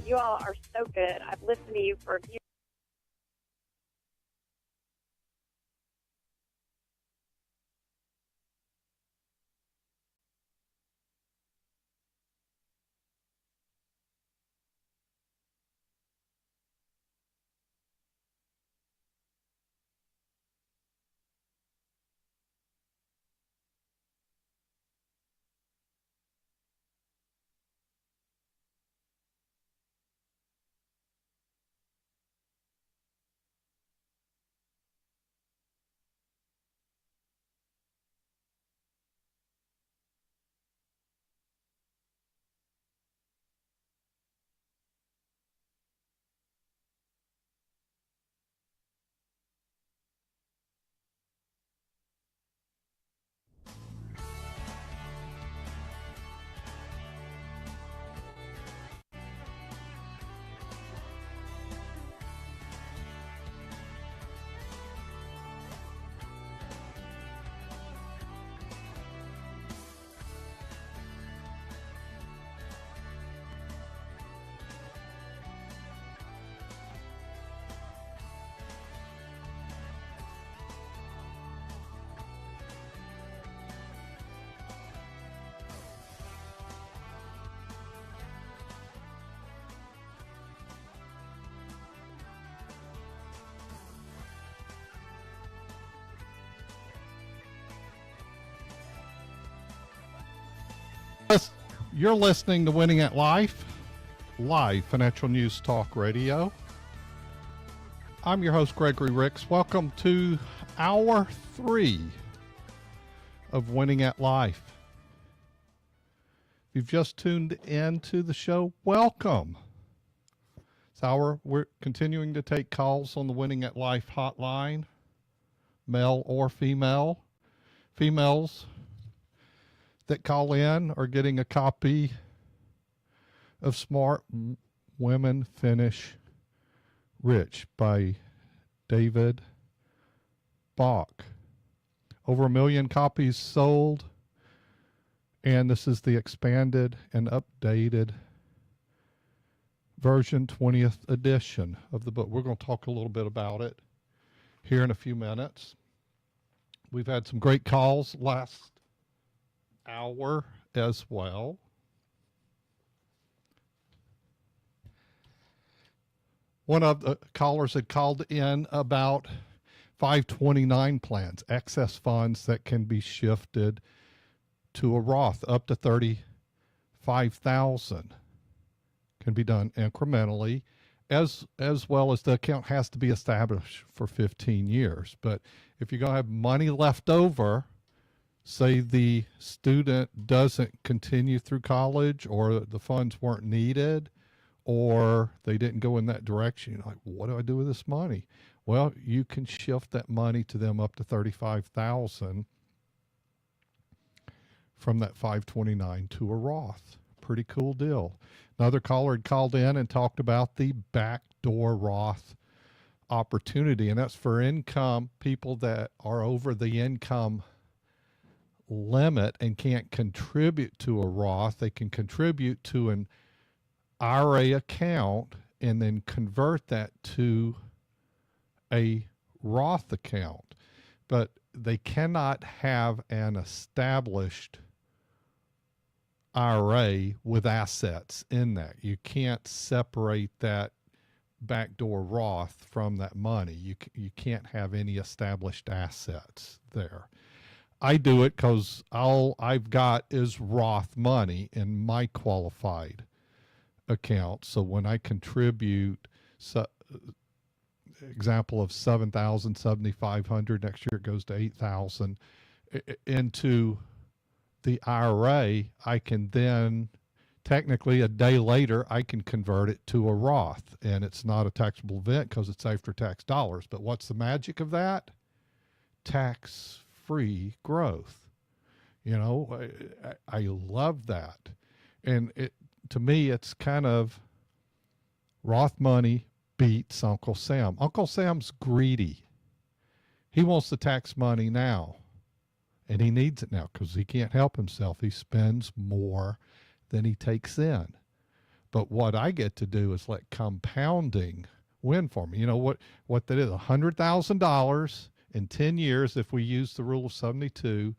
You all are so good. I've listened to you for a few. You're listening to Winning at Life, live financial news talk radio. I'm your host, Gregory Ricks. Welcome to hour 3 of Winning at Life. If you've just tuned into the show, welcome. This hour, we're continuing to take calls on the Winning at Life hotline, male or female. Females that call in are getting a copy of Smart Women Finish Rich by David Bach. Over 1 million copies sold, and this is the expanded and updated version, 20th edition of the book. We're going to talk a little bit about it here in a few minutes. We've had some great calls last hour as well. One of the callers had called in about 529 plans, excess funds that can be shifted to a Roth up to $35,000. Can be done incrementally, as well as the account has to be established for 15 years. But if you're going to have money left over, say the student doesn't continue through college, or the funds weren't needed, or they didn't go in that direction, you're like, what do I do with this money? Well, you can shift that money to them up to $35,000 from that 529 to a Roth. Pretty cool deal. Another caller had called in and talked about the backdoor Roth opportunity, and that's for income, people that are over the income limit and can't contribute to a Roth. They can contribute to an IRA account and then convert that to a Roth account, but they cannot have an established IRA with assets in that. You can't separate that backdoor Roth from that money. You can't have any established assets there. I do it because all I've got is Roth money in my qualified account. So when I contribute, example of 7,000, 7,500, next year it goes to 8,000 into the IRA, I can then technically a day later, I can convert it to a Roth, and it's not a taxable event because it's after tax dollars. But what's the magic of that? Tax-free growth. You know, I love that. And to me, it's kind of Roth money beats Uncle Sam. Uncle Sam's greedy. He wants the tax money now, and he needs it now because he can't help himself. He spends more than he takes in. But what I get to do is let compounding win for me. You know what that is? $100,000 in 10 years, if we use the rule of 72,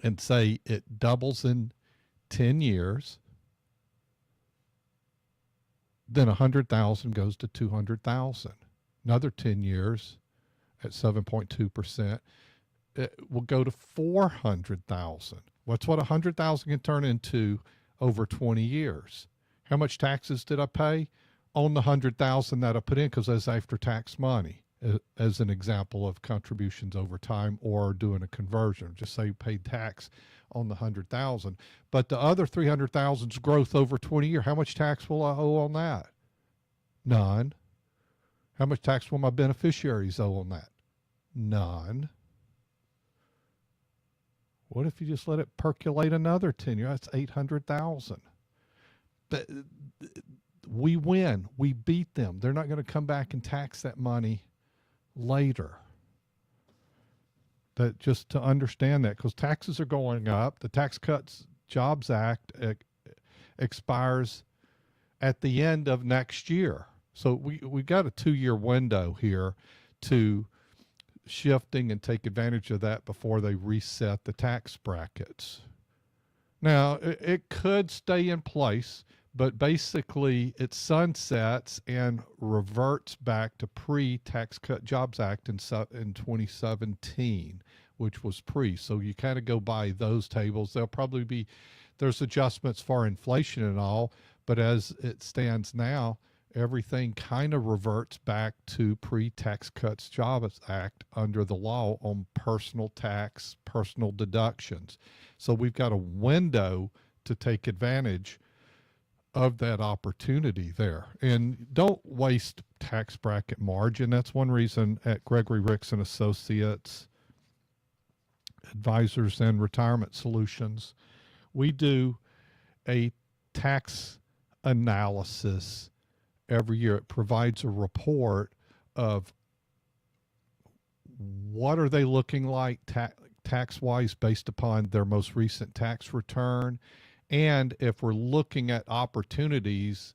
and say it doubles in 10 years, then 100,000 goes to 200,000. Another 10 years at 7.2%, it will go to 400,000. What's what 100,000 can turn into over 20 years? How much taxes did I pay on the 100,000 that I put in? Because that's after tax money, as an example of contributions over time or doing a conversion. Just say you paid tax on the 100,000, but the other 300,000's growth over 20 years. How much tax will I owe on that? None. How much tax will my beneficiaries owe on that? None. What if you just let it percolate another 10 years? That's 800,000. But we win. We beat them. They're not going to come back and tax that money later. That just to understand that, because taxes are going up. The Tax Cuts Jobs Act expires at the end of next year. So we got a 2-year window here to shifting and take advantage of that before they reset the tax brackets. Now, it could stay in place, but basically it sunsets and reverts back to pre-Tax Cut Jobs Act in 2017, which was pre. So you kind of go by those tables. There'll probably be, there's adjustments for inflation and all, but as it stands now, everything kind of reverts back to pre-Tax Cuts Jobs Act under the law on personal tax, personal deductions. So we've got a window to take advantage of that opportunity there. And don't waste tax bracket margin. That's one reason at Gregory Ricks and Associates, Advisors and Retirement Solutions, we do a tax analysis every year. It provides a report of what are they looking like tax-wise based upon their most recent tax return. And if we're looking at opportunities,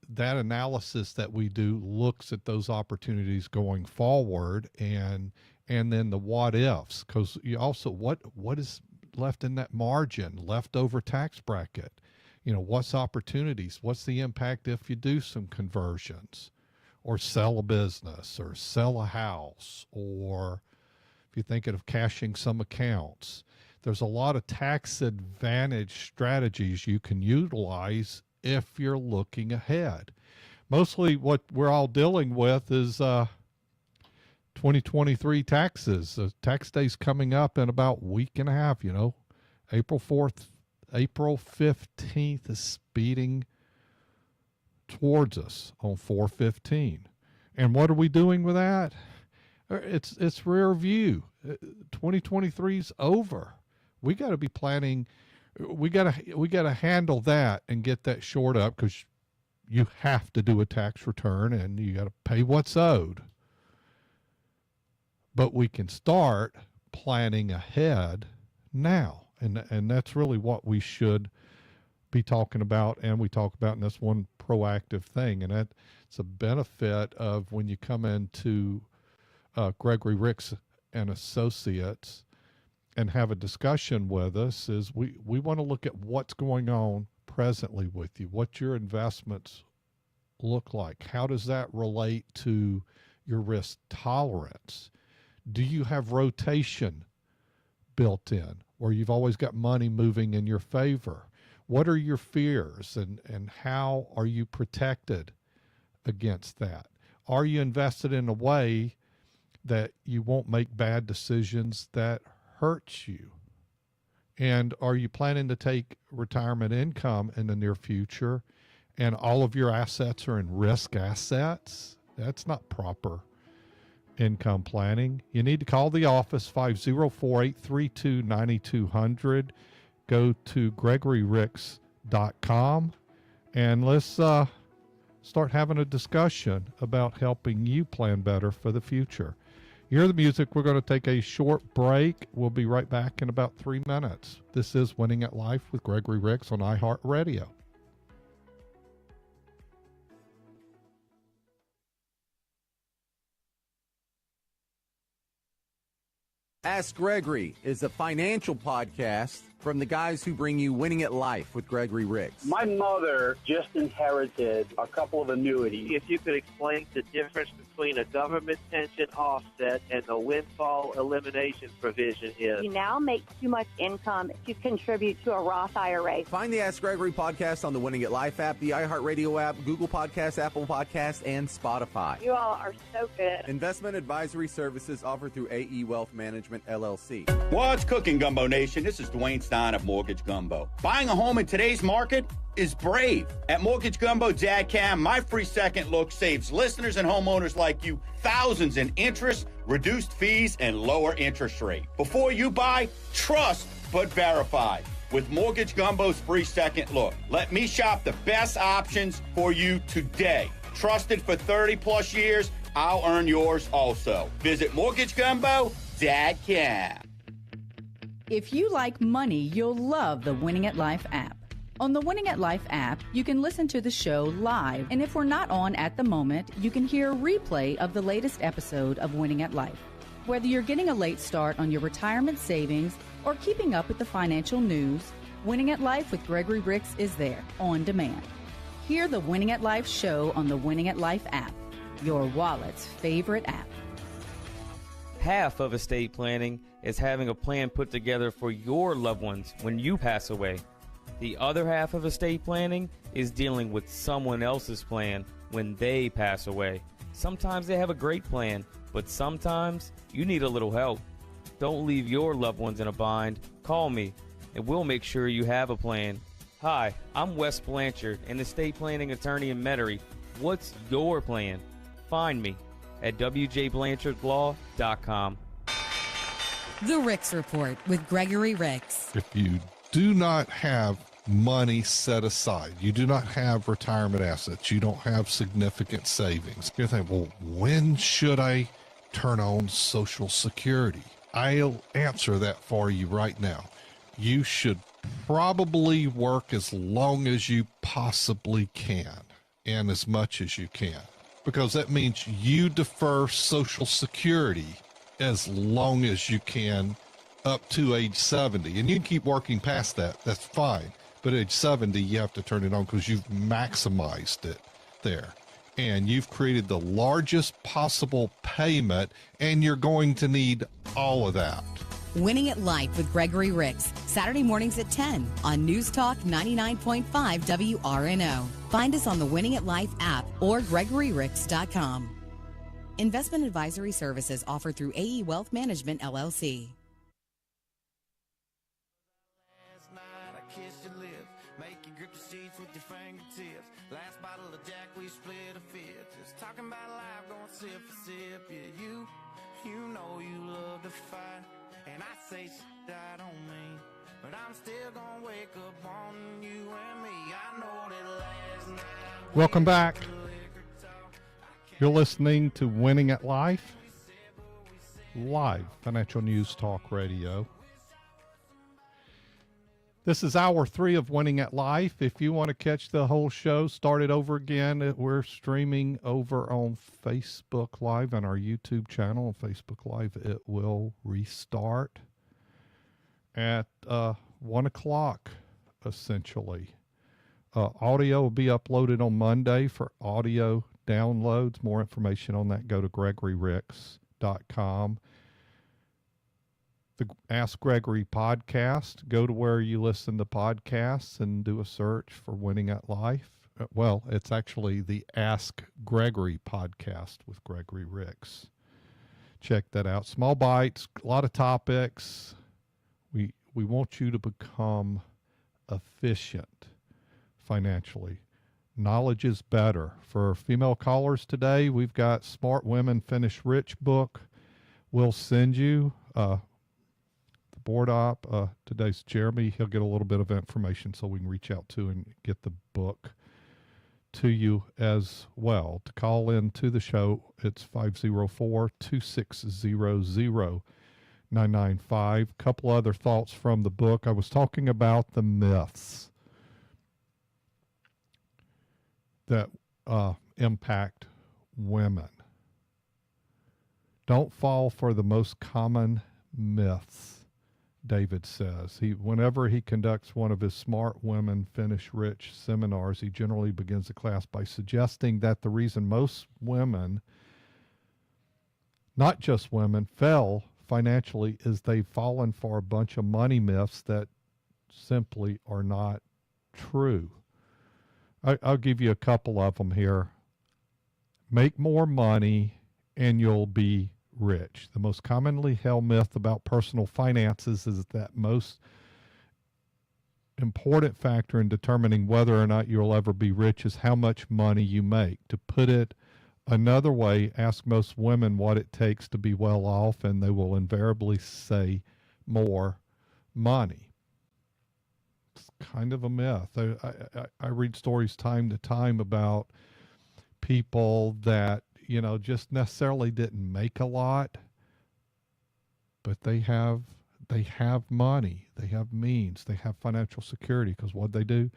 that analysis that we do looks at those opportunities going forward, and then the what ifs, because you also what is left in that margin, leftover tax bracket. You know, what's opportunities? What's the impact if you do some conversions or sell a business or sell a house, or if you're thinking of cashing some accounts? There's a lot of tax advantage strategies you can utilize if you're looking ahead. Mostly what we're all dealing with is 2023 taxes. Tax day's coming up in about a week and a half, you know. April 15th is speeding towards us on 4/15. And what are we doing with that? It's rear view. 2023's over. We got to be planning. We got to handle that and get that shored up, because you have to do a tax return and you got to pay what's owed. But we can start planning ahead now. And that's really what we should be talking about, and we talk about in this one proactive thing. And that's a benefit of when you come into Gregory Ricks and Associates and have a discussion with us, is we want to look at what's going on presently with you, what your investments look like. How does that relate to your risk tolerance? Do you have rotation built in, where you've always got money moving in your favor? What are your fears, and how are you protected against that? Are you invested in a way that you won't make bad decisions that hurts you? And are you planning to take retirement income in the near future and all of your assets are in risk assets? That's not proper income planning. You need to call the office, 504-832-9200. Go to gregoryricks.com And let's start having a discussion about helping you plan better for the future. You hear the music. We're going to take a short break. We'll be right back in about 3 minutes. This is Winning at Life with Gregory Ricks on iHeartRadio. Ask Gregory is a financial podcast from the guys who bring you Winning at Life with Gregory Ricks. My mother just inherited a couple of annuities. If you could explain the difference between a government pension offset and the windfall elimination provision is. You now make too much income to contribute to a Roth IRA. Find the Ask Gregory podcast on the Winning at Life app, the iHeartRadio app, Google Podcasts, Apple Podcasts, and Spotify. You all are so good. Investment advisory services offered through AE Wealth Management, LLC. What's cooking, Gumbo Nation? This is Dwayne Stein of Mortgage Gumbo. Buying a home in today's market is brave. At Mortgage Gumbo Dadcam, my free second look saves listeners and homeowners like you thousands in interest, reduced fees, and lower interest rate. Before you buy, trust but verify with Mortgage Gumbo's free second look. Let me shop the best options for you today. Trusted for 30 plus years, I'll earn yours also. Visit MortgageGumbo.com. If you like money, you'll love the Winning at Life app. On the Winning at Life app, you can listen to the show live, and if we're not on at the moment, you can hear a replay of the latest episode of Winning at Life. Whether you're getting a late start on your retirement savings or keeping up with the financial news, Winning at Life with Gregory Ricks is there, on demand. Hear the Winning at Life show on the Winning at Life app, your wallet's favorite app. Half of estate planning is having a plan put together for your loved ones when you pass away. The other half of estate planning is dealing with someone else's plan when they pass away. Sometimes they have a great plan, but sometimes you need a little help. Don't leave your loved ones in a bind. Call me, and we'll make sure you have a plan. Hi, I'm Wes Blanchard, an estate planning attorney in Metairie. What's your plan? Find me at wjblanchardlaw.com. The Ricks Report with Gregory Ricks. If you do not have money set aside, you do not have retirement assets, you don't have significant savings, you're thinking, well, when should I turn on Social Security? I'll answer that for you right now. You should probably work as long as you possibly can and as much as you can, because that means you defer Social Security as long as you can up to age 70. And you can keep working past that. That's fine. But at age 70, you have to turn it on because you've maximized it there. And you've created the largest possible payment, and you're going to need all of that. Winning at Life with Gregory Ricks, Saturday mornings at 10 on News Talk 99.5 WRNO. Find us on the Winning at Life app or GregoryRicks.com. Investment advisory services offered through AE Wealth Management, LLC. Last bottle of Jack, we split a fifth. Just talking about life, going sip for sip. Yeah, you know you love to fight. And I say shit I don't mean, but I'm still gonna wake up on you and me. I know that last night. Welcome back. You're listening to Winning at Life, live financial news talk radio. This is hour 3 of Winning at Life. If you want to catch the whole show, start it over again. We're streaming over on Facebook Live and our YouTube channel. On Facebook Live, it will restart at 1 o'clock, essentially. Audio will be uploaded on Monday for audio downloads. More information on that, go to GregoryRicks.com. The Ask Gregory podcast, go to where you listen to podcasts and do a search for Winning at Life. Well, it's actually the Ask Gregory podcast with Gregory Ricks. Check that out. Small bites, a lot of topics. We want you to become efficient financially. Knowledge is better. For female callers today, we've got Smart Women Finish Rich book. We'll send you board op. Today's Jeremy. He'll get a little bit of information so we can reach out to and get the book. to you as well. To call in to the show, it's 504-260-0995. Couple other thoughts from the book. I was talking about the myths that impact women. Don't fall for the most common myths, David says. Whenever he conducts one of his Smart Women Finish Rich seminars, he generally begins the class by suggesting that the reason most women, not just women, fail financially is they've fallen for a bunch of money myths that simply are not true. I'll give you a couple of them here. Make more money and you'll be rich. The most commonly held myth about personal finances is that most important factor in determining whether or not you'll ever be rich is how much money you make. To put it another way, ask most women what it takes to be well off, and they will invariably say more money. It's kind of a myth. I read stories time to time about people that, just necessarily didn't make a lot, but they have money, they have means, they have financial security, because what they do,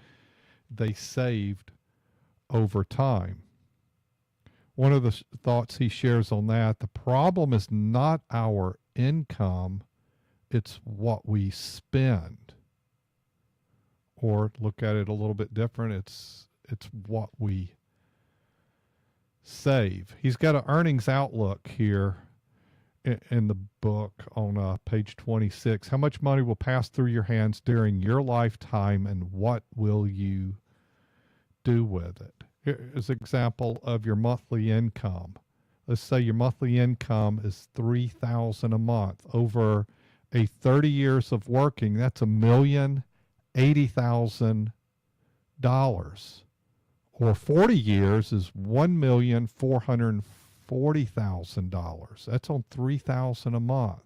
they saved over time. One of the thoughts he shares on that, the problem is not our income, it's what we spend. Or look at it a little bit different, it's what we save. He's got an earnings outlook here in the book on page 26. How much money will pass through your hands during your lifetime, and what will you do with it? Here's an example of your monthly income. Let's say your monthly income is $3,000 a month. Over a 30 years of working, that's $1,080,000. Or 40 years is $1,440,000. That's on $3,000 a month.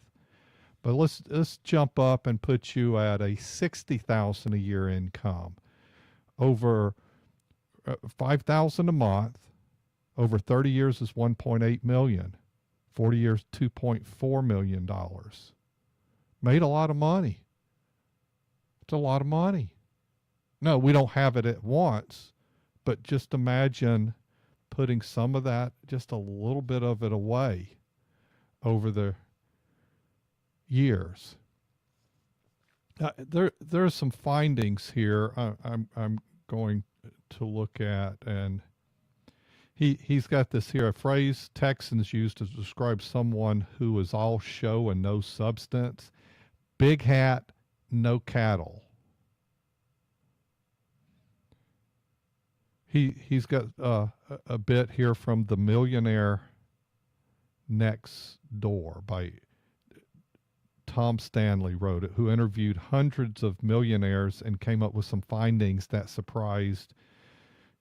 But let's jump up and put you at a $60,000 a year income. Over $5,000 a month. Over 30 years is $1.8 million. 40 years, $2.4 million. Made a lot of money. It's a lot of money. No, we don't have it at once. But just imagine putting some of that, just a little bit of it away over the years. There are some findings here I'm going to look at, and he's got this here, a phrase Texans use to describe someone who is all show and no substance. Big hat, no cattle. He's got a bit here from The Millionaire Next Door by Tom Stanley wrote it, who interviewed hundreds of millionaires and came up with some findings that surprised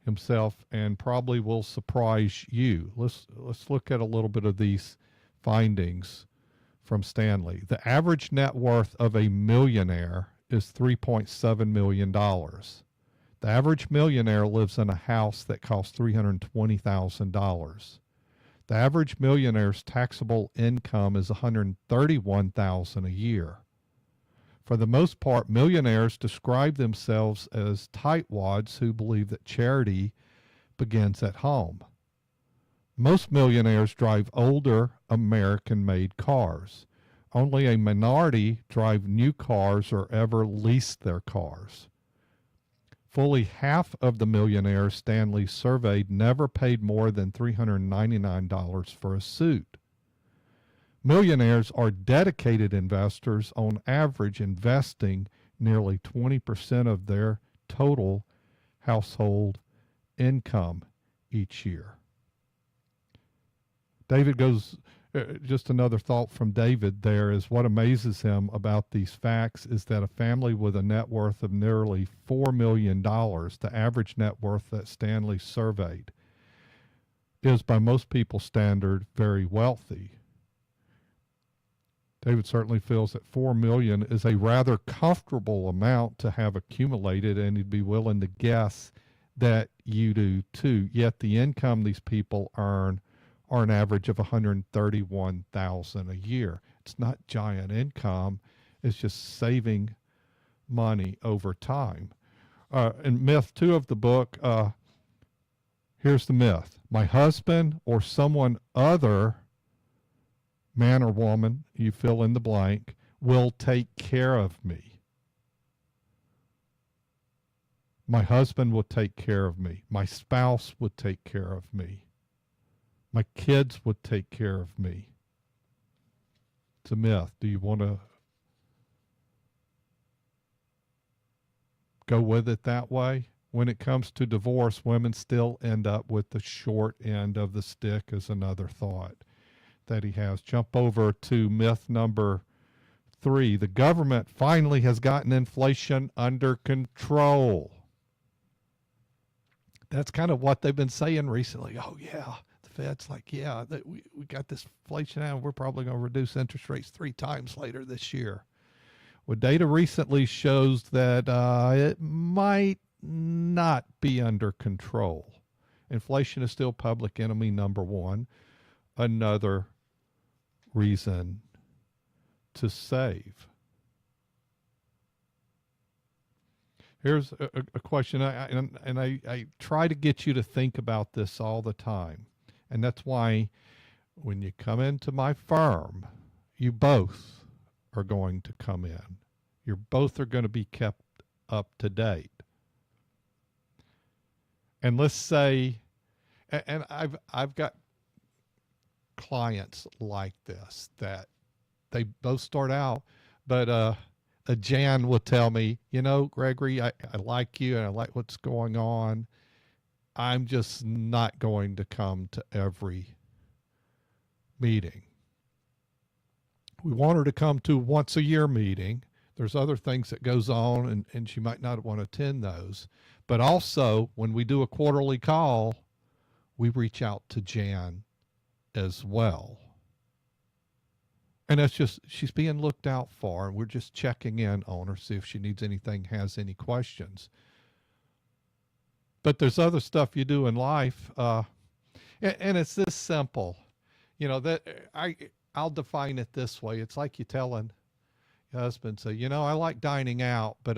himself and probably will surprise you. Let's look at a little bit of these findings from Stanley. The average net worth of a millionaire is $3.7 million. The average millionaire lives in a house that costs $320,000. The average millionaire's taxable income is $131,000 a year. For the most part, millionaires describe themselves as tightwads who believe that charity begins at home. Most millionaires drive older American-made cars. Only a minority drive new cars or ever lease their cars. Fully half of the millionaires Stanley surveyed never paid more than $399 for a suit. Millionaires are dedicated investors, on average investing nearly 20% of their total household income each year. David goes, just another thought from David there is what amazes him about these facts is that a family with a net worth of nearly $4 million, the average net worth that Stanley surveyed, is by most people's standard very wealthy. David certainly feels that $4 million is a rather comfortable amount to have accumulated, and he'd be willing to guess that you do too. Yet the income these people earn are an average of $131,000 a year. It's not giant income. It's just saving money over time. And myth 2 of the book, here's the myth. My husband or someone other, man or woman, you fill in the blank, will take care of me. My husband would take care of me. My spouse would take care of me. My kids would take care of me. It's a myth. Do you want to go with it that way? When it comes to divorce, women still end up with the short end of the stick, is another thought that he has. Jump over to myth number 3. The government finally has gotten inflation under control. That's kind of what they've been saying recently. Oh, yeah, the Fed's like, yeah, we got this inflation out. We're probably going to reduce interest rates 3 times later this year. Well, data recently shows that it might not be under control. Inflation is still public enemy number 1. Another reason to save. Here's a question, I try to get you to think about this all the time. And that's why when you come into my firm, you both are going to come in. You both are going to be kept up to date. And let's say, and I've got clients like this that they both start out, but Jan will tell me, you know, Gregory, I like you and I like what's going on. I'm just not going to come to every meeting. We want her to come to once a year meeting. There's other things that goes on and she might not want to attend those. But also when we do a quarterly call, we reach out to Jan as well. And that's just, she's being looked out for, and we're just checking in on her, see if she needs anything, has any questions. But there's other stuff you do in life, and it's this simple. You know, that I'll define it this way. It's like you telling your husband, say, you know, I like dining out, but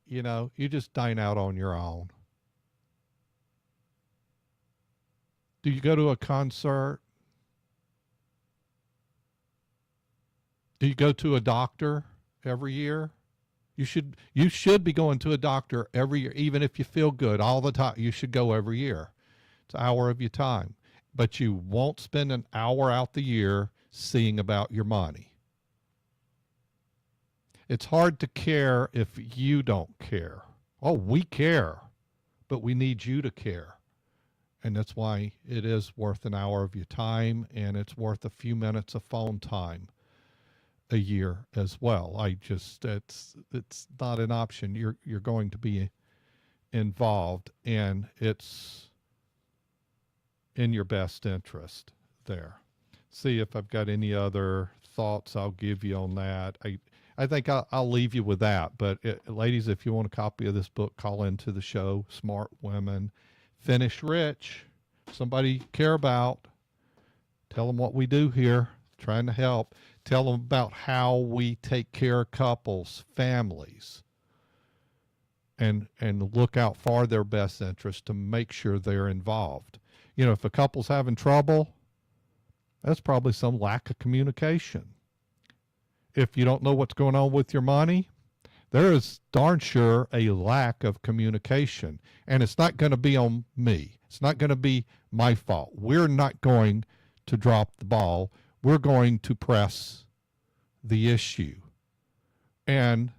you just dine out on your own. Do you go to a concert? Do you go to a doctor every year? You should be going to a doctor every year, even if you feel good all the time. You should go every year. It's an hour of your time. But you won't spend an hour out the year seeing about your money. It's hard to care if you don't care. Oh, we care, but we need you to care. And that's why it is worth an hour of your time, and it's worth a few minutes of phone time a year as well. It's not an option. You're going to be involved, and it's in your best interest there. See if I've got any other thoughts I'll give you on that. I think I'll leave you with that. But ladies, if you want a copy of this book, call into the show. Smart Women Finish Rich. Somebody care about. Tell them what we do here, trying to help. Tell them about how we take care of couples, families, and look out for their best interest to make sure they're involved. You know, if a couple's having trouble, that's probably some lack of communication. If you don't know what's going on with your money, there is darn sure a lack of communication. And it's not going to be on me. It's not going to be my fault. We're not going to drop the ball. We're going to press the issue. And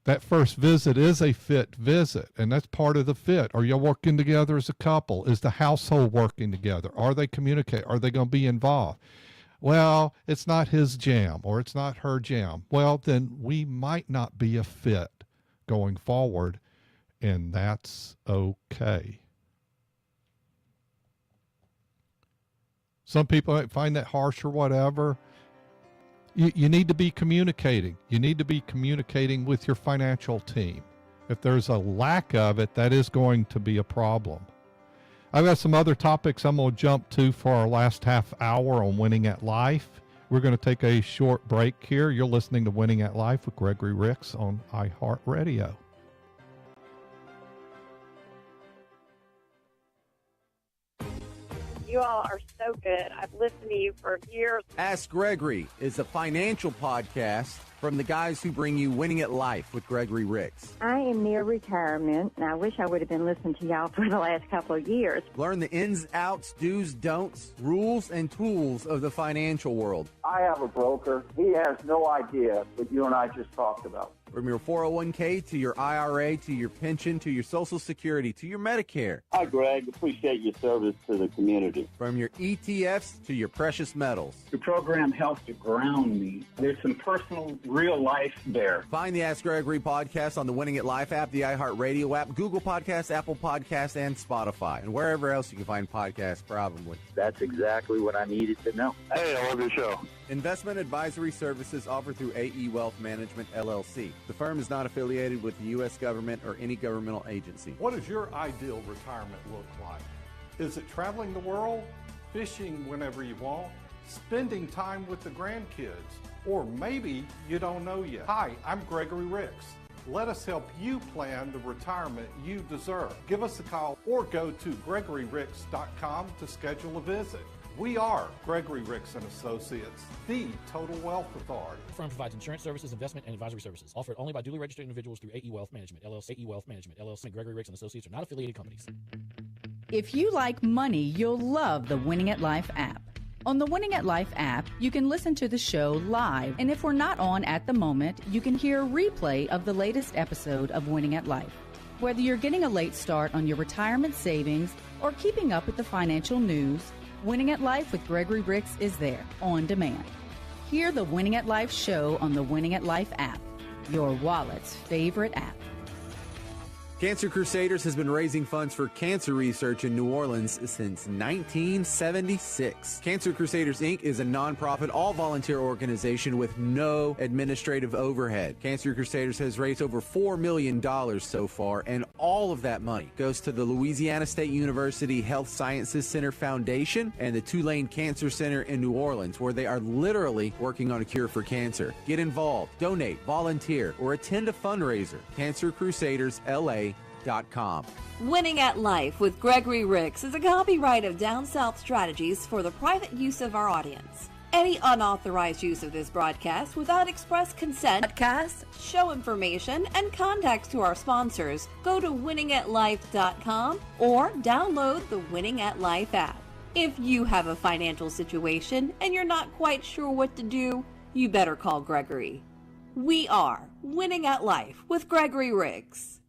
that first visit is a fit visit, and that's part of the fit. Are you working together as a couple? Is the household working together? Are they communicating? Are they going to be involved? Well, it's not his jam or it's not her jam. Well, then we might not be a fit going forward, and that's okay. Some people might find that harsh or whatever. You need to be communicating. You need to be communicating with your financial team. If there's a lack of it, that is going to be a problem. I've got some other topics I'm going to jump to for our last half hour on Winning at Life. We're going to take a short break here. You're listening to Winning at Life with Gregory Ricks on iHeartRadio. You all are so good. I've listened to you for years. Ask Gregory is a financial podcast from the guys who bring you Winning at Life with Gregory Ricks. I am near retirement, and I wish I would have been listening to y'all for the last couple of years. Learn the ins, outs, do's, don'ts, rules, and tools of the financial world. I have a broker. He has no idea what you and I just talked about. From your 401k to your IRA to your pension to your Social Security to your Medicare. Hi, Greg. Appreciate your service to the community. From your ETFs to your precious metals. The program helps to ground me. There's some personal, real life there. Find the Ask Gregory podcast on the Winning at Life app, the iHeartRadio app, Google Podcasts, Apple Podcasts, and Spotify, and wherever else you can find podcasts, probably. That's exactly what I needed to know. Hey, I love your show. Investment advisory services offered through AE Wealth Management, LLC. The firm is not affiliated with the U.S. government or any governmental agency. What does your ideal retirement look like? Is it traveling the world, fishing whenever you want, spending time with the grandkids, or maybe you don't know yet? Hi, I'm Gregory Ricks. Let us help you plan the retirement you deserve. Give us a call or go to GregoryRicks.com to schedule a visit. We are Gregory Ricks & Associates, the Total Wealth Authority. The firm provides insurance services, investment, and advisory services. Offered only by duly registered individuals through AE Wealth Management, LLC. AE Wealth Management, LLC. And Gregory Ricks & Associates are not affiliated companies. If you like money, you'll love the Winning at Life app. On the Winning at Life app, you can listen to the show live, and if we're not on at the moment, you can hear a replay of the latest episode of Winning at Life. Whether you're getting a late start on your retirement savings or keeping up with the financial news, Winning at Life with Gregory Ricks is there, on demand. Hear the Winning at Life show on the Winning at Life app, your wallet's favorite app. Cancer Crusaders has been raising funds for cancer research in New Orleans since 1976. Cancer Crusaders, Inc. is a nonprofit, all-volunteer organization with no administrative overhead. Cancer Crusaders has raised over $4 million so far, and all of that money goes to the Louisiana State University Health Sciences Center Foundation and the Tulane Cancer Center in New Orleans, where they are literally working on a cure for cancer. Get involved, donate, volunteer, or attend a fundraiser. CancerCrusadersLA.com. Winning at Life with Gregory Ricks is a copyright of Down South Strategies for the private use of our audience. Any unauthorized use of this broadcast without express consent, podcasts, show information, and contacts to our sponsors, go to winningatlife.com or download the Winning at Life app. If you have a financial situation and you're not quite sure what to do, you better call Gregory. We are Winning at Life with Gregory Ricks.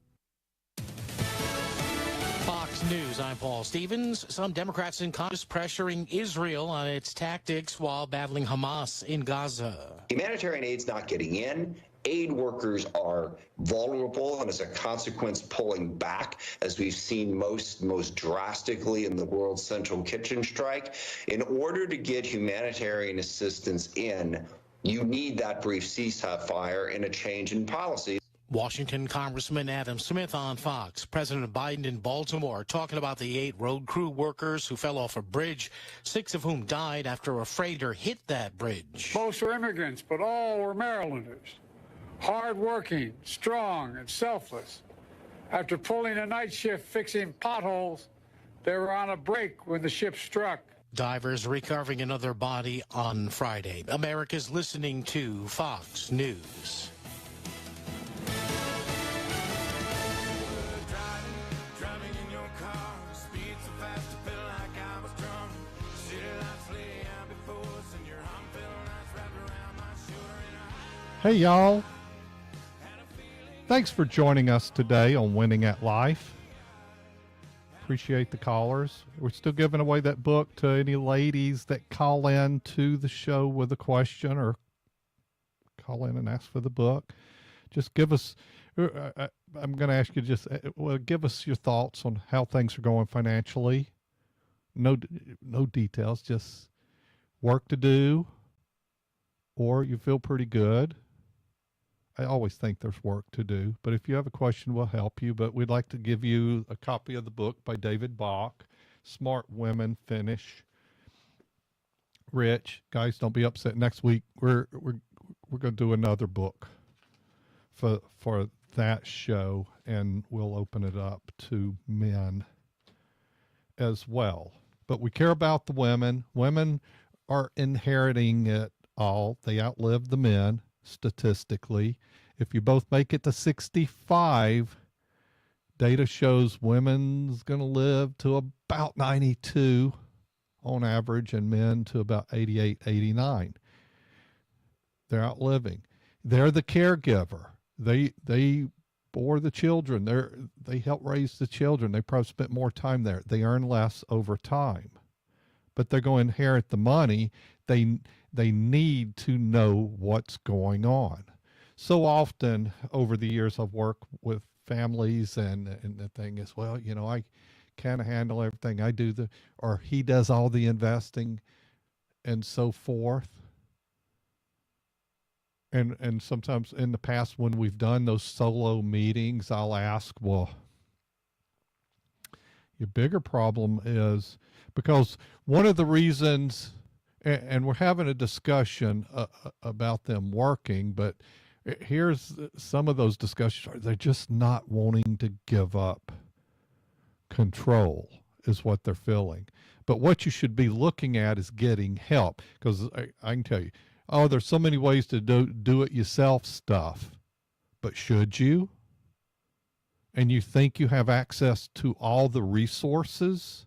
Fox News, I'm Paul Stevens. Some Democrats in Congress pressuring Israel on its tactics while battling Hamas in Gaza. Humanitarian aid's not getting in. Aid workers are vulnerable and as a consequence pulling back, as we've seen most drastically in the World Central Kitchen strike. In order to get humanitarian assistance in, you need that brief ceasefire and a change in policy. Washington Congressman Adam Smith on Fox. President Biden in Baltimore talking about the 8 road crew workers who fell off a bridge, 6 of whom died after a freighter hit that bridge. Most were immigrants, but all were Marylanders. Hard-working, strong, and selfless. After pulling a night shift fixing potholes, they were on a break when the ship struck. Divers recovering another body on Friday. America's listening to Fox News. Hey, y'all. Thanks for joining us today on Winning at Life. Appreciate the callers. We're still giving away that book to any ladies that call in to the show with a question or call in and ask for the book. Just give us, I'm going to ask you give us your thoughts on how things are going financially. No details, just work to do, or you feel pretty good, I always think there's work to do, but if you have a question, we'll help you. But we'd like to give you a copy of the book by David Bach, Smart Women Finish Rich. Guys, don't be upset. Next week we're going to do another book for that show, and we'll open it up to men as well. But we care about the women. Women are inheriting it all. They outlive the men statistically. If you both make it to 65, data shows women's going to live to about 92 on average, and men to about 88, 89. They're outliving. They're the caregiver. They bore the children. They help raise the children. They probably spent more time there. They earn less over time, but they're going to inherit the money. They need to know what's going on. So often over the years, I've worked with families, and the thing is, well, I can't handle everything. I do or he does all the investing and so forth. And sometimes in the past, when we've done those solo meetings, I'll ask, well, your bigger problem is, because one of the reasons, and we're having a discussion about them working, but here's some of those discussions. They're just not wanting to give up control is what they're feeling. But what you should be looking at is getting help, because I can tell you, oh, there's so many ways to do it yourself stuff. But should you? And you think you have access to all the resources?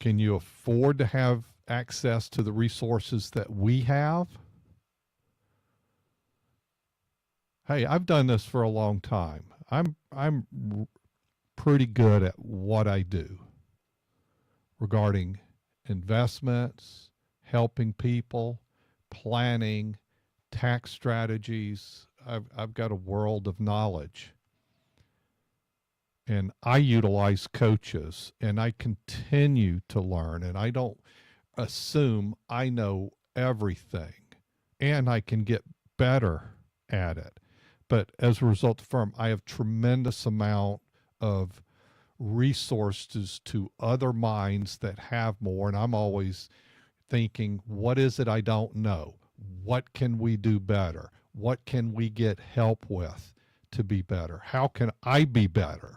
Can you afford to have access to the resources that we have? Hey, I've done this for a long time. I'm pretty good at what I do regarding investments, helping people, planning, tax strategies. I've got a world of knowledge. And I utilize coaches, and I continue to learn, and I don't assume I know everything, and I can get better at it. But as a result of the firm, I have tremendous amount of resources to other minds that have more, and I'm always thinking, what is it I don't know? What can we do better? What can we get help with to be better? How can I be better?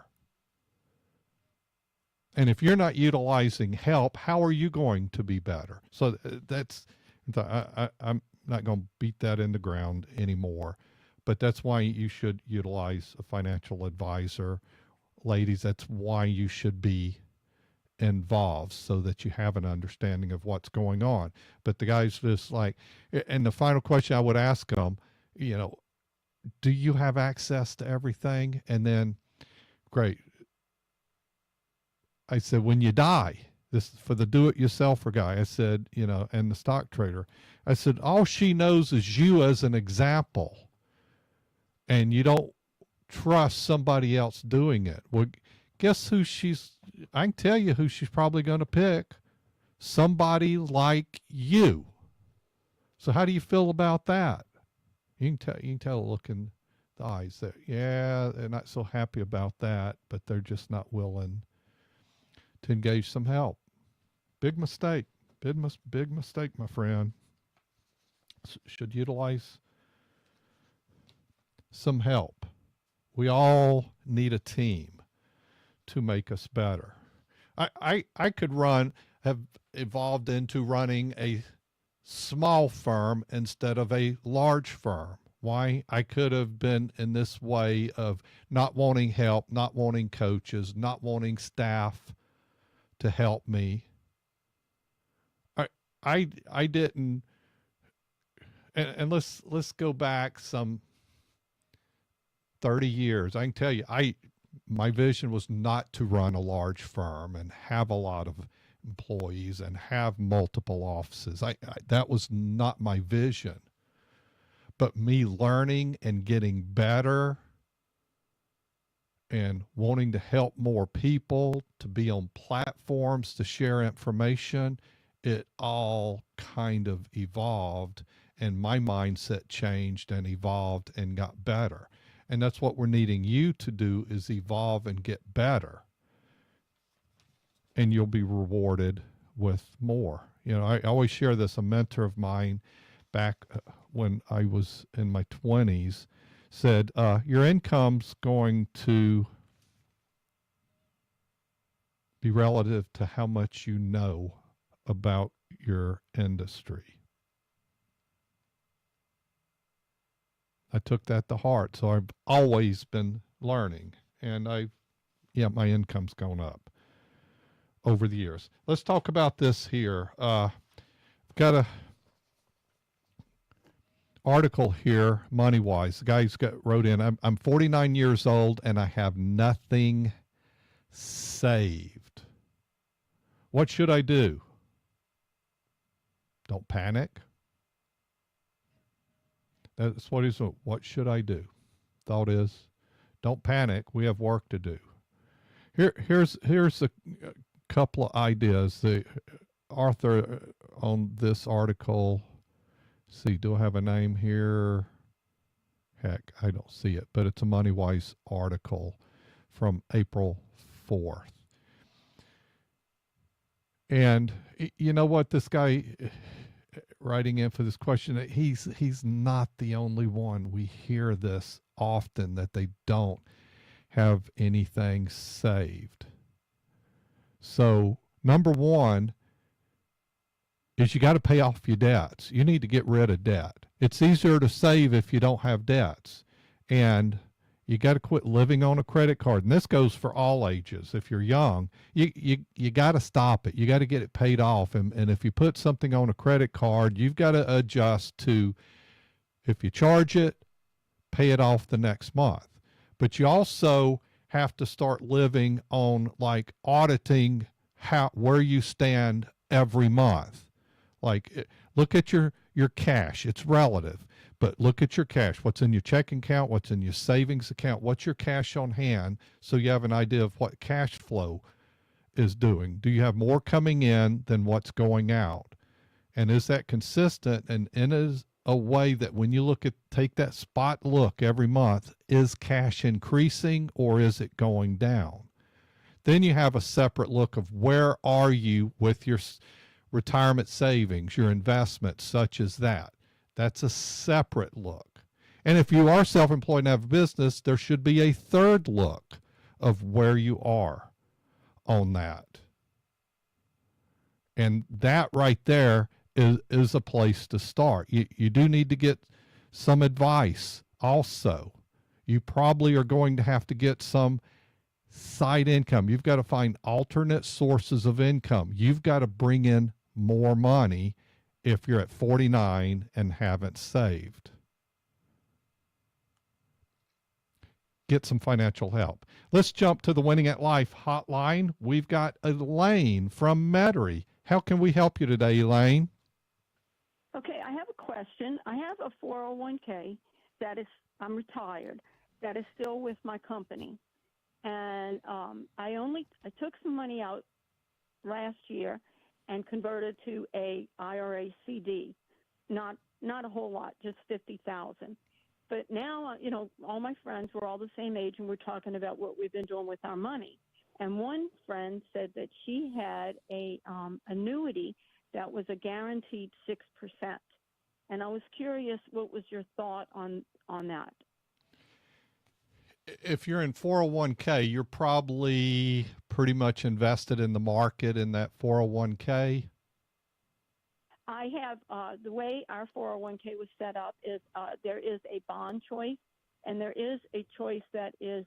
And if you're not utilizing help, how are you going to be better? So I'm not going to beat that in the ground anymore, but that's why you should utilize a financial advisor. Ladies, that's why you should be involved, so that you have an understanding of what's going on. But the guys just like, and the final question I would ask them, do you have access to everything? And then, great. I said, when you die, this is for the do-it-yourselfer guy, I said, and the stock trader, I said, all she knows is you as an example, and you don't trust somebody else doing it. Well, guess who I can tell you who she's probably going to pick. Somebody like you. So how do you feel about that? You can tell a look in the eyes that, yeah, they're not so happy about that, but they're just not willing to engage some help. Big mistake. Big mistake, my friend. Should utilize some help. We all need a team to make us better. I could have evolved into running a small firm instead of a large firm. Why? I could have been in this way of not wanting help, not wanting coaches, not wanting staff to help me. I didn't, and let's go back some 30 years. I can tell you, my vision was not to run a large firm and have a lot of employees and have multiple offices. That was not my vision. But me learning and getting better and wanting to help more people, to be on platforms, to share information, it all kind of evolved. and my mindset changed and evolved and got better. And that's what we're needing you to do, is evolve and get better. And you'll be rewarded with more. You know, I always share this. A mentor of mine back when I was in my 20s said, your income's going to be relative to how much you know about your industry. I took that to heart. So I've always been learning, and my income's gone up over the years. Let's talk about this here. I've got a article here, MoneyWise. The guy's wrote in, I'm 49 years old and I have nothing saved. What should I do? Don't panic. That's what he's doing. What should I do? Thought is, don't panic. We have work to do. Here's a couple of ideas. The author on this article, see, do I have a name here? Heck, I don't see it, but it's a MoneyWise article from April 4th. And you know what, this guy writing in for this question, he's not the only one. We hear this often, that they don't have anything saved. So number one is you got to pay off your debts. You need to get rid of debt. It's easier to save if you don't have debts. And you got to quit living on a credit card. And this goes for all ages. If you're young, you got to stop it. You got to get it paid off. And if you put something on a credit card, you've got to adjust to, if you charge it, pay it off the next month. But you also have to start living on, like, auditing where you stand every month. Like, look at your cash. It's relative. But look at your cash. What's in your checking account? What's in your savings account? What's your cash on hand? So you have an idea of what cash flow is doing. Do you have more coming in than what's going out? And is that consistent? And is a way that when you take that spot look every month, is cash increasing or is it going down? Then you have a separate look of where are you with your retirement savings, your investments, such as that. That's a separate look. And if you are self-employed and have a business, there should be a third look of where you are on that. And that right there is a place to start. You do need to get some advice also. You probably are going to have to get some side income. You've got to find alternate sources of income. You've got to bring in more money if you're at 49 and haven't saved. Get some financial help. Let's jump to the Winning at Life hotline. We've got Elaine from Metairie. How can we help you today, Elaine? Okay, I have a question. I have a 401k I'm retired, that is still with my company. And I took some money out last year and converted to a IRA CD. Not a whole lot, just $50,000. But now, all my friends, we're all the same age, and we're talking about what we've been doing with our money. And one friend said that she had a annuity that was a guaranteed 6%. And I was curious, what was your thought on that? If you're in 401k, you're probably pretty much invested in the market in that 401k. I have the way our 401k was set up is there is a bond choice, and there is a choice that is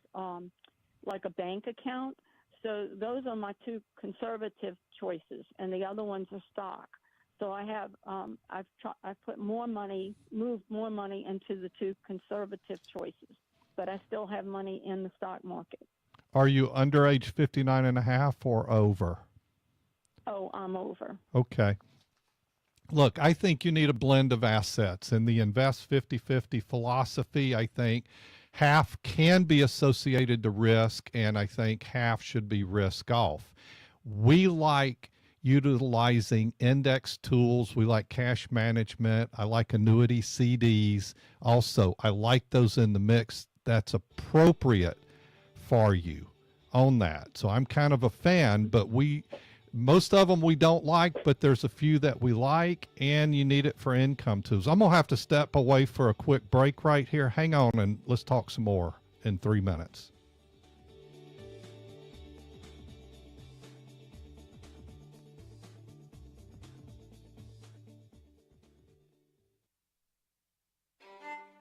like a bank account. So those are my two conservative choices, and the other ones are stock. So I have I've put more money, moved more money into the two conservative choices, but I still have money in the stock market. Are you under age 59 and a half or over? Oh, I'm over. Okay. Look, I think you need a blend of assets. In the invest 50-50 philosophy, I think half can be associated to risk, and I think half should be risk off. We like utilizing index tools. We like cash management. I like annuity CDs. Also, I like those in the mix that's appropriate for you on that. So I'm kind of a fan, but most of them we don't like, but there's a few that we like, and you need it for income tools. I'm going to have to step away for a quick break right here. Hang on, and let's talk some more in 3 minutes.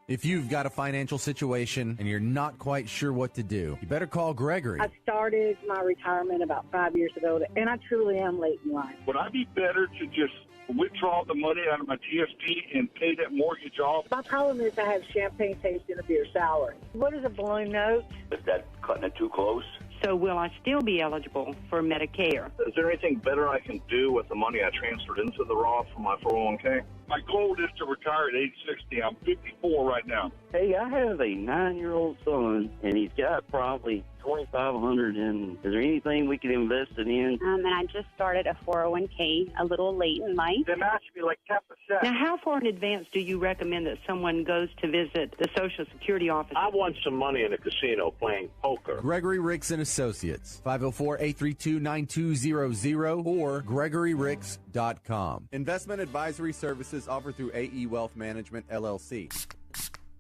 If you've got a financial situation and you're not quite sure what to do, you better call Gregory. I started my retirement about 5 years ago, and I truly am late in life. Would I be better to just withdraw the money out of my TSP and pay that mortgage off? My problem is I have champagne taste in a beer salary. What is a balloon note? Is that cutting it too close? So will I still be eligible for Medicare? Is there anything better I can do with the money I transferred into the Roth from my 401k? My goal is to retire at age 60. I'm 54 right now. Hey, I have a 9-year-old son, and he's got probably $2,500 in. Is there anything we can invest it in? And I just started a 401k a little late in life. Then that should be like 10%. Now, how far in advance do you recommend that someone goes to visit the Social Security office? I want some money in a casino playing poker. Gregory Ricks and Associates, 504-832-9200 or GregoryRicks.com. Investment advisory services offered through AE Wealth Management, LLC.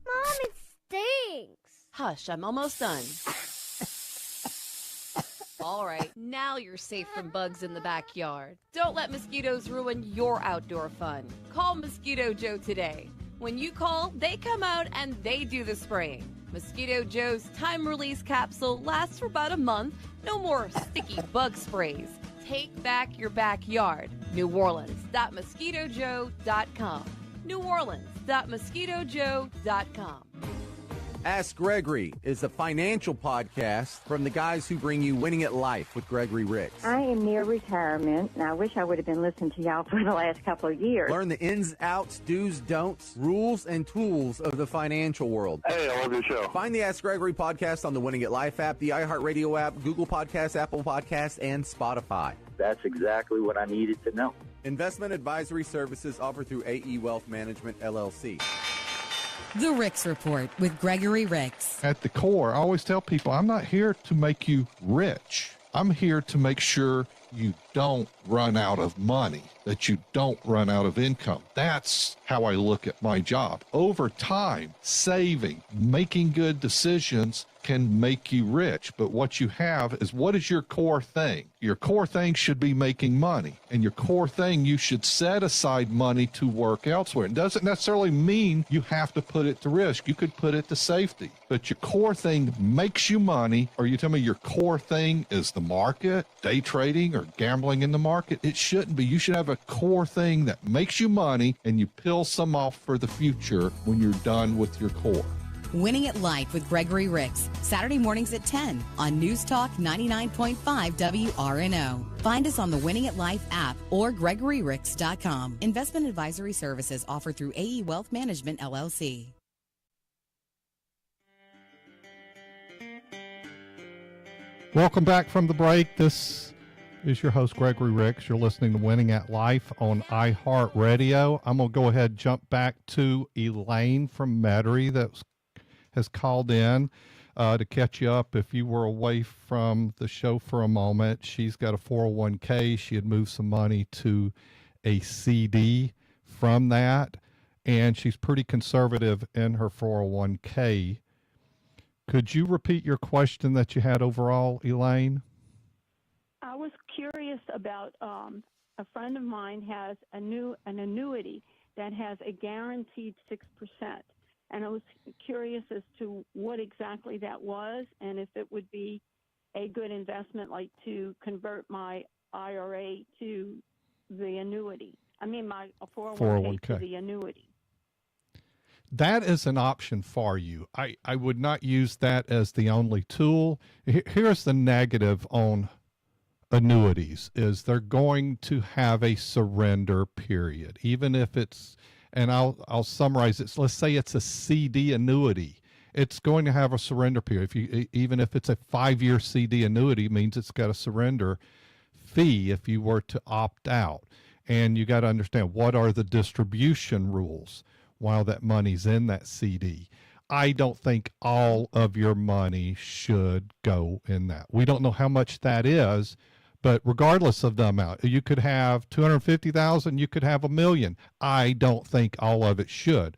Mom, it stinks. Hush, I'm almost done. All right, now you're safe from bugs in the backyard. Don't let mosquitoes ruin your outdoor fun. Call Mosquito Joe today. When you call, they come out and they do the spraying. Mosquito Joe's time-release capsule lasts for about a month. No more sticky bug sprays. Take back your backyard. NewOrleans.MosquitoJoe.com. NewOrleans.MosquitoJoe.com. Ask Gregory is a financial podcast from the guys who bring you Winning at Life with Gregory Ricks. I am near retirement, and I wish I would have been listening to y'all for the last couple of years. Learn the ins, outs, do's, don'ts, rules, and tools of the financial world. Hey, I love your show. Find the Ask Gregory podcast on the Winning at Life app, the iHeartRadio app, Google Podcasts, Apple Podcasts, and Spotify. That's exactly what I needed to know. Investment advisory services offered through AE Wealth Management, LLC. The Ricks Report with Gregory Ricks. At the core, I always tell people, I'm not here to make you rich. I'm here to make sure you don't run out of money, that you don't run out of income. That's how I look at my job. Over time, saving, making good decisions can make you rich. But what you have is, what is your core thing? Your core thing should be making money. And your core thing, you should set aside money to work elsewhere. It doesn't necessarily mean you have to put it to risk. You could put it to safety. But your core thing makes you money, or you tell me your core thing is the market, day trading, or gambling in the market. It shouldn't be. You should have a core thing that makes you money, and you peel some off for the future when you're done with your core. Winning at Life with Gregory Ricks, Saturday mornings at 10 on News Talk 99.5 WRNO. Find us on the Winning at Life app or GregoryRicks.com. Investment advisory services offered through AE Wealth Management, LLC. Welcome back from the break. This is your host, Gregory Ricks. You're listening to Winning at Life on iHeartRadio. I'm going to go ahead and jump back to Elaine from Metairie that has called in to catch you up if you were away from the show for a moment. She's got a 401k. She had moved some money to a CD from that, and she's pretty conservative in her 401k. Could you repeat your question that you had overall, Elaine? I was curious about a friend of mine has an annuity that has a guaranteed 6%. And I was curious as to what exactly that was and if it would be a good investment, like to convert my IRA to the annuity. I mean, my 401k to the annuity. That is an option for you. I would not use that as the only tool. Here's the negative on annuities is they're going to have a surrender period, even if it's, and I'll summarize it. So let's say it's a CD annuity. It's going to have a surrender period. Even if it's a 5-year CD annuity, it means it's got a surrender fee if you were to opt out. And you got to understand, what are the distribution rules while that money's in that CD? I don't think all of your money should go in that. We don't know how much that is, but regardless of the amount, you could have 250,000, you could have $1 million. I don't think all of it should.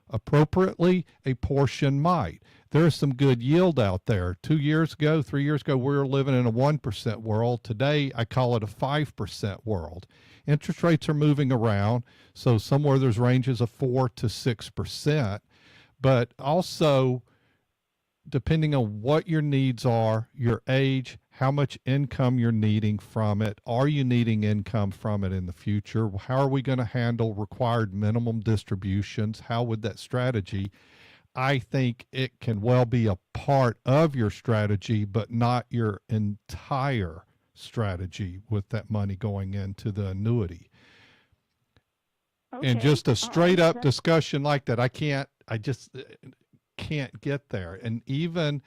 Appropriately, a portion might. There is some good yield out there. 2 years ago, 3 years ago, we were living in a 1% world. Today, I call it a 5% world. Interest rates are moving around, so somewhere there's ranges of 4 to 6%. But also, depending on what your needs are, your age, how much income you're needing from it, are you needing income from it in the future? How are we going to handle required minimum distributions? How would that strategy? I think it can well be a part of your strategy, but not your entire strategy with that money going into the annuity. Okay. And just a straight up discussion like that, I just can't get there. And even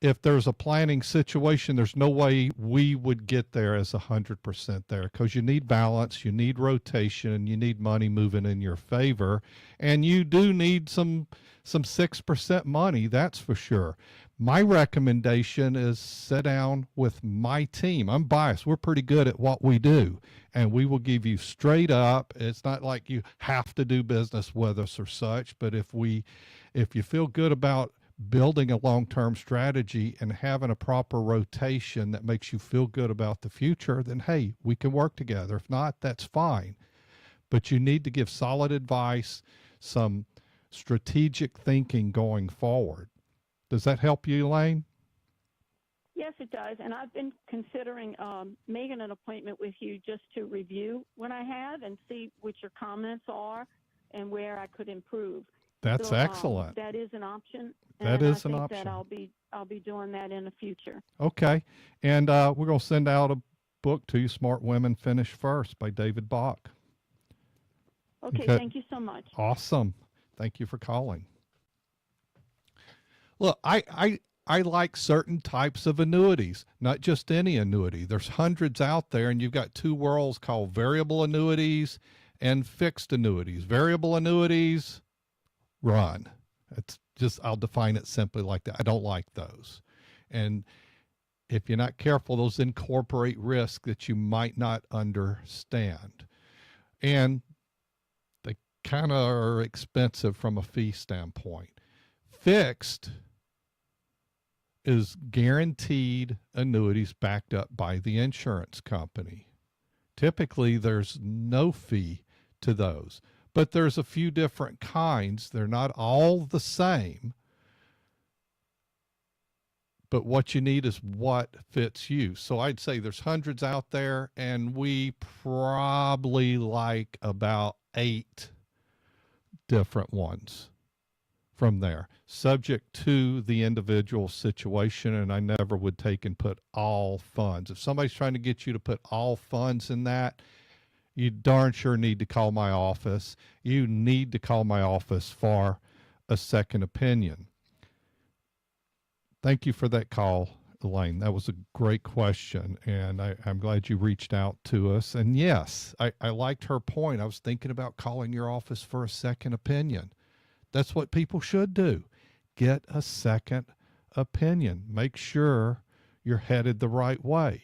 if there's a planning situation, there's no way we would get there as 100% there, because you need balance, you need rotation, you need money moving in your favor, and you do need some 6% money, that's for sure. My recommendation is sit down with my team. I'm biased. We're pretty good at what we do, and we will give you straight up. It's not like you have to do business with us or such, but if you feel good about building a long-term strategy and having a proper rotation that makes you feel good about the future, then hey, we can work together. If not, that's fine. But you need to give solid advice, some strategic thinking going forward. Does that help you, Elaine? Yes, it does. And I've been considering making an appointment with you just to review what I have and see what your comments are and where I could improve. That's excellent. That is an option. That is an option. That I'll be doing that in the future. Okay. And we're going to send out a book to you, Smart Women Finish First by David Bach. Okay. Thank you so much. Awesome. Thank you for calling. Look, I like certain types of annuities, not just any annuity. There's hundreds out there, and you've got two worlds called variable annuities and fixed annuities. Variable annuities, run. It's just, I'll define it simply like that. I don't like those. And if you're not careful, those incorporate risk that you might not understand. And they kind of are expensive from a fee standpoint. Fixed is guaranteed annuities backed up by the insurance company. Typically, there's no fee to those, but there's a few different kinds. They're not all the same, but what you need is what fits you. So I'd say there's hundreds out there, and we probably like about 8 different ones from there, subject to the individual situation. And I never would take and put all funds. If somebody's trying to get you to put all funds in that, you darn sure need to call my office. You need to call my office for a second opinion. Thank you for that call, Elaine. That was a great question, and I'm glad you reached out to us. And yes, I liked her point. I was thinking about calling your office for a second opinion. That's what people should do. Get a second opinion. Make sure you're headed the right way.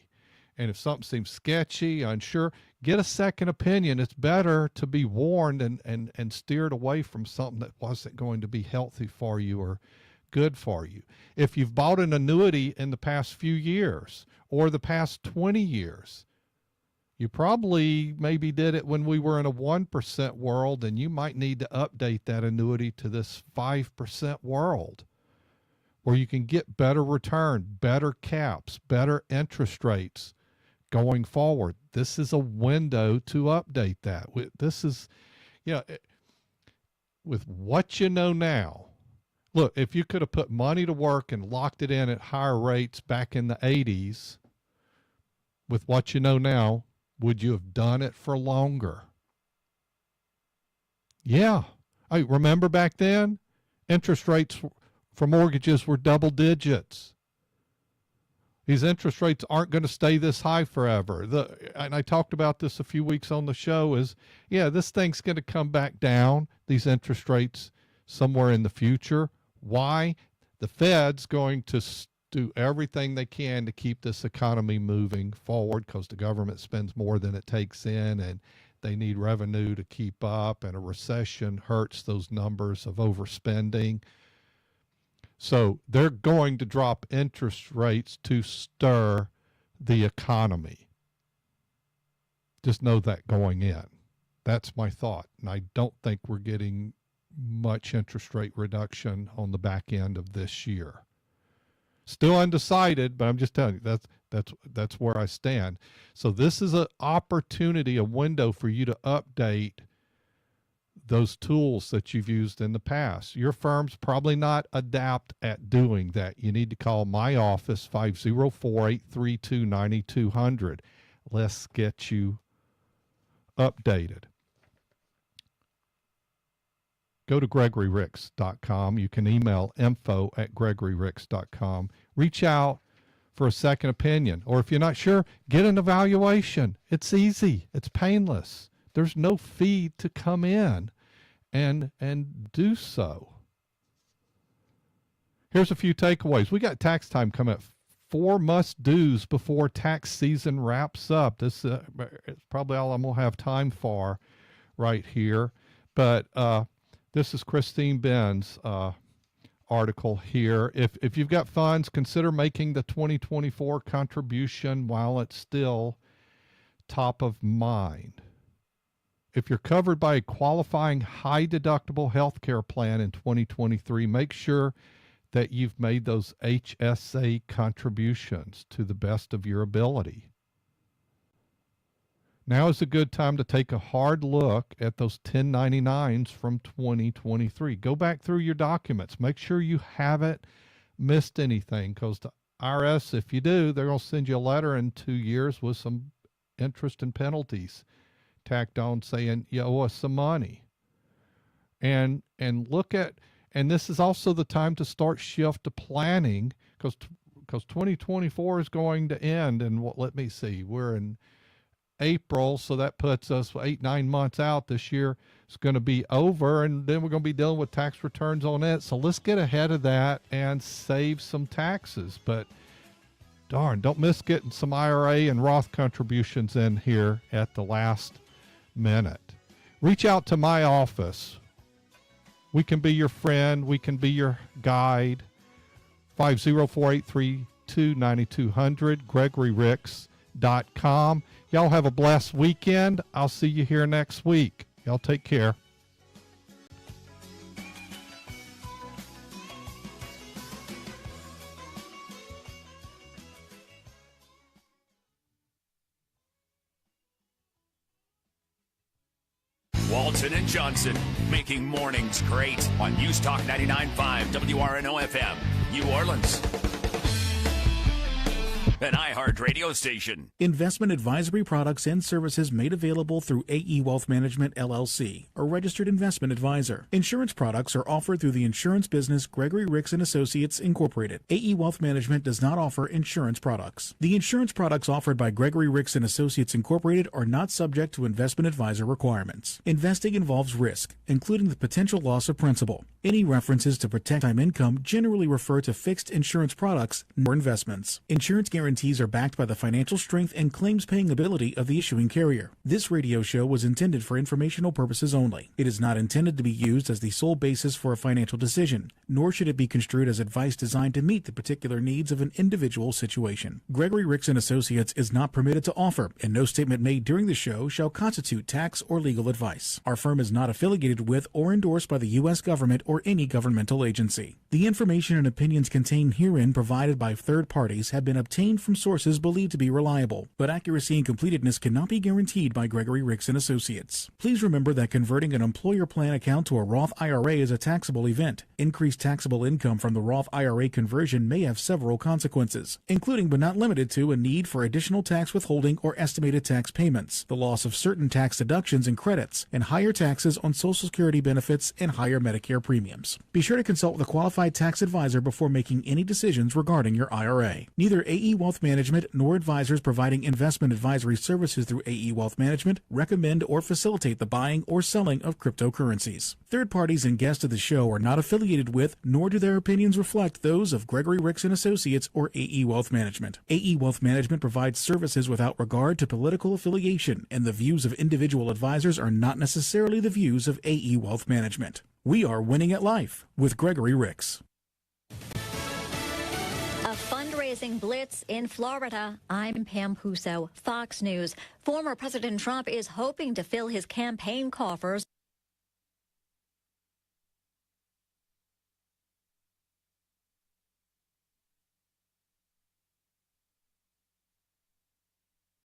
And if something seems sketchy, unsure, get a second opinion. It's better to be warned and steered away from something that wasn't going to be healthy for you or good for you. If you've bought an annuity in the past few years or the past 20 years, you probably maybe did it when we were in a 1% world, and you might need to update that annuity to this 5% world where you can get better return, better caps, better interest rates going forward. This is a window to update that. This is, with what you know now. Look, if you could have put money to work and locked it in at higher rates back in the 80s, with what you know now, would you have done it for longer? Yeah. I remember back then, interest rates for mortgages were double digits. These interest rates aren't going to stay this high forever. And I talked about this a few weeks on the show is, yeah, this thing's going to come back down, these interest rates, somewhere in the future. Why? The Fed's going to do everything they can to keep this economy moving forward because the government spends more than it takes in, and they need revenue to keep up, and a recession hurts those numbers of overspending. So they're going to drop interest rates to stir the economy. Just know that going in. That's my thought. And I don't think we're getting much interest rate reduction on the back end of this year. Still undecided, but I'm just telling you, that's where I stand. So this is an opportunity, a window for you to update those tools that you've used in the past. Your firm's probably not adept at doing that. You need to call my office, 504-832-9200. Let's get you updated. Go to GregoryRicks.com. You can email info@GregoryRicks.com. Reach out for a second opinion. Or if you're not sure, get an evaluation. It's easy. It's painless. There's no fee to come in and do so. Here's a few takeaways. We got tax time coming up. 4 must-dos before tax season wraps up. This is probably all I'm going to have time for right here. But this is Christine Ben's article here. If you've got funds, consider making the 2024 contribution while it's still top of mind. If you're covered by a qualifying high-deductible health care plan in 2023, make sure that you've made those HSA contributions to the best of your ability. Now is a good time to take a hard look at those 1099s from 2023. Go back through your documents. Make sure you haven't missed anything, because the IRS, if you do, they're going to send you a letter in 2 years with some interest and penalties tacked on saying you owe us some money. And look at, and this is also the time to start shift to planning, because 2024 is going to end. And let me see, we're in April, so that puts us 8-9 months out. This year it's going to be over, and then we're going to be dealing with tax returns on it. So let's get ahead of that and save some taxes. But darn, don't miss getting some IRA and Roth contributions in here at the last minute. Reach out to my office. We can be your friend. We can be your guide. 504-832-9200, GregoryRicks.com. Y'all have a blessed weekend. I'll see you here next week. Y'all take care. Walton and Johnson, making mornings great on News Talk 99.5 WRNO FM, New Orleans. An iHeart radio station. Investment advisory products and services made available through AE Wealth Management, LLC, a registered investment advisor. Insurance products are offered through the insurance business Gregory Ricks & Associates, Incorporated. AE Wealth Management does not offer insurance products. The insurance products offered by Gregory Ricks & Associates, Incorporated are not subject to investment advisor requirements. Investing involves risk, including the potential loss of principal. Any references to protect time income generally refer to fixed insurance products or investments. Insurance guarantees are backed by the financial strength and claims-paying ability of the issuing carrier. This radio show was intended for informational purposes only. It is not intended to be used as the sole basis for a financial decision, nor should it be construed as advice designed to meet the particular needs of an individual situation. Gregory Ricks & Associates is not permitted to offer, and no statement made during the show shall constitute tax or legal advice. Our firm is not affiliated with or endorsed by the U.S. government or any governmental agency. The information and opinions contained herein provided by third parties have been obtained from sources believed to be reliable, but accuracy and completeness cannot be guaranteed by Gregory Ricks & Associates. Please remember that converting an employer plan account to a Roth IRA is a taxable event. Increased taxable income from the Roth IRA conversion may have several consequences, including but not limited to a need for additional tax withholding or estimated tax payments, the loss of certain tax deductions and credits, and higher taxes on Social Security benefits and higher Medicare premiums. Be sure to consult with a qualified tax advisor before making any decisions regarding your IRA. Neither AE Wealth Management nor advisors providing investment advisory services through AE Wealth Management recommend or facilitate the buying or selling of cryptocurrencies. Third parties and guests of the show are not affiliated with, nor do their opinions reflect those of Gregory Ricks and Associates or AE Wealth Management. AE Wealth Management provides services without regard to political affiliation, and the views of individual advisors are not necessarily the views of AE Wealth Management. We are Winning at Life with Gregory Ricks. A fundraising blitz in Florida. I'm Pam Puso, Fox News. Former President Trump is hoping to fill his campaign coffers